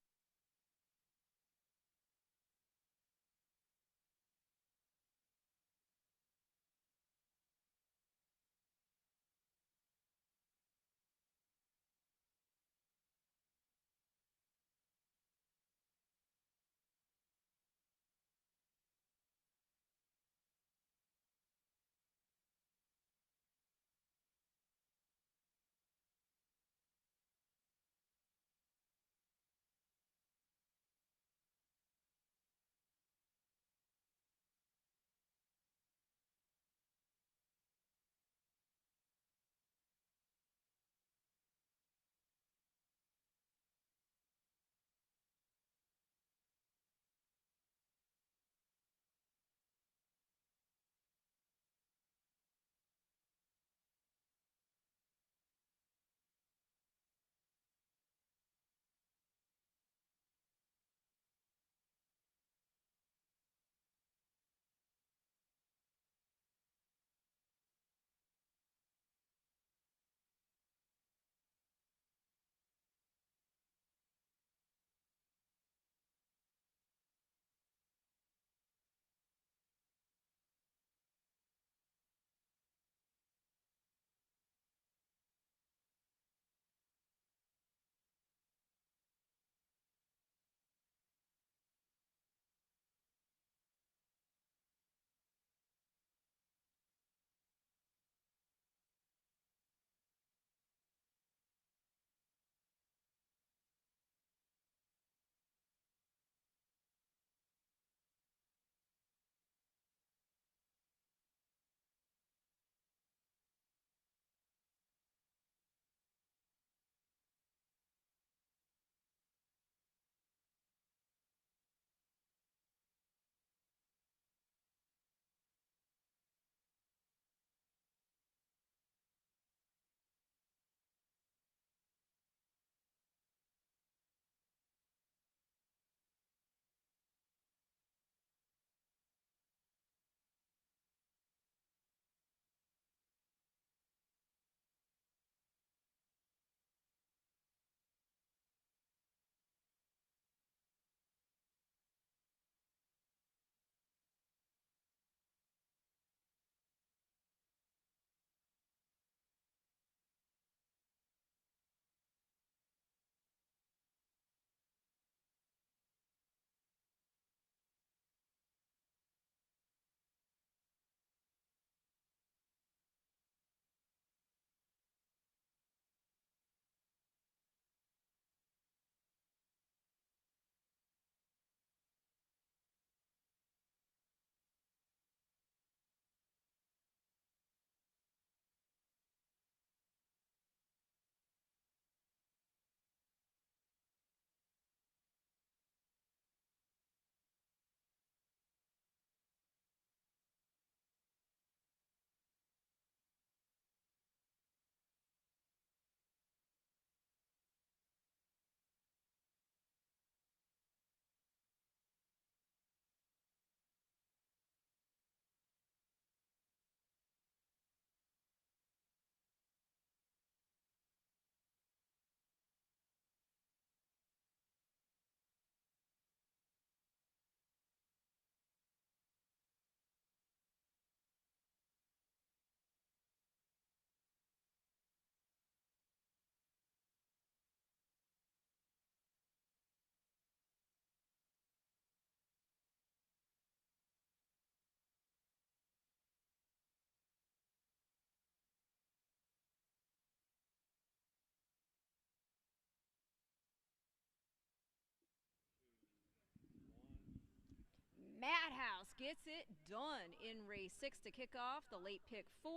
gets it done in race 6 to kick off the late pick 4.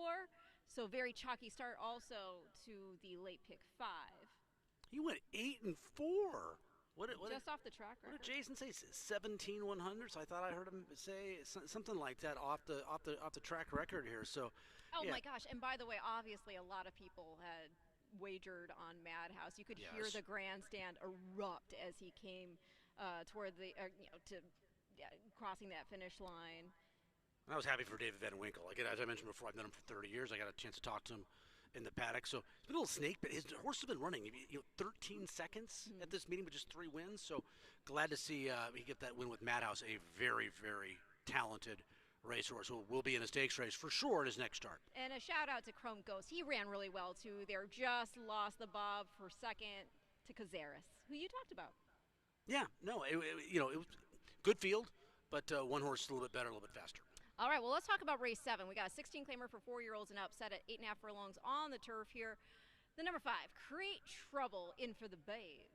So very chalky start also to the late pick 5. He went 8 and 4. Just off the track record. What did Jason say? 17 100s? I thought I heard him say something like that off the track record here. So, oh yeah. my gosh! And by the way, obviously a lot of people had wagered on Madhouse. You could hear the grandstand erupt as he came toward the crossing that finish line. And I was happy for David Van Winkle. Like, as I mentioned before, I've known him for 30 years. I got a chance to talk to him in the paddock. So it's been a little snake, but his horse has been running 13 seconds at this meeting with just 3 wins. So glad to see he get that win with Madhouse, a very, very talented racehorse who will be in a stakes race for sure at his next start. And a shout out to Chrome Ghost. He ran really well too. They just lost the bob for second to Cazares, who you talked about. Yeah, no, it was good field, but one horse a little bit better, a little bit faster. All right, well, let's talk about race 7. We got a 16-claimer for 4-year-olds and up, set at 8.5 furlongs on the turf here. The number 5, Create Trouble, in for the babe.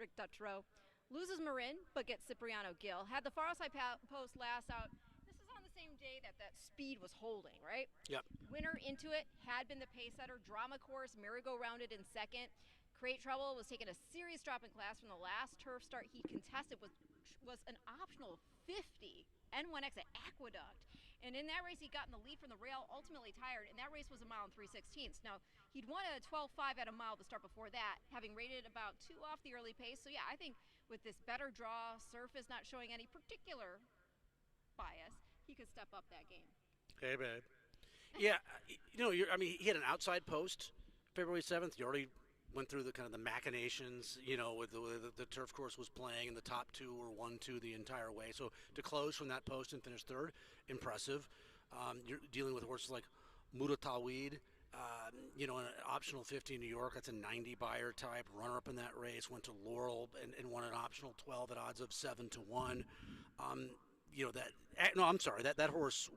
Rick Dutrow loses Marin, but gets Cipriano Gill. Had the far outside post last out. This is on the same day that speed was holding, right? Yep. Winner into it had been the pace setter. Drama Course, merry-go-rounded in second. Create Trouble was taking a serious drop in class from the last turf start he contested, was an optional 50. N1X at Aqueduct. And in that race, he got in the lead from the rail, ultimately tired, and that race was a mile and 3/16. Now, he'd won a 12.5 at a mile the start before that, having rated about 2 off the early pace. So, yeah, I think with this better draw, surface not showing any particular bias, he could step up that game. Hey, babe. Yeah, he had an outside post February 7th. You already went through the kind of the machinations, with the turf course was playing, and the top 2 were 1-2 the entire way. So to close from that post and finish third, impressive. You're dealing with horses like Muratawid, an optional 50 in New York. That's a 90 buyer type. Runner up in that race, went to Laurel and won an optional 12 at odds of 7-1. That horse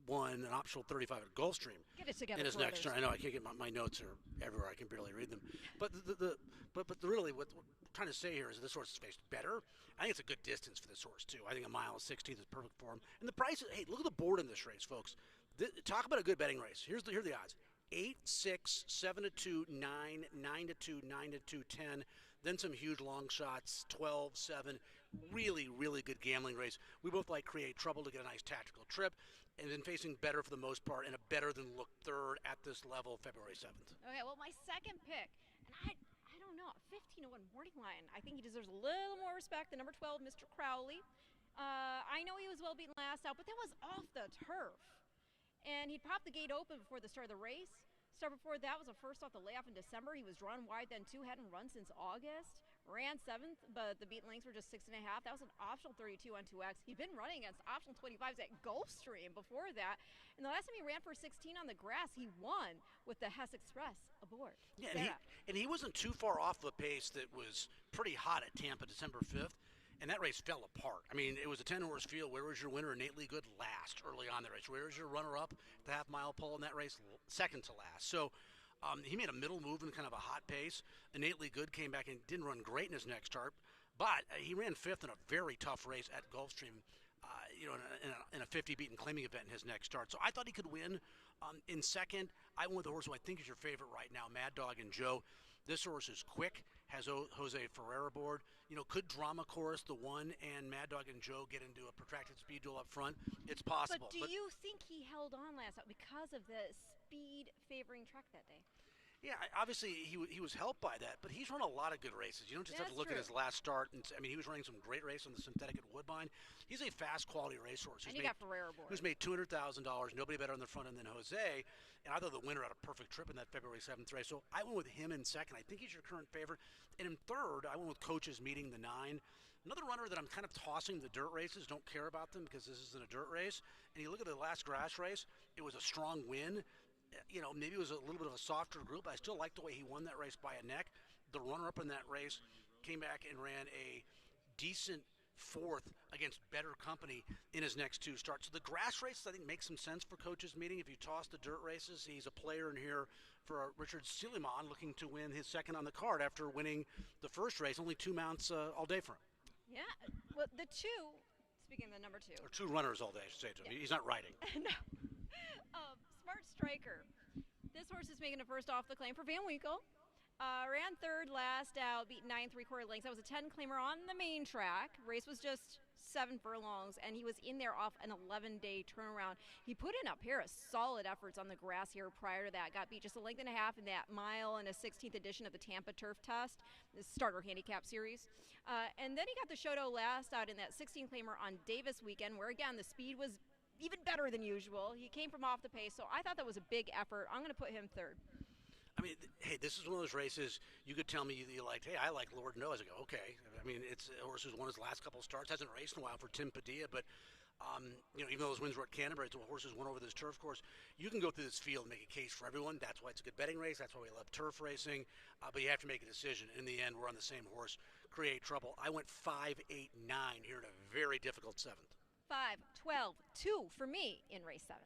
won an optional 35 at Gulfstream. Get it together. In his next turn. I know I can't get my notes are everywhere. I can barely read them. But really what we're trying to say here is this horse is faced better. I think it's a good distance for this horse too. I think a mile 16th is perfect for him. And the price, hey, look at the board in this race, folks. Talk about a good betting race. Here are the odds: 8, 6, 7-2, 9, 9-2, 9-2, 10. Then some huge long shots, 12, 7. Really, really good gambling race. We both like Create Trouble to get a nice tactical trip, and then facing better for the most part, and a better than look third at this level February 7th. Okay, well, my second pick, and I don't know, 15-1 Morning Lion. I think he deserves a little more respect. The number 12, Mr. Crowley. I know he was well beaten last out, but that was off the turf. And he popped the gate open before the start of the race. Start before that was a first off the layoff in December. He was drawn wide then too, hadn't run since August. Ran 7th, but the beaten lengths were just 6.5. That was an optional 32 on 2X. He'd been running against optional 25s at Gulfstream before that. And the last time he ran for 16 on the grass, he won with the Hess Express aboard. Yeah, and he wasn't too far off the pace that was pretty hot at Tampa December 5th. And that race fell apart. I mean, it was a 10-horse field. Where was your winner? Innately Good last early on the race. Where was your runner-up at the half-mile pole in that race? Second to last. So he made a middle move in kind of a hot pace. Innately Good came back and didn't run great in his next start, but he ran 5th in a very tough race at Gulfstream, in a 50 beaten claiming event in his next start. So I thought he could win. In second, I went with the horse who I think is your favorite right now, Mad Dog and Joe. This horse is quick, has Jose Ferrer aboard. Could Drama Chorus, the 1, and Mad Dog and Joe get into a protracted speed duel up front? It's possible. But do you think he held on last out because of the speed favoring track that day? Yeah, obviously he was helped by that, but he's run a lot of good races. You don't just have to look at his last start. He was running some great races on the synthetic at Woodbine. He's a fast quality racehorse. And you got Ferrer aboard. Who's made $200,000. Nobody better on the front end than Jose. And I thought the winner had a perfect trip in that February 7th race. So I went with him in second. I think he's your current favorite. And in third, I went with Coach's Meeting, the 9. Another runner that I'm kind of tossing the dirt races. Don't care about them because this isn't a dirt race. And you look at the last grass race, it was a strong win. Maybe it was a little bit of a softer group. I still like the way he won that race by a neck. The runner-up in that race came back and ran a decent 4th against better company in his next 2 starts. So the grass races, I think, make some sense for Coach's Meeting. If you toss the dirt races, he's a player in here for Richard Silliman, looking to win his second on the card after winning the first race. Only 2 mounts all day for him. Yeah, well, the 2, speaking of the number 2. Or 2 runners all day, I should say to him. Yeah. He's not riding. No. Smart Striker. This horse is making a first off the claim for Van Winkle. Ran third last out, beat 9 3/4 lengths. That was a 10 claimer on the main track. Race was just 7 furlongs, and he was in there off an 11-day turnaround. He put in a pair of solid efforts on the grass here prior to that. Got beat just a length and a half in that mile and a 16th edition of the Tampa Turf Test, the starter handicap series. And then he got the Shoto last out in that 16 claimer on Davis weekend, where again the speed was even better than usual. He came from off the pace, so I thought that was a big effort. I'm going to put him third. I mean, hey, this is one of those races you could tell me you liked. Hey, I like Lord Knows. I go, okay. I mean, it's a horse who's won his last couple of starts. Hasn't raced in a while for Tim Padilla, but even though those wins were at Canterbury, it's a horse who's won over this turf course. You can go through this field and make a case for everyone. That's why it's a good betting race. That's why we love turf racing. But you have to make a decision. In the end, we're on the same horse. Create trouble. I went 5, 8, 9 here at a very difficult 7th. 5, 12, 2 for me in race 7.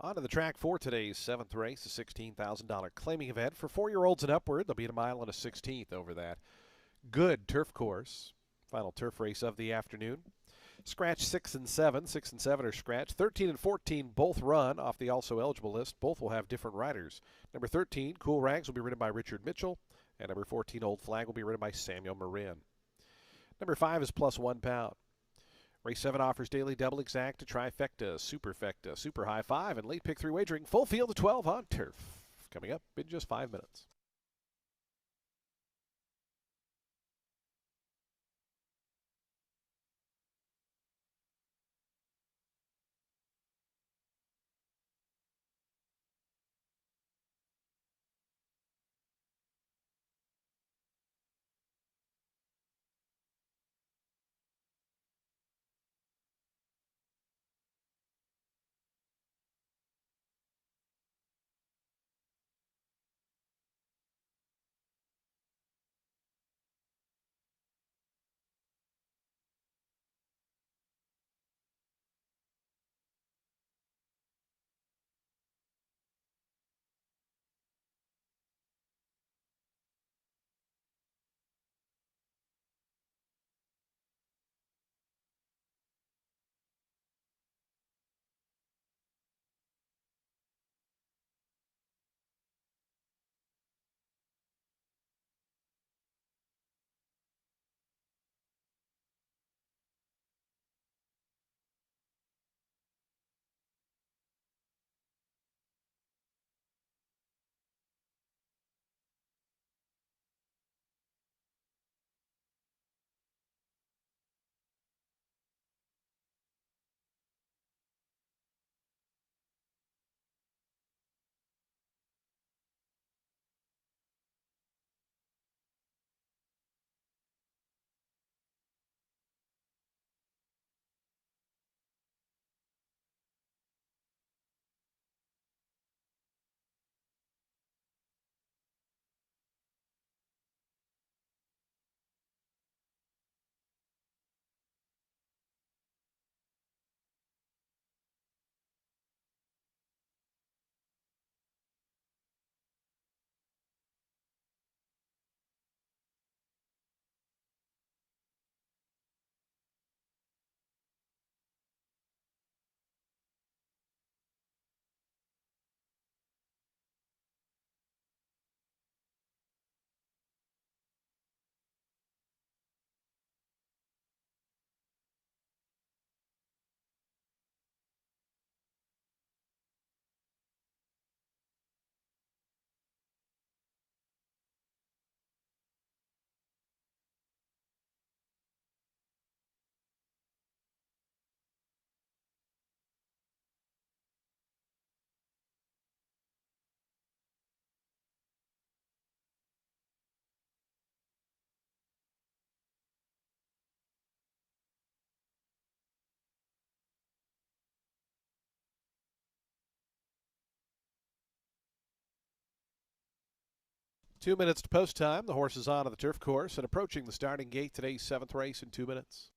On to the track for today's 7th race, a $16,000 claiming event for 4-year-olds and upward. They'll beat a mile and a 16th over that good turf course. Final turf race of the afternoon. Scratch 6 and 7. 6 and 7 are scratched. 13 and 14 both run off the also eligible list. Both will have different riders. Number 13, Cool Rags, will be ridden by Richard Mitchell. And number 14, Old Flag, will be ridden by Samuel Marin. Number 5 is Plus 1 Pound. Race 7 offers daily double exact, a trifecta, superfecta, super high 5, and late pick 3 wagering. Full field of 12 on turf. Coming up in just 5 minutes. Two minutes to post time. The horse is on the turf course and approaching the starting gate. Today's 7th race in 2 minutes.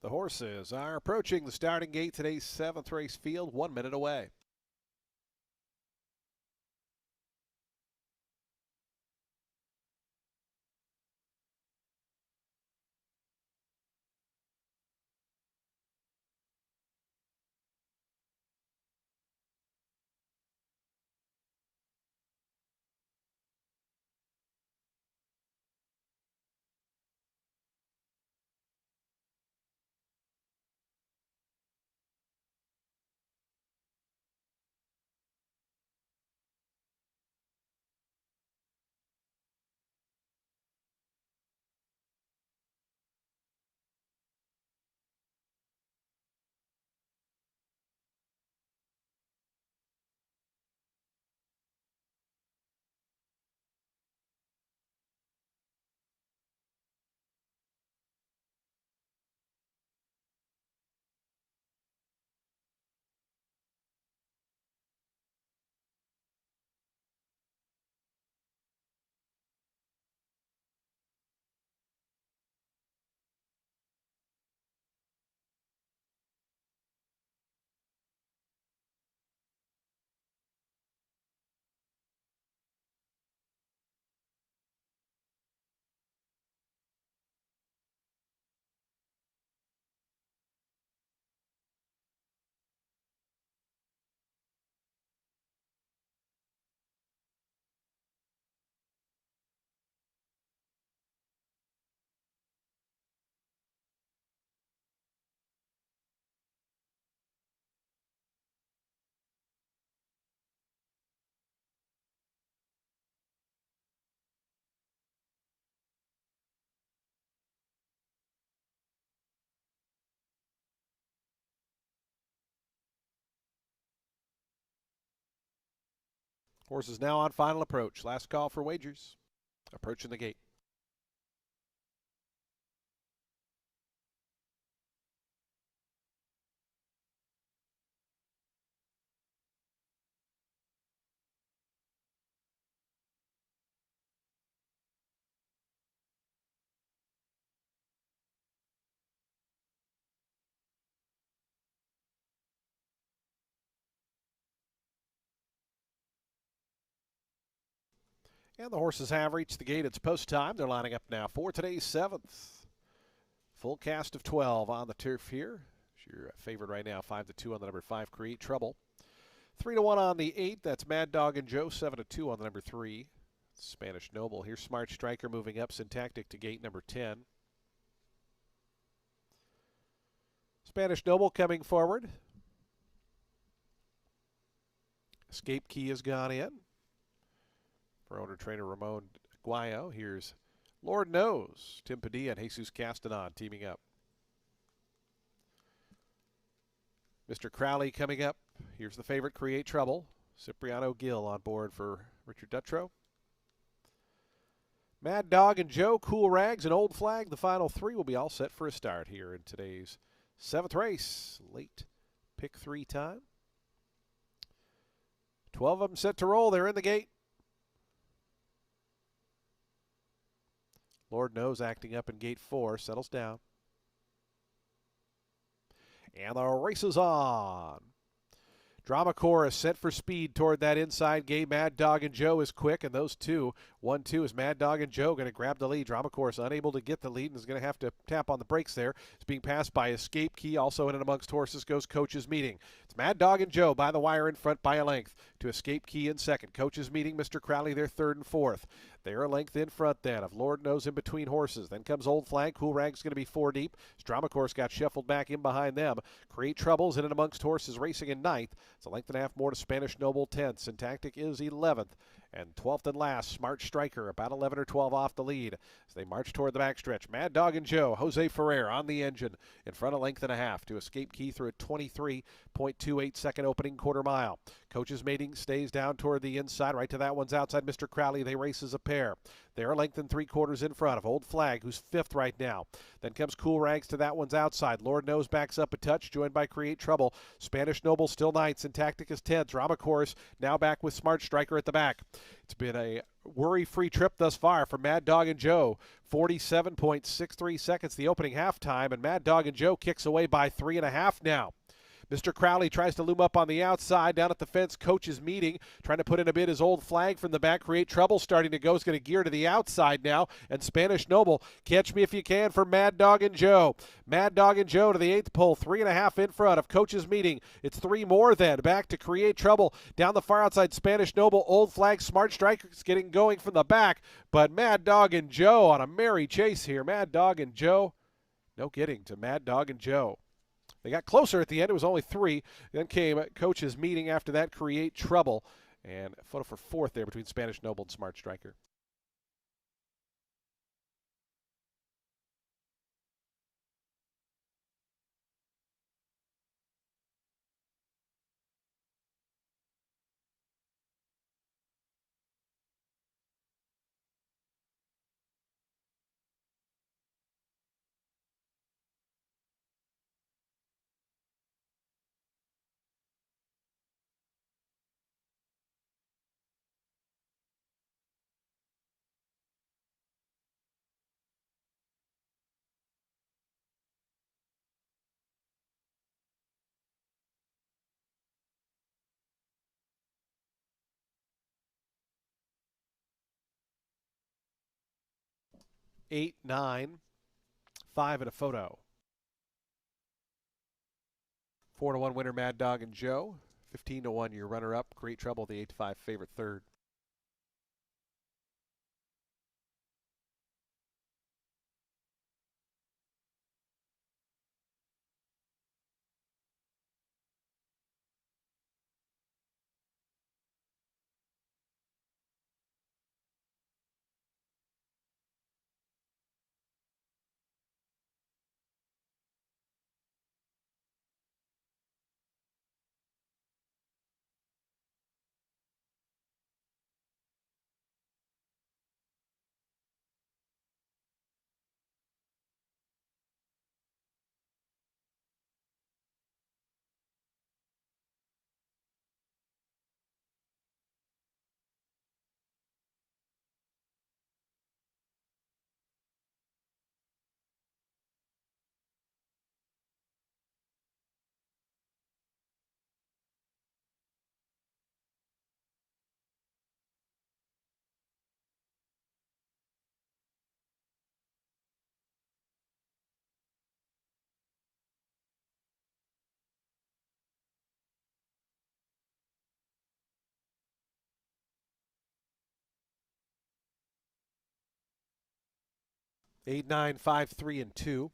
The horses are approaching the starting gate. Today's 7th race field, 1 minute away. Horses now on final approach. Last call for wagers. Approaching the gate. And the horses have reached the gate. It's post time. They're lining up now for today's 7th. Full cast of 12 on the turf here. Your favorite right now, 5-2 on the number 5, Create Trouble. 3-1 on the 8. That's Mad Dog and Joe. 7-2 on the number 3, Spanish Noble. Here's Smart Striker moving up. Syntactic to gate number 10. Spanish Noble coming forward. Escape Key has gone in for owner-trainer Ramon Guayo. Here's Lord Knows, Tim Padilla and Jesus Castanon teaming up. Mr. Crowley coming up. Here's the favorite, Create Trouble. Cipriano Gill on board for Richard Dutrow. Mad Dog and Joe, Cool Rags, and Old Flag. The final 3 will be all set for a start here in today's 7th race. Late pick 3 time. 12 of them set to roll. They're in the gate. Lord Knows acting up in gate 4. Settles down. And the race is on. Drama Chorus set for speed toward that inside gate. Mad Dog and Joe is quick, and those two, 1-2, is Mad Dog and Joe going to grab the lead. Drama Chorus unable to get the lead and is going to have to tap on the brakes there. It's being passed by Escape Key. Also in and amongst horses goes Coach's Meeting. It's Mad Dog and Joe by the wire in front by a length to Escape Key in second. Coach's Meeting, Mr. Crowley, they're 3rd and 4th. They're a length in front then of Lord Knows in between horses. Then comes Old Flag. Cool Rag's going to be 4 deep. Drama Course got shuffled back in behind them. Create Troubles in and amongst horses racing in 9th. It's a length and a half more to Spanish Noble 10th. Syntactic is 11th. And 12th and last, Smart Striker, about 11 or 12 off the lead as they march toward the backstretch. Mad Dog and Joe, Jose Ferrer on the engine in front of length and a half to Escape Key through a 23.28 second opening quarter mile. Coach's Mating stays down toward the inside, right to that one's outside. Mr. Crowley, they race as a pair. They're a length and 3/4 in front of Old Flag, who's 5th right now. Then comes Cool Rags to that one's outside. Lord Knows backs up a touch, joined by Create Trouble. Spanish Noble still 9th. Syntactic is 10th. Drama Chorus now back with Smart Striker at the back. It's been a worry-free trip thus far for Mad Dog and Joe. 47.63 seconds the opening halftime, and Mad Dog and Joe kicks away by 3.5 now. Mr. Crowley tries to loom up on the outside. Down at the fence, Coach's Meeting. Trying to put in a bid is Old Flag from the back. Create Trouble starting to go. Is going to gear to the outside now. And Spanish Noble. Catch Me If You Can for Mad Dog and Joe. Mad Dog and Joe to the 8th pole. 3.5 in front of Coach's Meeting. It's 3 more then. Back to Create Trouble. Down the far outside, Spanish Noble. Old Flag, Smart Strikers getting going from the back. But Mad Dog and Joe on a merry chase here. Mad Dog and Joe. No getting to Mad Dog and Joe. They got closer at the end. It was only 3. Then came Coach's Meeting after that, Create Trouble. And a photo for 4th there between Spanish Noble and Smart Striker. Eight, 9, 5 and a photo. 4-1 winner, Mad Dog and Joe. 15-1 your runner-up, Create Trouble, the 8-5 favorite 3rd. 8, 9, 5, 3, and 2.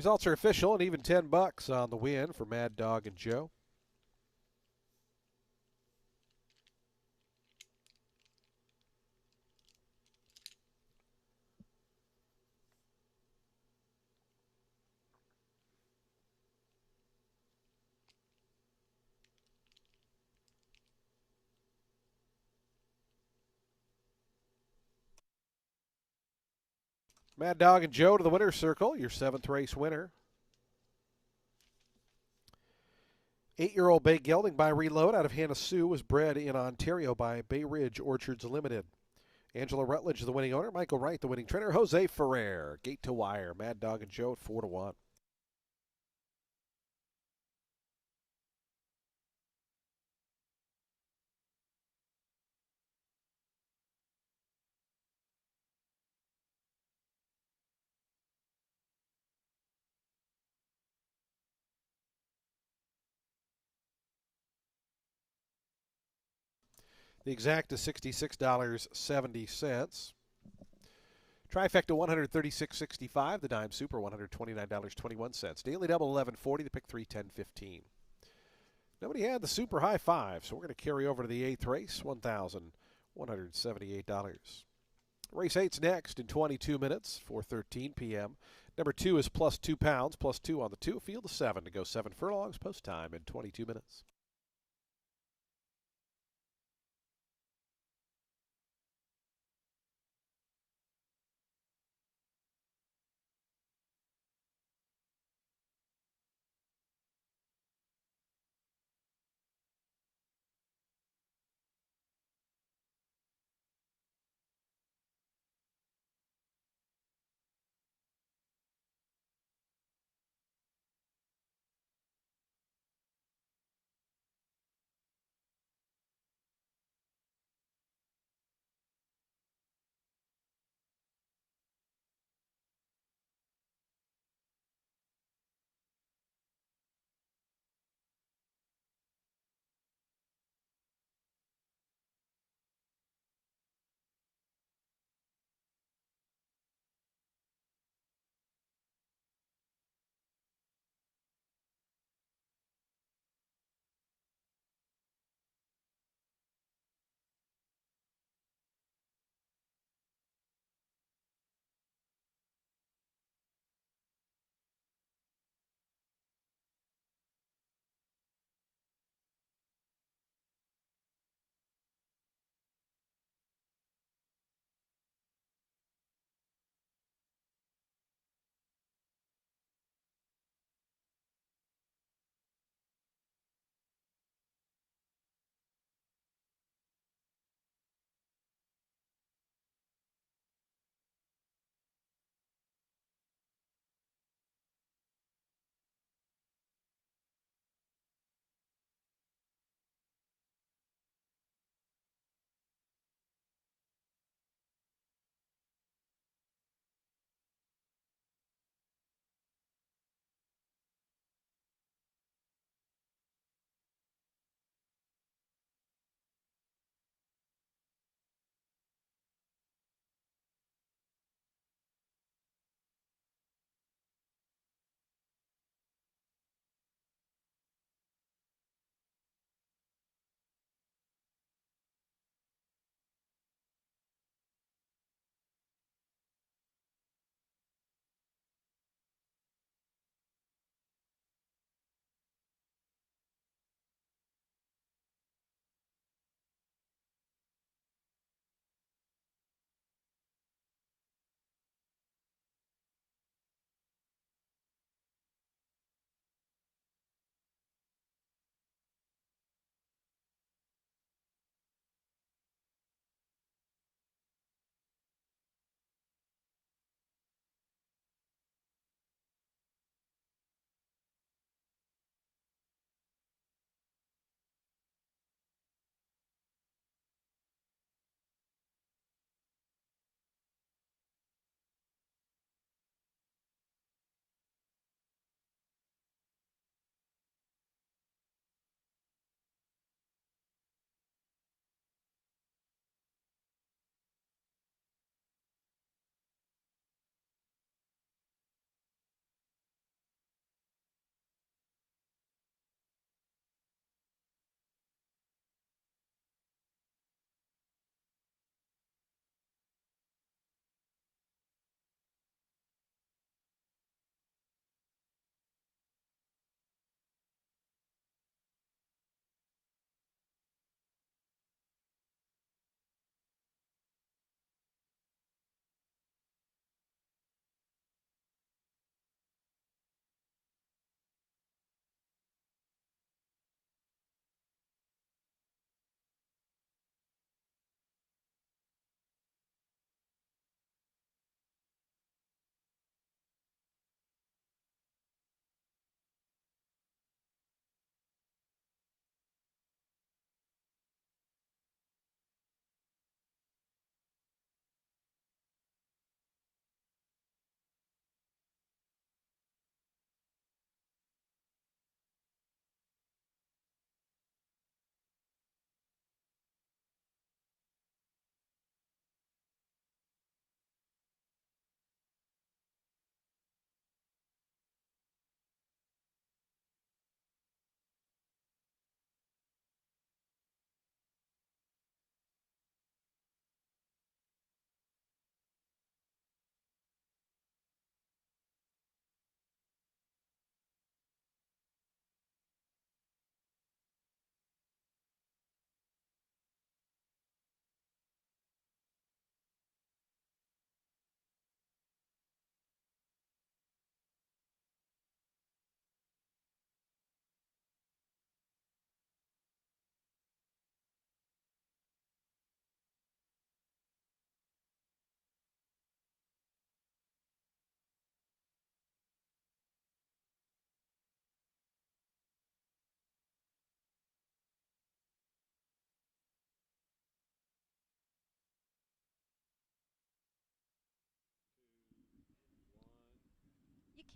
Results are official, and even $10 on the win for Mad Dog and Joe. Mad Dog and Joe to the winner's circle, your 7th race winner. 8-year-old Bay Gelding by Reload out of Hannah-Sue was bred in Ontario by Bay Ridge Orchards Limited. Angela Rutledge, the winning owner. Michael Wright, the winning trainer. Jose Ferrer, gate to wire. Mad Dog and Joe at 4-1. The exact is $66.70. Trifecta $136.65. The dime super $129.21. Daily double $11.40. The pick 3 $10.15. Nobody had the super high five, so we're going to carry over to the 8th race, $1,178. Race 8's next in 22 minutes, 4:13 p.m. Number 2 is plus 2 pounds, plus 2 on the 2. Field of 7 to go 7 furlongs. Post time in 22 minutes.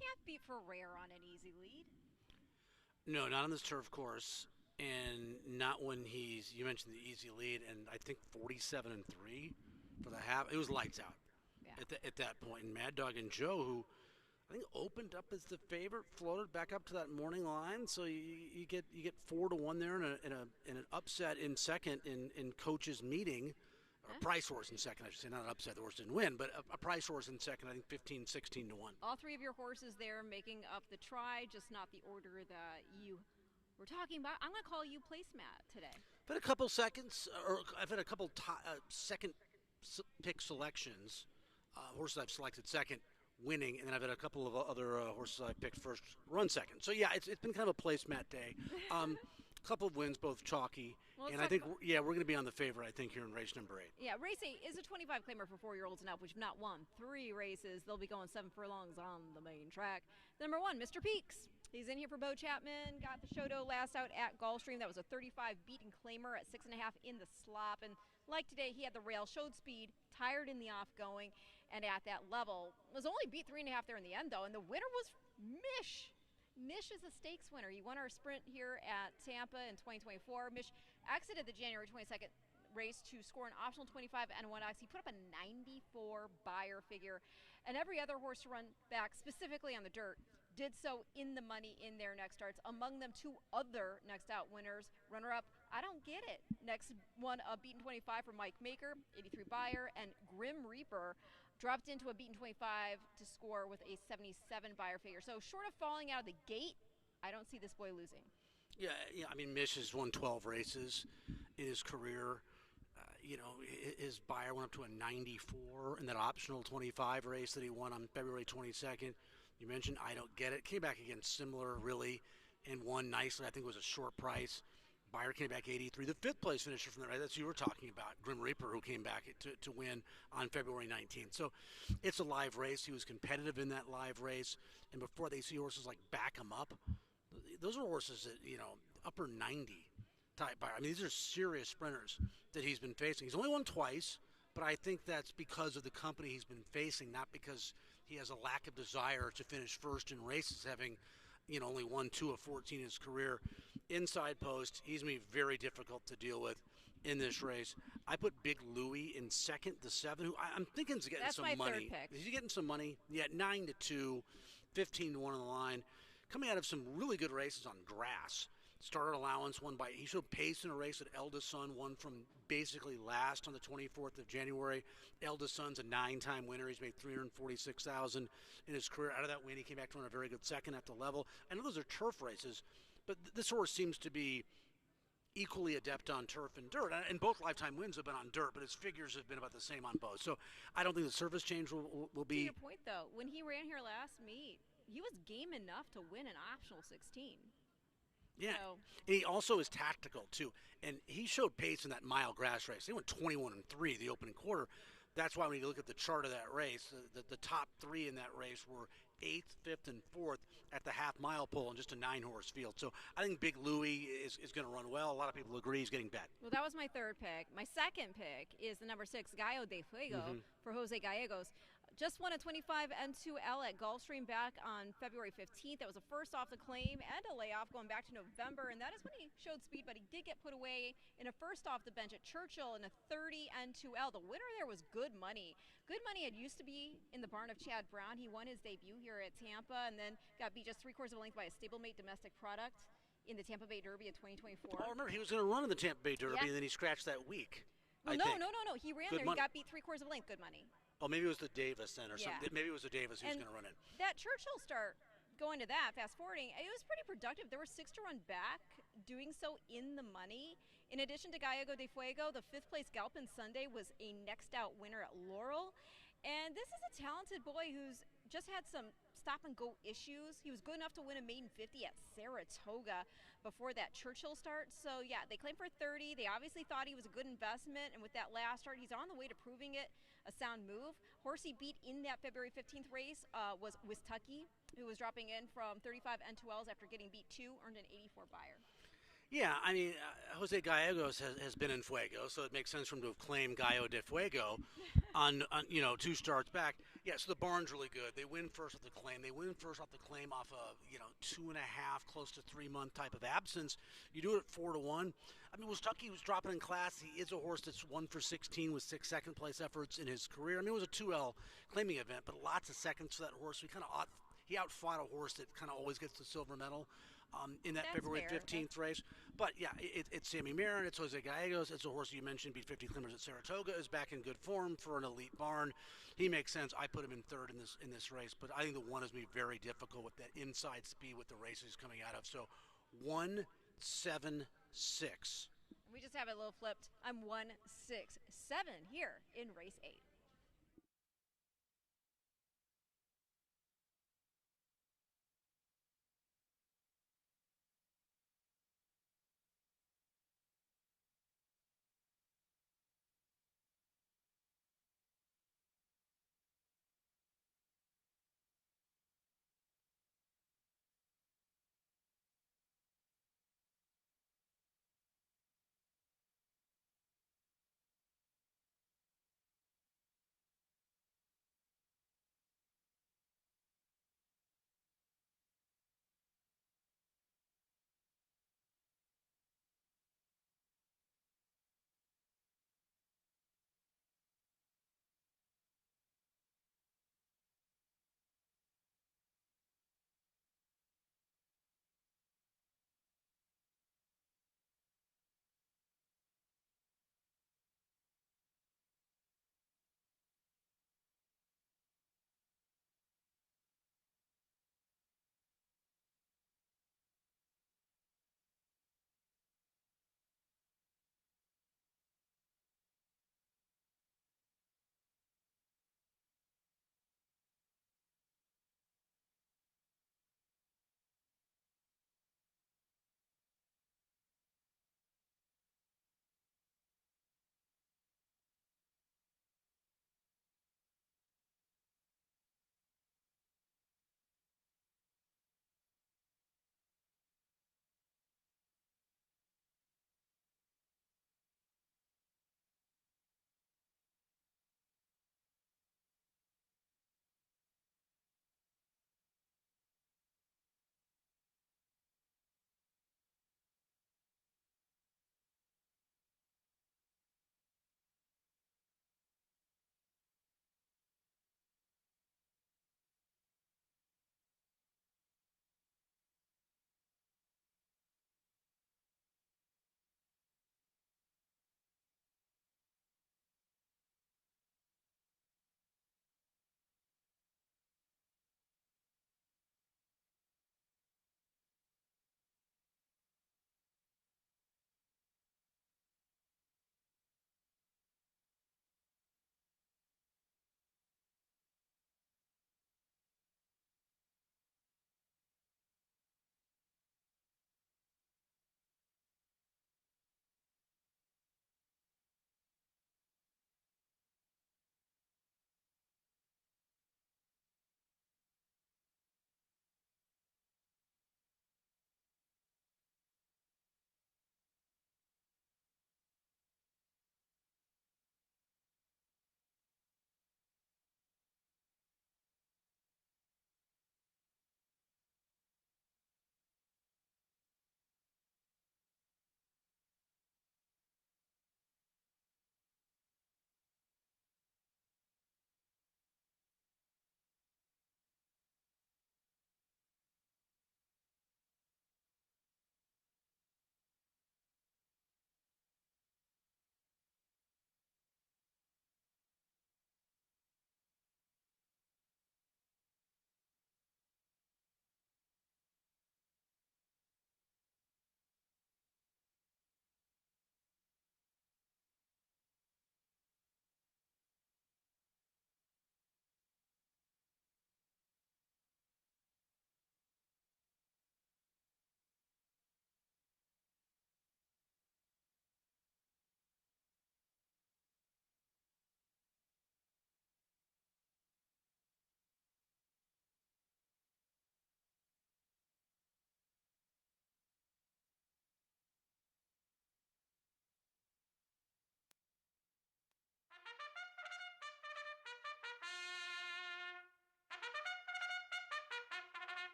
Can't beat Ferrer on an easy lead. No, not on this turf course, and not when you mentioned the easy lead, and I think 47-3 for the half. It was lights out at that point. And Mad Dog and Joe, who I think opened up as the favorite, floated back up to that morning line. So you get 4-1 there in an upset in second in coach's meeting. Or a price horse in second, I should say, not an upset. The horse didn't win, but a price horse in second, I think 15-16 to 1. All three of your horses there making up the try, just not the order that you were talking about. I'm going to call you placemat today. I've had a couple seconds, or I've had a couple second pick selections. Horses I've selected second, winning, and then I've had a couple of other horses I picked first, run second. So yeah, it's been kind of a placemat day. Couple of wins, both chalky, well, and I think we're going to be on the favorite. I think here in race number 8. Yeah, race 8 is a 25 claimer for 4-year-olds and up, which have not won 3 races. They'll be going 7 furlongs on the main track. Number 1, Mr. Peaks. He's in here for Bo Chapman. Got the Shoto last out at Gulfstream. That was a 35 beaten claimer at 6.5 in the slop, and like today, he had the rail, showed speed, tired in the off going, and at that level was only beat 3.5 there in the end though, and the winner was Mish. Mish is a stakes winner. He won our sprint here at Tampa in 2024. Mish exited the January 22nd race to score an optional 25 and 1X. He put up a 94 buyer figure, and every other horse to run back, specifically on the dirt, did so in the money in their next starts. Among them, 2 other next out winners. Runner-up, I don't get it. Next one, a beaten 25 for Mike Maker, 83 buyer, and Grim Reaper dropped into a beaten 25 to score with a 77 buyer figure. So short of falling out of the gate, I don't see this boy losing. Yeah. I mean, Mish has won 12 races in his career. His buyer went up to a 94 in that optional 25 race that he won on February 22nd. You mentioned I don't get it. Came back again similar, really, and won nicely. I think it was a short price. Buyer came back 83. The 5th place finisher from the race, that's who you were talking about, Grim Reaper, who came back to win on February 19th. So it's a live race. He was competitive in that live race. And before they see horses like back him up, those are horses that, upper 90 type buyer. I mean, these are serious sprinters that he's been facing. He's only won twice, but I think that's because of the company he's been facing, not because he has a lack of desire to finish first in races, having only won 2 of 14 in his career. Inside post, he's going to be very difficult to deal with in this race. I put Big Louie in second, the 7, who I'm thinking is getting some money. That's my third pick. He's getting some money. Yeah, 9-2, 15-1 on the line. Coming out of some really good races on grass. Starter allowance won by, he showed pace in a race at Eldest Son, won from basically last on the 24th of January. Eldest Son's a 9-time winner. He's made $346,000 in his career. Out of that win, he came back to run a very good second at the level. I know those are turf races, but this horse seems to be equally adept on turf and dirt. And both lifetime wins have been on dirt, but his figures have been about the same on both. So I don't think the surface change will be. To your point, though, when he ran here last meet, he was game enough to win an optional 16. Yeah, so. And he also is tactical, too. And he showed pace in that mile grass race. He went 21-3 the opening quarter. That's why when you look at the chart of that race, the top 3 in that race were 8th, 5th, and 4th at the half-mile pole in just a 9-horse field. So I think Big Louie is going to run well. A lot of people agree he's getting bet. Well, that was my third pick. My second pick is the number 6, Gallo de Fuego, for Jose Gallegos. Just won a 25 N2L at Gulfstream back on February 15th. That was a first off the claim and a layoff going back to November, and that is when he showed speed, but he did get put away in a first off the bench at Churchill in a 30 N2L. The winner there was Good Money. Good Money had used to be in the barn of Chad Brown. He won his debut here at Tampa and then got beat just 3/4 of a length by a stablemate domestic product in the Tampa Bay Derby in 2024. Oh, remember, he was going to run in the Tampa Bay Derby, and then he scratched that week. Well, no. He ran there. He got beat 3/4 of a length. Good Money. Oh, maybe it was the Davis then or something. Maybe it was the Davis he was going to run in. That Churchill start, going to that, fast forwarding, it was pretty productive. There were 6 to run back, doing so in the money. In addition to Gallego de Fuego, the 5th place Galpin Sunday was a next out winner at Laurel. And this is a talented boy who's just had some stop and go issues. He was good enough to win a maiden 50 at Saratoga before that Churchill start. So yeah, they claimed for 30. They obviously thought he was a good investment, and with that last start, he's on the way to proving it a sound move. Horse he beat in that February 15th race was Wistucky, who was dropping in from 35 N2Ls after getting beat 2, earned an 84 buyer. Yeah, I mean, Jose Gallegos has been in Fuego, so it makes sense for him to have claimed Gallo de Fuego on 2 starts back. Yeah, so the barn's really good. They win first off the claim. They win first off the claim off of 2.5, close to 3 month type of absence. You do it at 4-1. I mean, Tucky was dropping in class. He is a horse that's 1 for 16 with 6 second place efforts in his career. I mean, it was a 2L claiming event, but lots of seconds for that horse. He outfought a horse that kind of always gets the silver medal in that That's February fair. 15th race. But yeah, it's Sammy Marin, it's Jose Gallegos, it's a horse you mentioned, beat 50 climbers at Saratoga, is back in good form for an elite barn. He makes sense. I put him in third in this race, but I think the one is going to be very difficult with that inside speed with the races coming out of. So 1-7-6. We just have it a little flipped. I'm 1-6-7 here in race 8.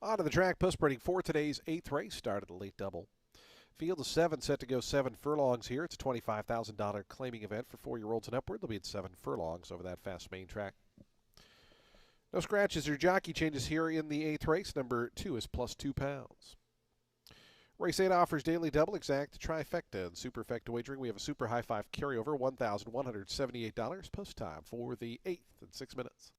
On to the track, post spreading for today's 8th race, started the late double. Field of 7 set to go 7 furlongs here. It's a $25,000 claiming event for 4-year-olds and upward. They'll be at 7 furlongs over that fast main track. No scratches or jockey changes here in the 8th race. Number 2 is plus 2 pounds. Race 8 offers daily double, exact, trifecta, and superfecta wagering. We have a super high 5 carryover, $1,178. Post time for the 8th in 6 minutes.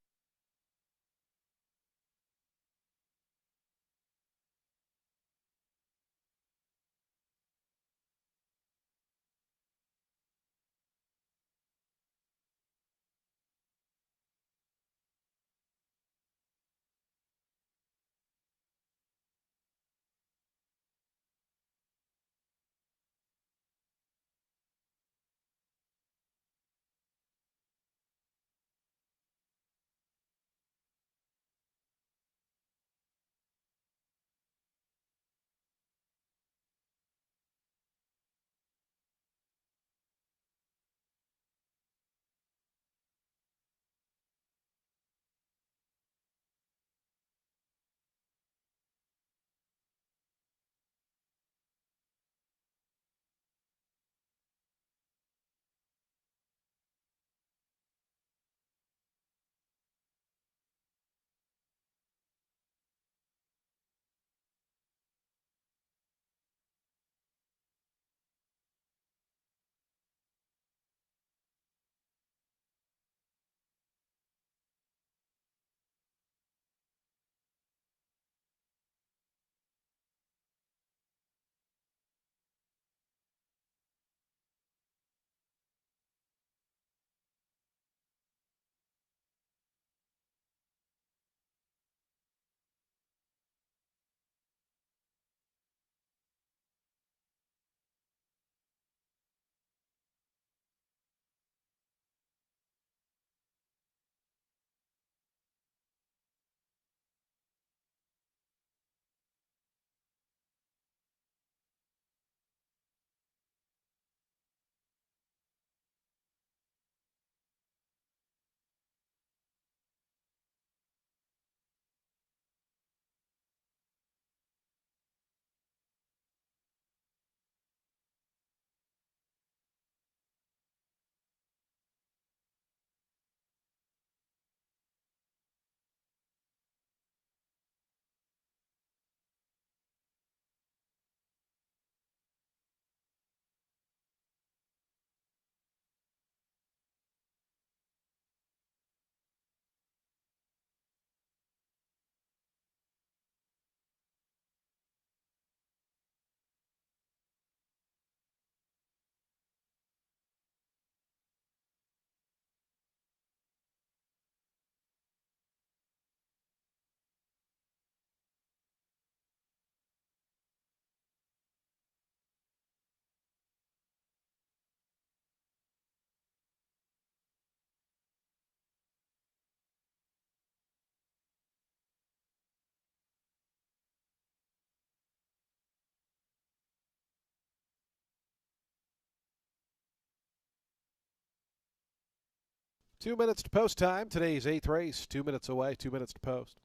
Two minutes to post time. Today's 8th race. 2 minutes away. 2 minutes to post.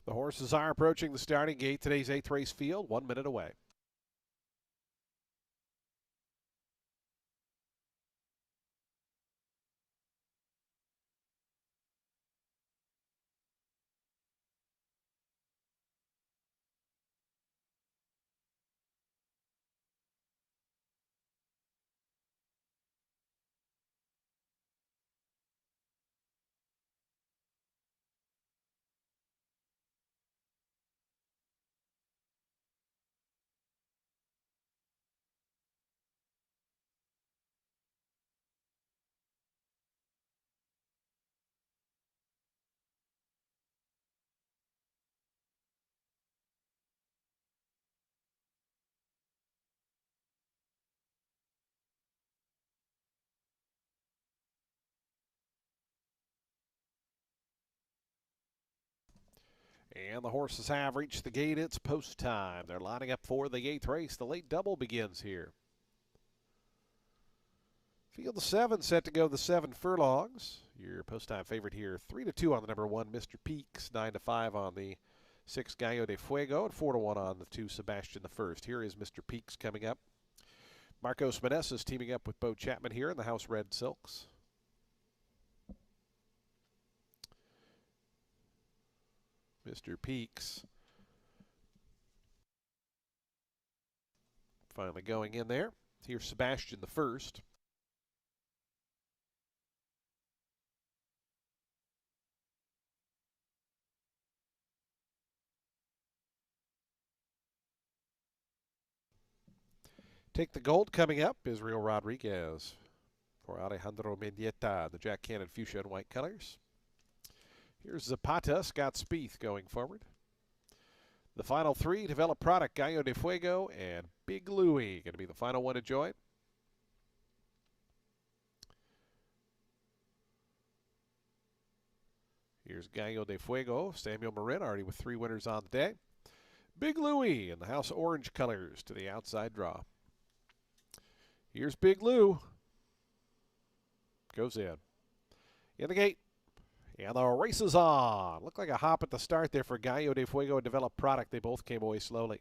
The horses are approaching the starting gate. Today's 8th race field, 1 minute away. And the horses have reached the gate. It's post time. They're lining up for the 8th race. The late double begins here. Field 7 set to go the 7 furlongs. Your post time favorite here, 3-2 on the number 1, Mr. Peaks, 9-5 on the 6, Gallo de Fuego, and 4-1 on the 2, Sebastian the First. Here is Mr. Peaks coming up. Marcos Meneses teaming up with Bo Chapman here in the House Red Silks. Mr. Peaks finally going in there. Here's Sebastian the First. Take the Gold coming up, Israel Rodriguez for Alejandro Mendieta, the Jack Cannon fuchsia and white colors. Here's Zapata, Scott Spieth going forward. The final 3, developed product, Gallo de Fuego and Big Louie, going to be the final one to join. Here's Gallo de Fuego, Samuel Marin, already with 3 winners on the day. Big Louie in the House Orange colors to the outside draw. Here's Big Lou. Goes in. In the gate. And the race is on. Looked like a hop at the start there for Gallo de Fuego and developed product. They both came away slowly.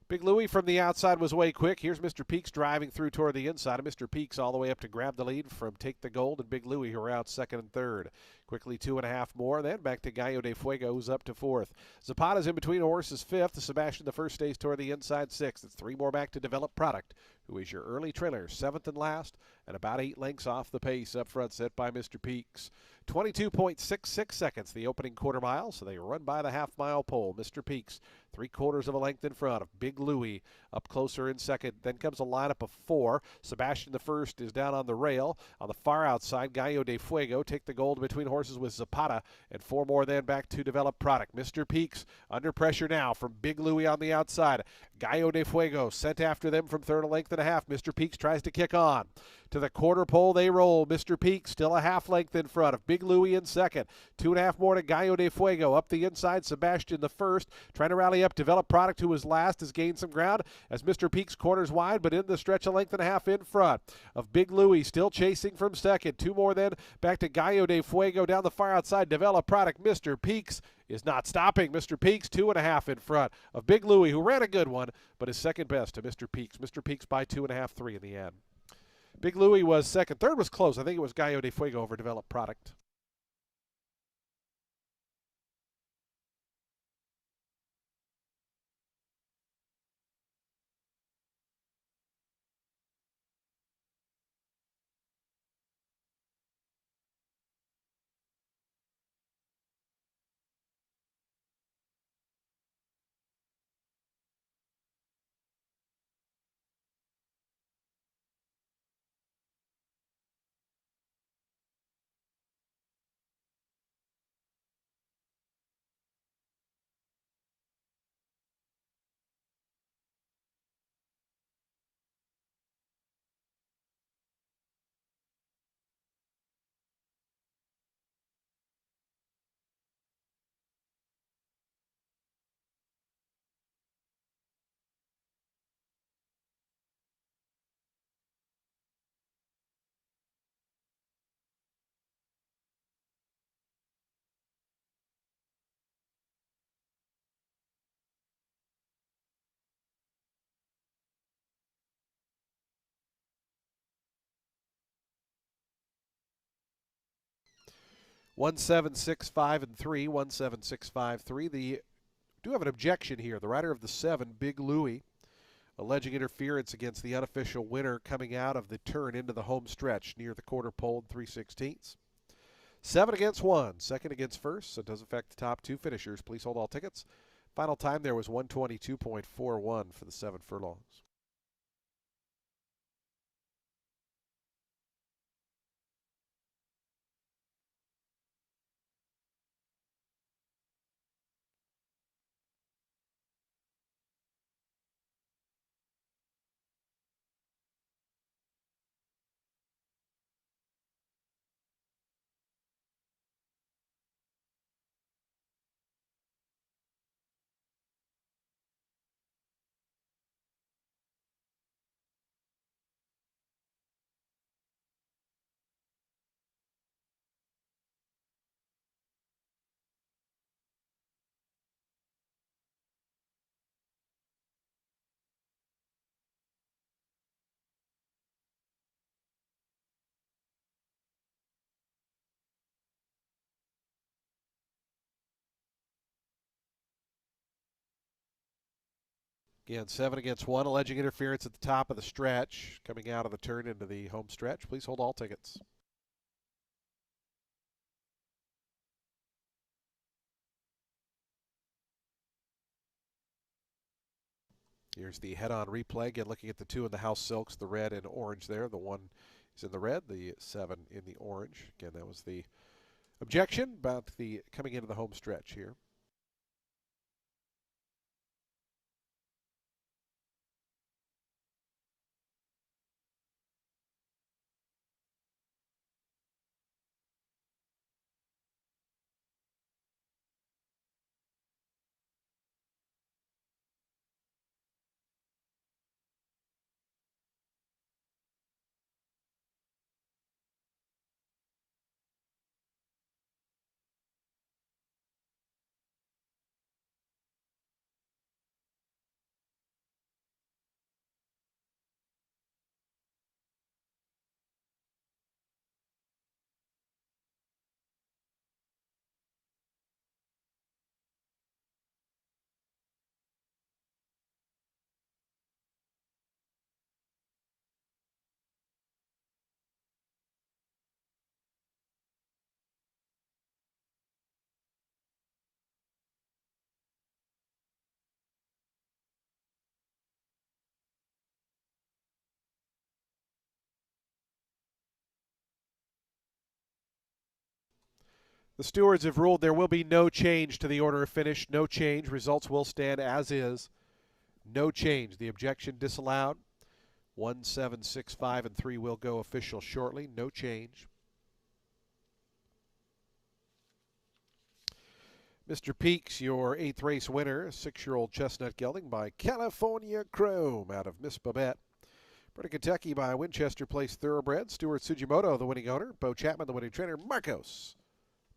Big Louie from the outside was way quick. Here's Mr. Peaks driving through toward the inside. And Mr. Peaks all the way up to grab the lead from Take the Gold and Big Louie, who are out 2nd and 3rd. Quickly 2.5 more. Then back to Gallo de Fuego, who's up to 4th. Zapata's in between horses 5th. Sebastian the First stays toward the inside 6th. It's 3 more back to develop product, who is your early trailer, 7th and last, and about 8 lengths off the pace up front, set by Mr. Peaks. 22.66 seconds, the opening quarter mile, so they run by the half-mile pole. Mr. Peaks, 3/4 of a length in front of Big Louie, up closer in second. Then comes a lineup of 4. Sebastian the First is down on the rail. On the far outside, Gallo de Fuego, Take the Gold between horses with Zapata, and 4 more then back to develop product. Mr. Peaks under pressure now from Big Louie on the outside. Gallo de Fuego sent after them from 3rd, a length and a half. Mr. Peaks tries to kick on. To the quarter pole they roll. Mr. Peaks still a half length in front of Big Louie in second. 2.5 more to Gallo de Fuego. Up the inside, Sebastian the First trying to rally up. Develop product, who was last, has gained some ground as Mr. Peaks corners wide, but in the stretch a length and a half in front of Big Louie, still chasing from second. 2 more then back to Gallo de Fuego down the far outside. Develop product. Mr. Peaks is not stopping. Mr. Peaks 2.5 in front of Big Louie, who ran a good one, but is second best to Mr. Peaks. Mr. Peaks by 2.5, 3 in the end. Big Louie was second. Third was close. I think it was Gallo de Fuego over developed product. 1765 and 3, 17653. The do have an objection here. The rider of the 7, Big Louie, alleging interference against the unofficial winner coming out of the turn into the home stretch near the quarter pole and 3/16. 7 against 1, second against first, so it does affect the top 2 finishers. Please hold all tickets. Final time there was 122.41 for the 7 furlongs. Again, 7 against 1, alleging interference at the top of the stretch, coming out of the turn into the home stretch. Please hold all tickets. Here's the head-on replay. Again, looking at the 2 in the house silks, the red and orange there. The 1 is in the red, the 7 in the orange. Again, that was the objection about the coming into the home stretch here. The stewards have ruled there will be no change to the order of finish. No change. Results will stand as is. No change. The objection disallowed. 1765 and 3 will go official shortly. No change. Mr. Peaks, your 8th race winner, 6-year-old chestnut gelding by California Chrome out of Miss Babette. Bred in Kentucky by Winchester Place Thoroughbred. Stuart Sugimoto, the winning owner. Bo Chapman, the winning trainer. Marcos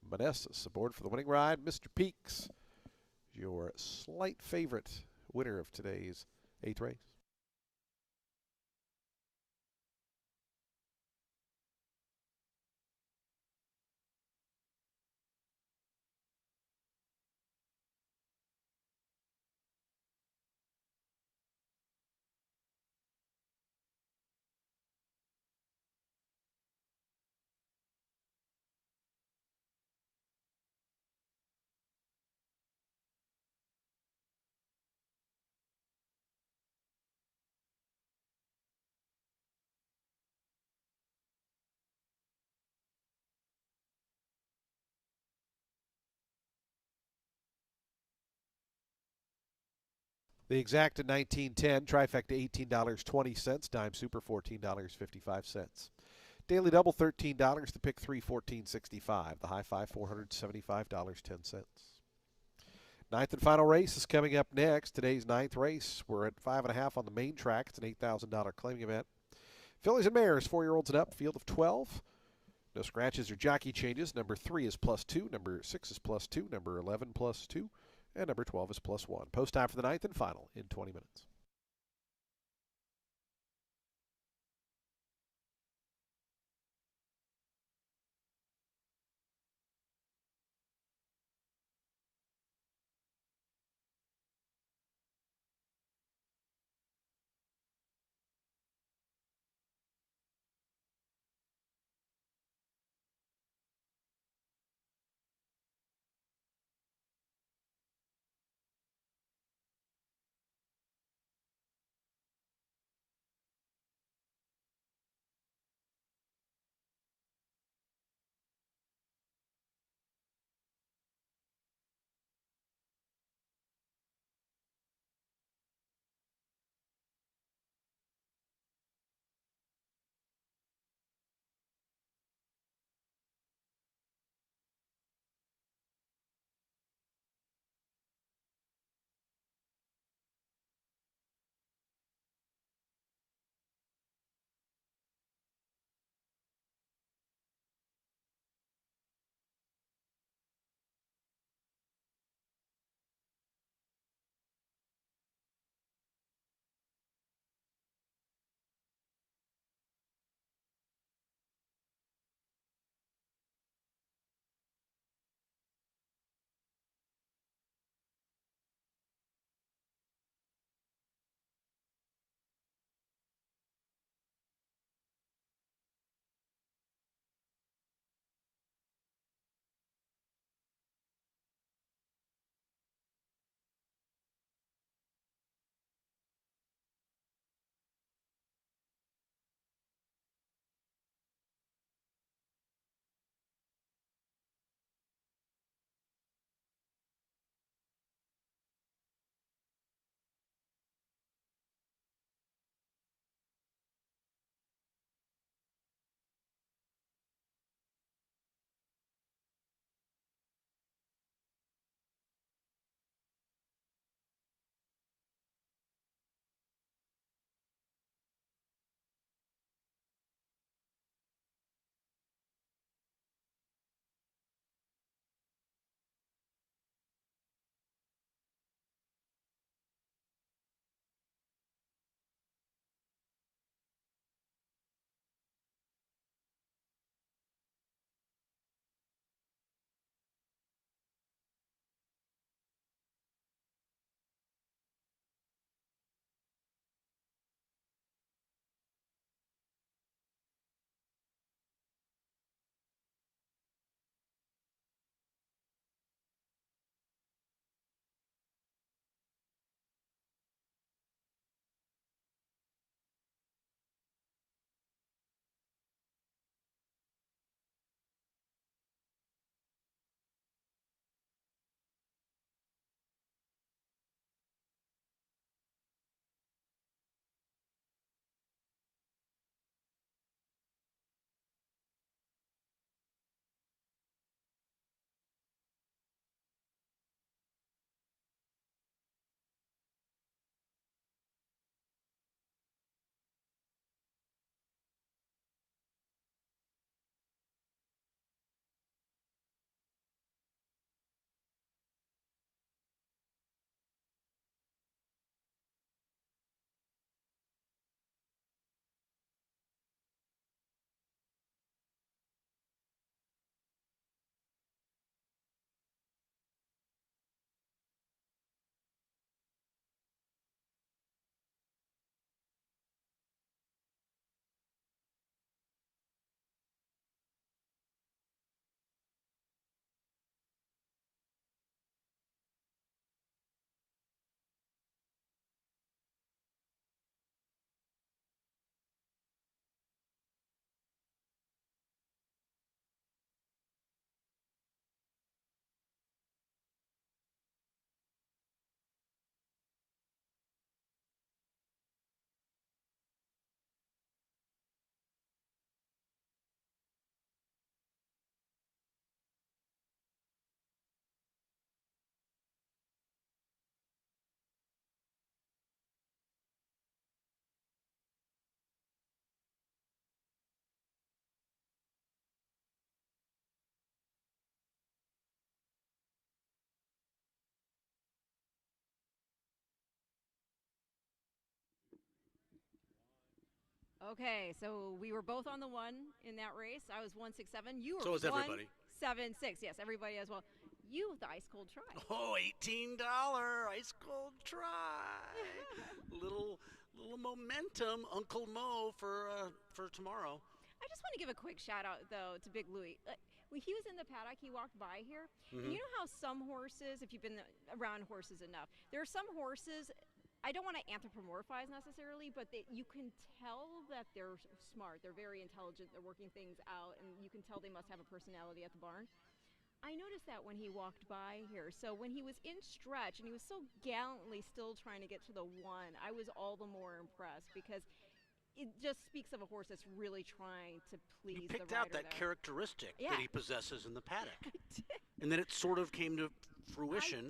Manessis aboard for the winning ride. Mr. Peaks, your slight favorite winner of today's 8th race. The exact at $19.10, trifecta $18.20, dime super $14.55. Daily double $13, the pick 3 $14.65, the high five $475.10. Ninth and final race is coming up next. Today's 9th race. We're at 5.5 on the main track. It's an $8,000 claiming event. Fillies and mares, 4-year-olds and up, field of 12. No scratches or jockey changes. Number 3 is +2, number 6 is +2, number 11 +2. And number 12 is +1. Post time for the 9th and final in 20 minutes. Okay, so we were both on the 1 in that race. I was 167. You were So was everybody. 176. Yes, everybody as well. You with the ice cold try. Oh, $18 ice cold try. little momentum, Uncle Mo for tomorrow. I just want to give a quick shout out though to Big Louie. When he was in the paddock, he walked by here. And you know how some horses, if you've been around horses enough, there are some horses, I don't want to anthropomorphize necessarily, but you can tell that they're smart. They're very intelligent. They're working things out, and you can tell they must have a personality at the barn. I noticed that when he walked by here. So when he was in stretch and he was so gallantly still trying to get to the 1, I was all the more impressed because it just speaks of a horse that's really trying to please the rider. You picked out that there. characteristic that he possesses in the paddock. I did. And then it sort of came to fruition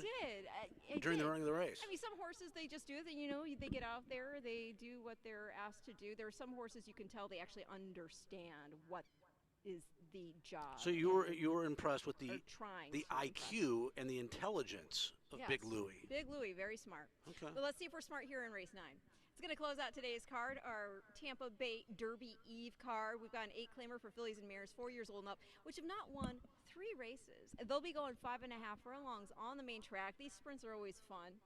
during the running of the race. I mean, some horses, they just do it. They get out there, they do what they're asked to do. There are some horses you can tell they actually understand what is the job. So you were impressed with the IQ and the intelligence of Big Louie. Big Louie, very smart. Okay. But let's see if we're smart here in race 9. It's going to close out today's card, our Tampa Bay Derby Eve card. We've got an 8-claimer for fillies and mares 4 years old and up, which have not won 3 races. They'll be going 5.5 furlongs on the main track. These sprints are always fun.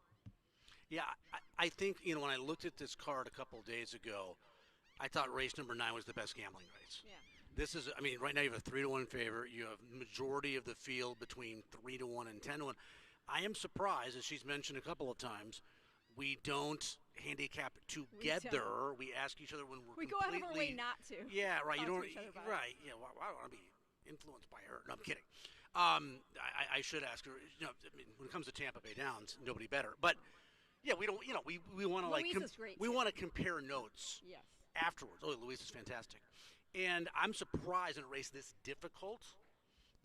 Yeah, I think, when I looked at this card a couple days ago, I thought race number 9 was the best gambling race. Yeah. This is, right now you have a 3-1 favorite. You have majority of the field between 3-1 and 10-1. I am surprised, as she's mentioned a couple of times, we don't handicap together. We ask each other when we're go out of our way not to. Yeah, right. You don't. Right. Yeah. Well, I don't want to be influenced by her. No, I'm kidding. I should ask her. When it comes to Tampa Bay Downs, nobody better. But yeah, we don't. We want to we want to compare notes. Yes. Afterwards. Oh, Louise is fantastic. And I'm surprised in a race this difficult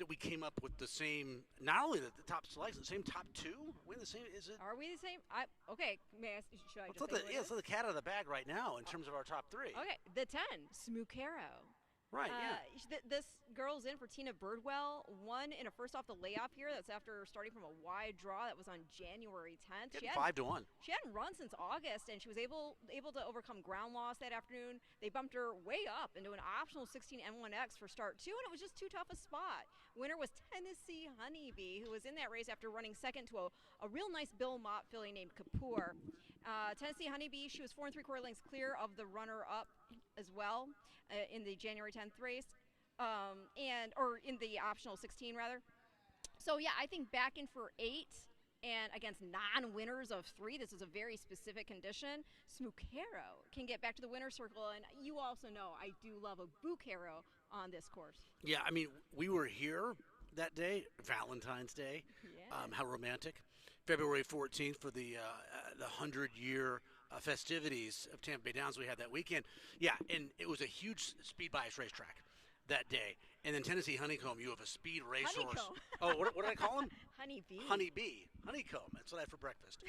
that we came up with the same, not only the top selection, the same top 2. We're the same. Is it? Are we the same? Okay. May I? Should I just let's let the cat out of the bag right now in terms of our top 3. Okay. The 10, Smucaro. Right. Yeah. This girl's in for Tina Birdwell. Won in a first off the layoff here. That's after starting from a wide draw. That was on January 10th. Getting 5-1. She hadn't run since August, and she was able to overcome ground loss that afternoon. They bumped her way up into an optional 16 N1X for start 2, and it was just too tough a spot. Winner was Tennessee Honeybee, who was in that race after running second to a real nice Bill Mott filly named Kapoor. Tennessee Honeybee, she was 4 3/4 lengths clear of the runner-up as well in the January 10th race, or in the optional 16 rather. So yeah, I think back in for 8 and against non-winners of 3, this is a very specific condition. Smucaro can get back to the winner's circle, and you also know I do love a Bucaro on this course. Yeah, we were here that day, Valentine's Day. Yeah. How romantic. February 14th for the 100-year festivities of Tampa Bay Downs we had that weekend. Yeah, and it was a huge speed bias racetrack that day. And then Tennessee Honeycomb, you have a speed racehorse. Oh, what did I call him? Honeybee. Honeycomb. That's what I had for breakfast.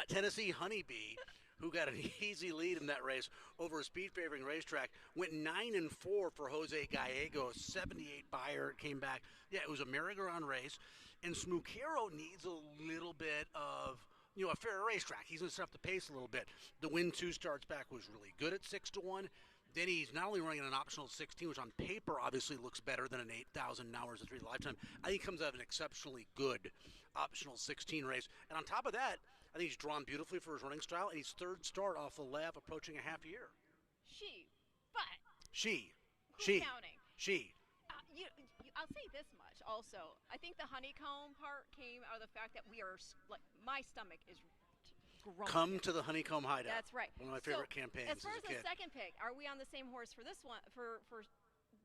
Tennessee Honeybee, who got an easy lead in that race over a speed-favoring racetrack, went 9-4 for Jose Gallegos, 78 Buyer, came back. Yeah, it was a merry-go-round race. And Smucaro needs a little bit of, a fair racetrack. He's going to set up the pace a little bit. The win 2 starts back was really good at 6-1. Then he's not only running an optional 16, which on paper obviously looks better than an 8,000 hours of 3 lifetime. I think he comes out of an exceptionally good optional 16 race. And on top of that, I think he's drawn beautifully for his running style, and he's 3rd start off the lap, approaching a half year. Who's counting? I'll say this much also. I think the honeycomb part came out of the fact that we are, my stomach is growing. Come to the Honeycomb Hideout. That's right. One of my favorite campaigns as far as a kid. The second pick, are we on the same horse for this one, for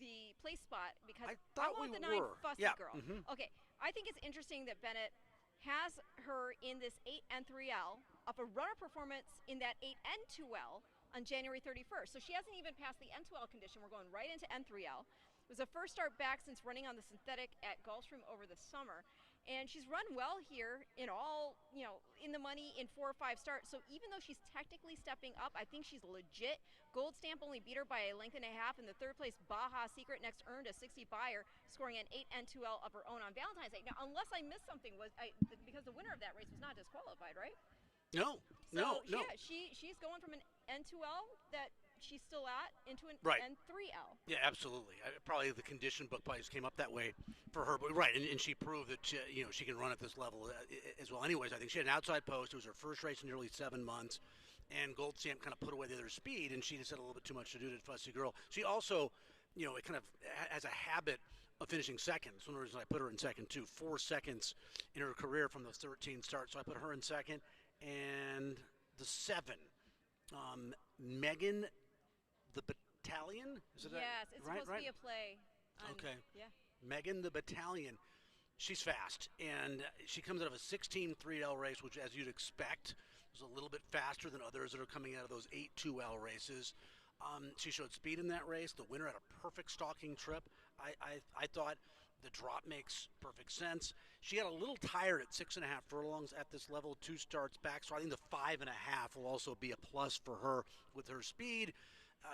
the place spot? Because I thought want we the 9 were. Fussy Yeah. Girl. Mm-hmm. Okay, I think it's interesting that Bennett has her in this 8 N3L up a runner performance in that 8 N2L on January 31st. So she hasn't even passed the N2L condition. We're going right into N3L. It was a first start back since running on the synthetic at Gulfstream over the summer. And she's run well here in all, in the money in 4 or 5 starts. So even though she's technically stepping up, I think she's legit. Gold Stamp only beat her by a length and a half. In the 3rd place, Baja Secret next earned a 60 Buyer, scoring an 8 N2L of her own on Valentine's Day. Now, unless I missed something, because the winner of that race was not disqualified, right? No. Yeah, she's going from an N2L that she's still at into an Right. N3L. Yeah, absolutely. Probably the condition book probably just came up that way for her, but right, and she proved that she can run at this level as well. Anyways, I think she had an outside post. It was her first race in nearly 7 months, and Gold Stamp kind of put away the other speed, and she just had a little bit too much to do to Fussy Girl. She also, it kind of has a habit of finishing second. That's one of the reasons I put her in second too. 4 seconds in her career from those 13 starts, so I put her in second, and the 7, Megan the Battalion? Is it Yes, it's right? supposed to be a play. Okay. Yeah. Megan the Battalion. She's fast, and she comes out of a 16 3L race, which, as you'd expect, is a little bit faster than others that are coming out of those 8 2L races. She showed speed in that race. The winner had a perfect stalking trip. I thought the drop makes perfect sense. She got a little tired at 6.5 furlongs at this level, 2 starts back, so I think the 5.5 will also be a plus for her with her speed.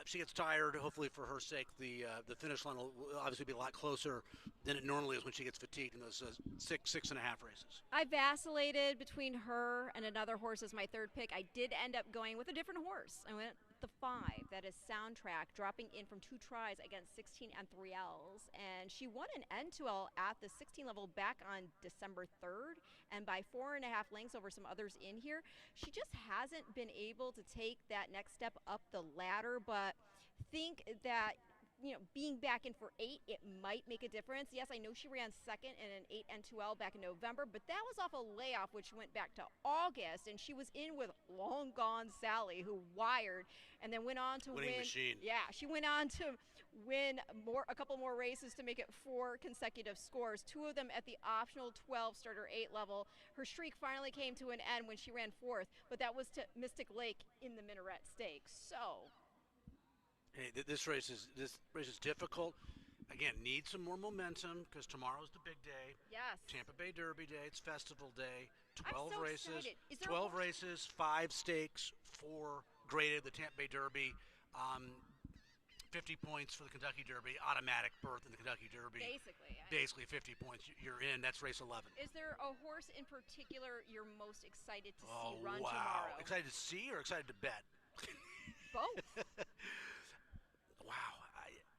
If she gets tired, hopefully for her sake, the finish line will obviously be a lot closer than it normally is when she gets fatigued in those 6.5 races. I vacillated between her and another horse as my third pick. I did end up going with a different horse. I went with the 5. That is Soundtrack, dropping in from 2 tries against 16 N3Ls. And she won an N2L at the 16 level back on December 3rd. And by 4.5 lengths over some others in here, she just hasn't been able to take that next step up the ladder. But think that being back in for 8, it might make a difference. Yes, I know she ran second in an 8 N2L back in November, but that was off a layoff, which went back to August, and she was in with Long Gone Sally, who wired, and then went on to Winning machine. Yeah, she went on to win a couple more races to make it 4 consecutive scores, 2 of them at the optional 12 starter 8 level. Her streak finally came to an end when she ran 4th, but that was to Mystic Lake in the Minaret Stakes. So hey, this race is difficult. Again, need some more momentum because tomorrow's the big day. yes, Tampa Bay Derby Day. It's Festival Day. I'm 12 so races. excited. Is there a 12 horse- races, 5 stakes, 4 graded. The Tampa Bay Derby. 50 points for the Kentucky Derby. Automatic berth in the Kentucky Derby. Basically 50 points. You're in. That's race 11. Is there a horse in particular you're most excited to see Oh, run wow. tomorrow? Excited to see or excited to bet? Both. Wow.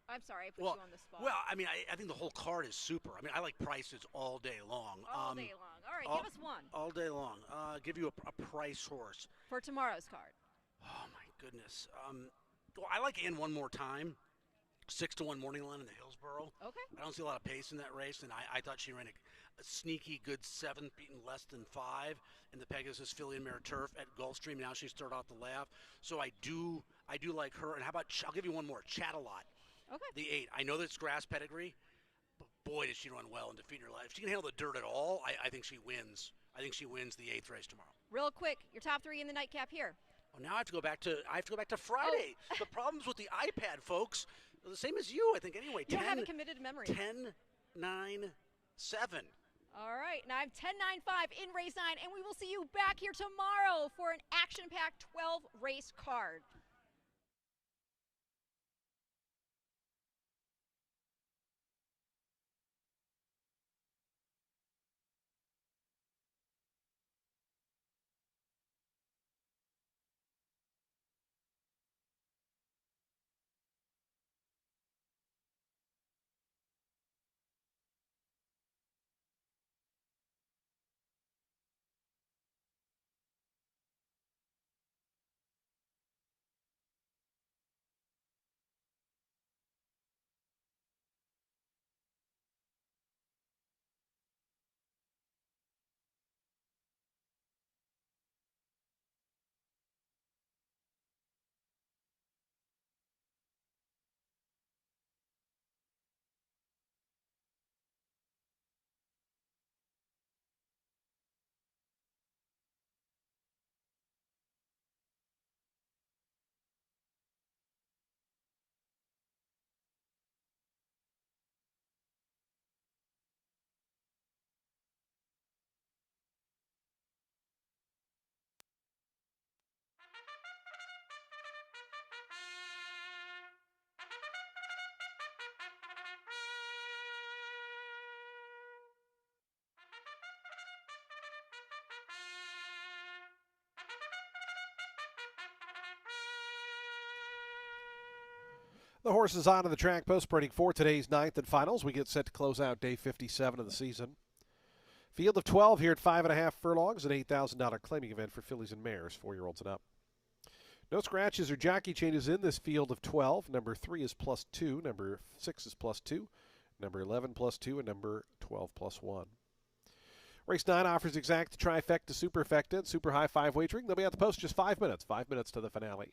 I'm sorry, I put Well, you on the spot. well, I mean, I think the whole card is super. I mean, I like prices all day long. All day long. All right, all- give us one All day long. Give you a price horse. for tomorrow's card. Oh my goodness. Well, I like in one more time. 6-1 morning line in the Hillsboro. Okay. I don't see a lot of pace in that race, and I thought she ran a sneaky good 7th, beating less than 5 in the Pegasus Filly and Mare Turf at Gulfstream. Now she started off the layoff, so I do like her. And how about I'll give you one more, Chat-A-Lot. Okay. The 8. I know that it's grass pedigree, but boy, did she run well in defeating her life. If she can handle the dirt at all, I think she wins. I think she wins the 8th race tomorrow. Real quick, your top 3 in the nightcap here. Oh, now I have to go back to Friday. Oh. The problems with the iPad, folks, are the same as you, I think. Anyway, You don't have it committed to memory. 10, 9, 7. All right, now I'm 10-9-5 in race 9, and we will see you back here tomorrow for an action-packed 12 race card. The horses onto the track post-sprinting for today's ninth and finals. We get set to close out day 57 of the season. Field of 12 here at 5.5 furlongs, an $8,000 claiming event for fillies and mares, 4-year-olds and up. No scratches or jockey changes in this field of 12. Number 3 is +2, number 6 is +2, number 11 +2, and number 12 +1. Race 9 offers exact trifecta, superfecta, and super high 5 wagering. They'll be at the post just 5 minutes. 5 minutes to the finale.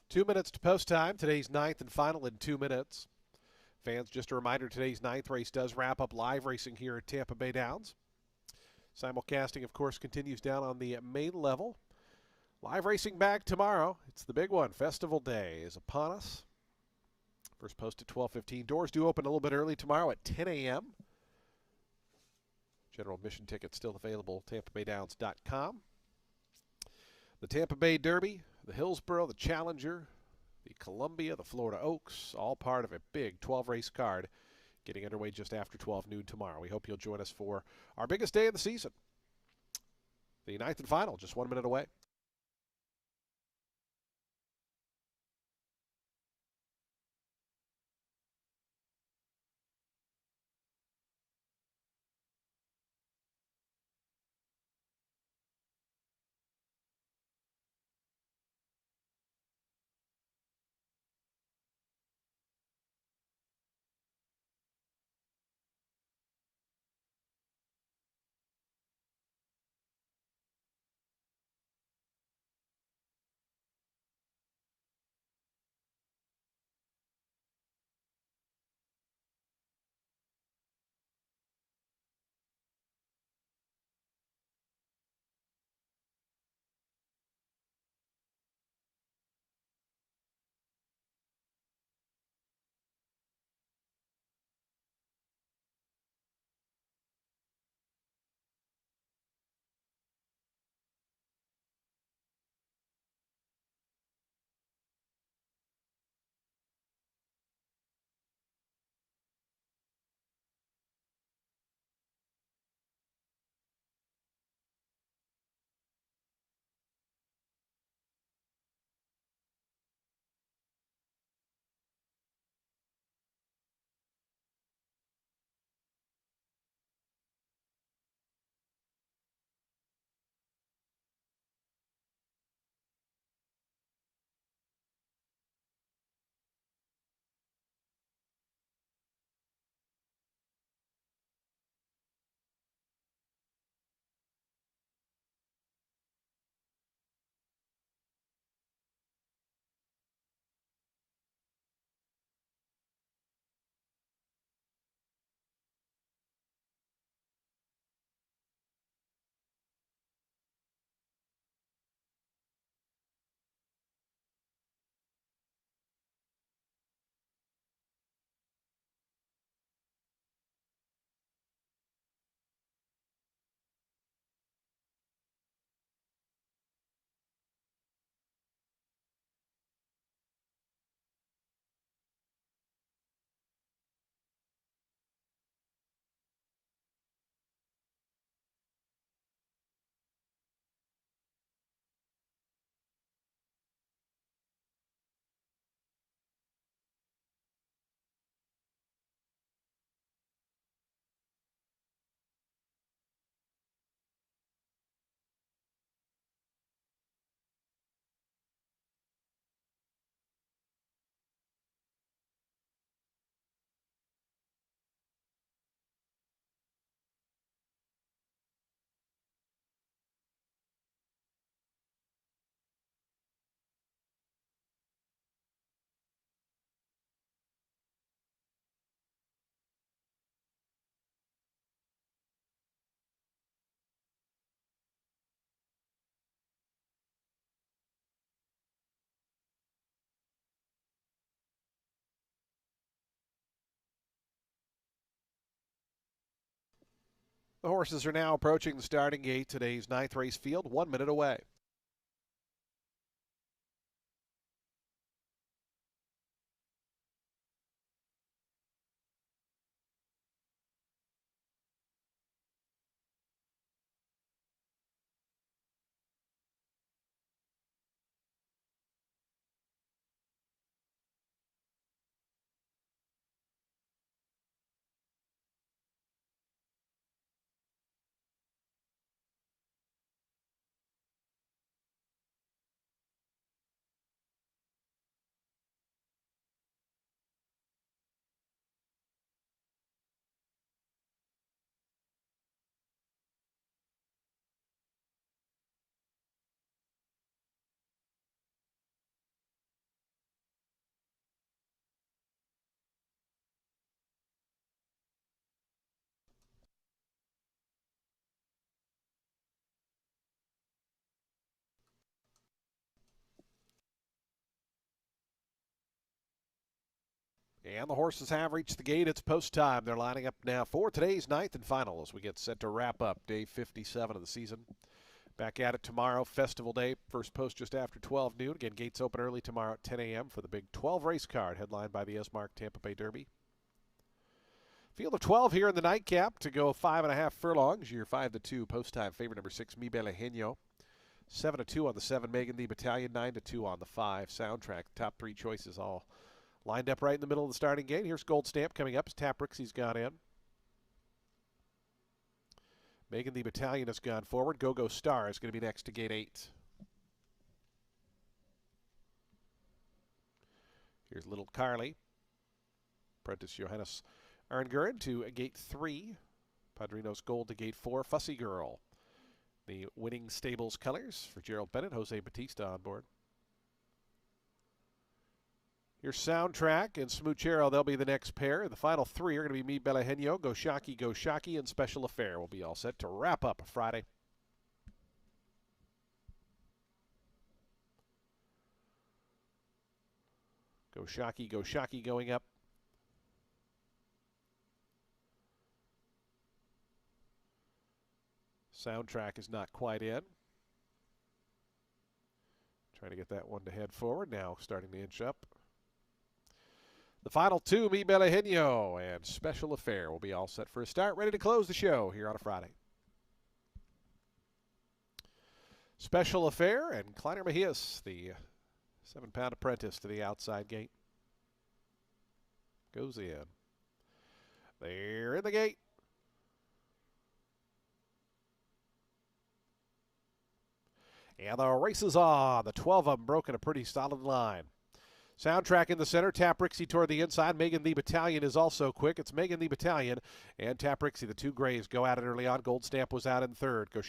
Two minutes to post time. Today's ninth and final in 2 minutes. Fans, just a reminder, today's ninth race does wrap up live racing here at Tampa Bay Downs. Simulcasting, of course, continues down on the main level. Live racing back tomorrow. It's the big one. Festival Day is upon us. First post at 12:15. Doors do open a little bit early tomorrow at 10 a.m. General admission tickets still available, TampaBayDowns.com. The Tampa Bay Derby, the Hillsborough, the Challenger, the Columbia, the Florida Oaks, all part of a big 12-race card getting underway just after 12 noon tomorrow. We hope you'll join us for our biggest day of the season. The ninth and final, just 1 minute away. The horses are now approaching the starting gate. Today's 9th race field, 1 minute away. And the horses have reached the gate. It's post time. They're lining up now for today's 9th and final as we get set to wrap up day 57 of the season. Back at it tomorrow, Festival Day. First post just after 12 noon. Again, gates open early tomorrow at 10 a.m. for the big 12 race card headlined by the Esmark Tampa Bay Derby. Field of 12 here in the nightcap to go 5.5 furlongs. Your 5-2 post time favorite number 6, Mi Bella Genio. 7-2 on the 7, Megan the Battalion. 9-2 on the 5, Soundtrack. Top 3 choices all lined up right in the middle of the starting gate. Here's Gold Stamp coming up as Tap Rixie's gone in. Megan the Battalion has gone forward. Go-Go Star is going to be next to gate 8. Here's Little Carly. Apprentice Johannes Arnguren to gate 3. Padrinos Gold to gate 4. Fussy Girl. The winning stables colors for Gerald Bennett. Jose Batista on board. Your Soundtrack and Smoochero, they'll be the next pair. The final 3 are going to be Mi Bella Genio, Go Shocky, and Special Affair will be all set to wrap up Friday. Go Shocky going up. Soundtrack is not quite in. Trying to get that one to head forward. Now starting to inch up. The final 2, Mi Bella Genio and Special Affair will be all set for a start, ready to close the show here on a Friday. Special Affair and Kleiner Mejias, the 7-pound apprentice to the outside gate. Goes in. They're in the gate. And the race is on. The 12 of them broken a pretty solid line. Soundtrack in the center, Tap Rixie toward the inside. Megan the Battalion is also quick. It's Megan the Battalion and Tap Rixie. The 2 grays go at it early on. Gold Stamp was out in 3rd. Go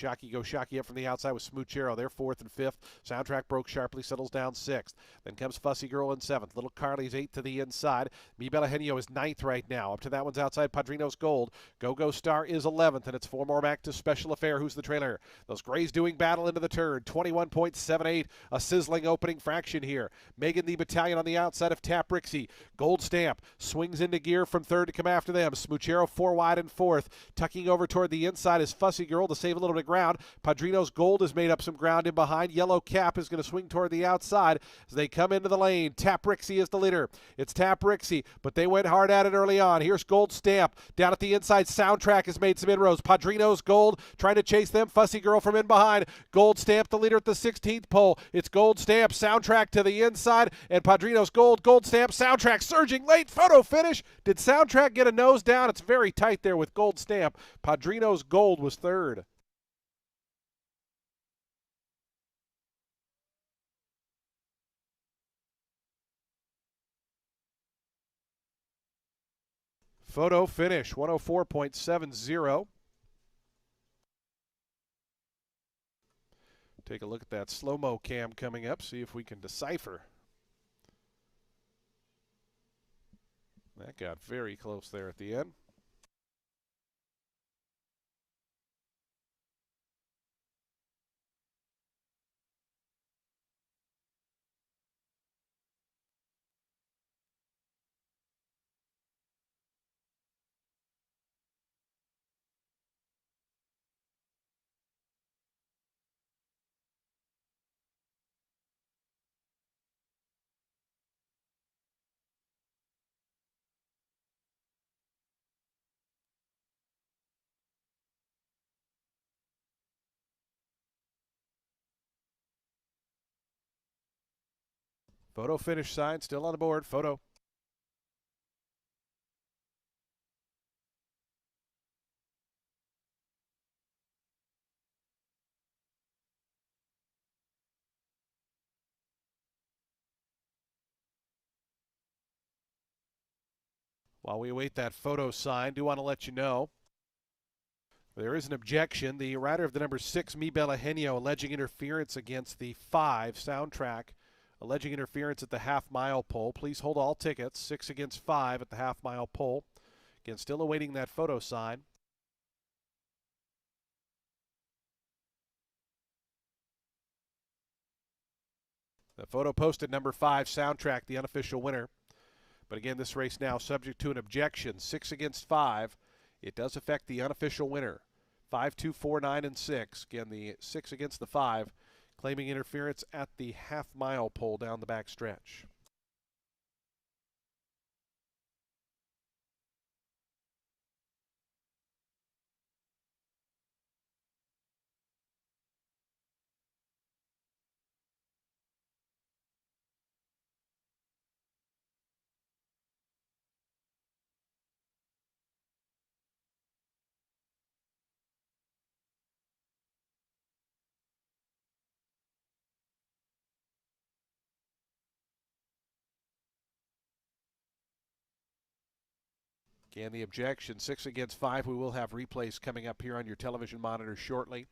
Shocky up from the outside with Smoochero. They're 4th and 5th. Soundtrack broke sharply, settles down 6th. Then comes Fussy Girl in 7th. Little Carly's 8th to the inside. Mi Bella Genio is 9th right now. Up to that one's outside. Padrinos Gold. Go Star is 11th, and it's 4 more back to Special Affair, who's the trailer. Those grays doing battle into the turn. 21.78, a sizzling opening fraction here. Megan the Battalion on the outside of Tap Rixie. Gold Stamp swings into gear from 3rd to come after them. Smoochero 4 wide and 4th. Tucking over toward the inside is Fussy Girl to save a little bit of ground. Padrinos Gold has made up some ground in behind. Yellow Cap is going to swing toward the outside as they come into the lane. Tap Rixie is the leader. It's Tap Rixie, but they went hard at it early on. Here's Gold Stamp. Down at the inside, Soundtrack has made some inroads. Padrinos Gold trying to chase them. Fussy Girl from in behind. Gold Stamp the leader at the 16th pole. It's Gold Stamp, Soundtrack to the inside, and Padrinos Gold. Gold Stamp, Soundtrack surging late. Photo finish. Did Soundtrack get a nose down? It's very tight there with Gold Stamp. Padrinos Gold was 3rd. Photo finish, 104.70. Take a look at that slow-mo cam coming up, see if we can decipher. That got very close there at the end. Photo finish sign still on the board. Photo. While we await that photo sign, do want to let you know there is an objection. The rider of the number 6, Mi Bella Genio, alleging interference against the 5, Soundtrack, alleging interference at the half-mile pole. Please hold all tickets. 6 against 5 at the half-mile pole. Again, still awaiting that photo sign. The photo posted, number 5, Soundtrack, the unofficial winner. But again, this race now subject to an objection. 6 against 5. It does affect the unofficial winner. 5, 2, 4, 9, and 6. Again, the 6 against the 5, claiming interference at the half-mile pole down the back stretch. Again, the objection, 6 against 5. We will have replays coming up here on your television monitor shortly.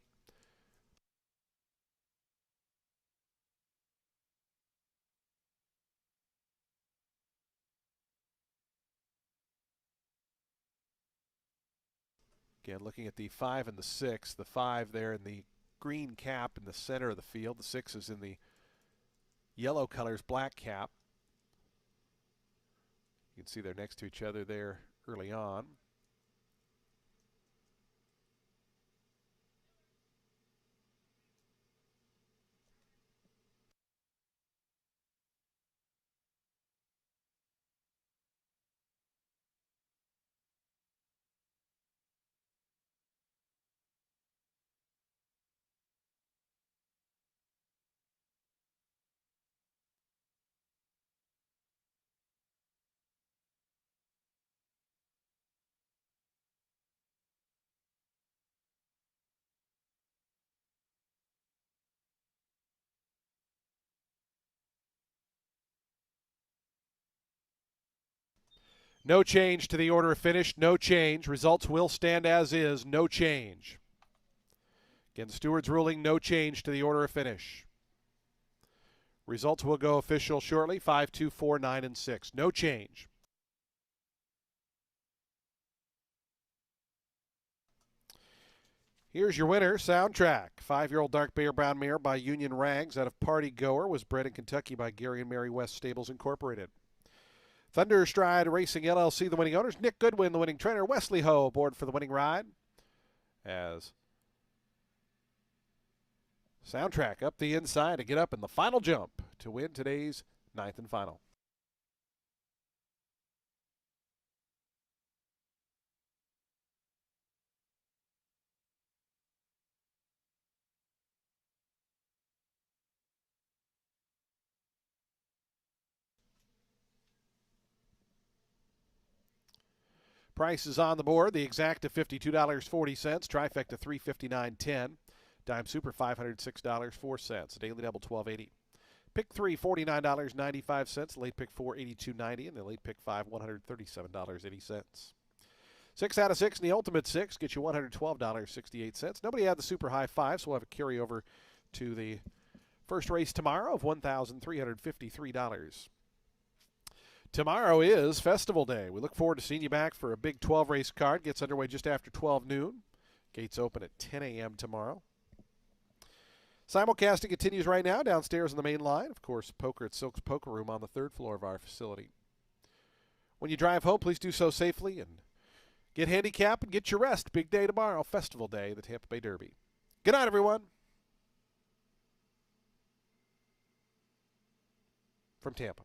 Again, looking at the 5 and the 6. The 5 there in the green cap in the center of the field. The 6 is in the yellow colors, black cap. You can see they're next to each other there early on. No change to the order of finish. No change. Results will stand as is. No change. Again, the steward's ruling, no change to the order of finish. Results will go official shortly. 5, 2, 4, 9, and 6. No change. Here's your winner, Soundtrack. 5-year-old dark Bear Brown mare by Union Rags out of Party Goer, was bred in Kentucky by Gary and Mary West Stables Incorporated. Thunderstride Racing LLC, the winning owners. Nick Goodwin, the winning trainer. Wesley Ho aboard for the winning ride. As Soundtrack up the inside to get up in the final jump to win today's 9th and final. Price is on the board. The exacta $52.40. Trifecta $359.10. Dime Super $506.04. Daily Double $12.80. Pick 3 $49.95. Late pick 4 $82.90. And the late pick 5 $137.80. 6 out of 6 in the Ultimate 6 gets you $112.68. Nobody had the super high 5, so we'll have a carryover to the first race tomorrow of $1,353. Tomorrow is Festival Day. We look forward to seeing you back for a big 12-race card. Gets underway just after 12 noon. Gates open at 10 a.m. tomorrow. Simulcasting continues right now downstairs on the main line. Of course, poker at Silk's Poker Room on the 3rd floor of our facility. When you drive home, please do so safely and get handicapped and get your rest. Big day tomorrow, Festival Day, the Tampa Bay Derby. Good night, everyone. From Tampa.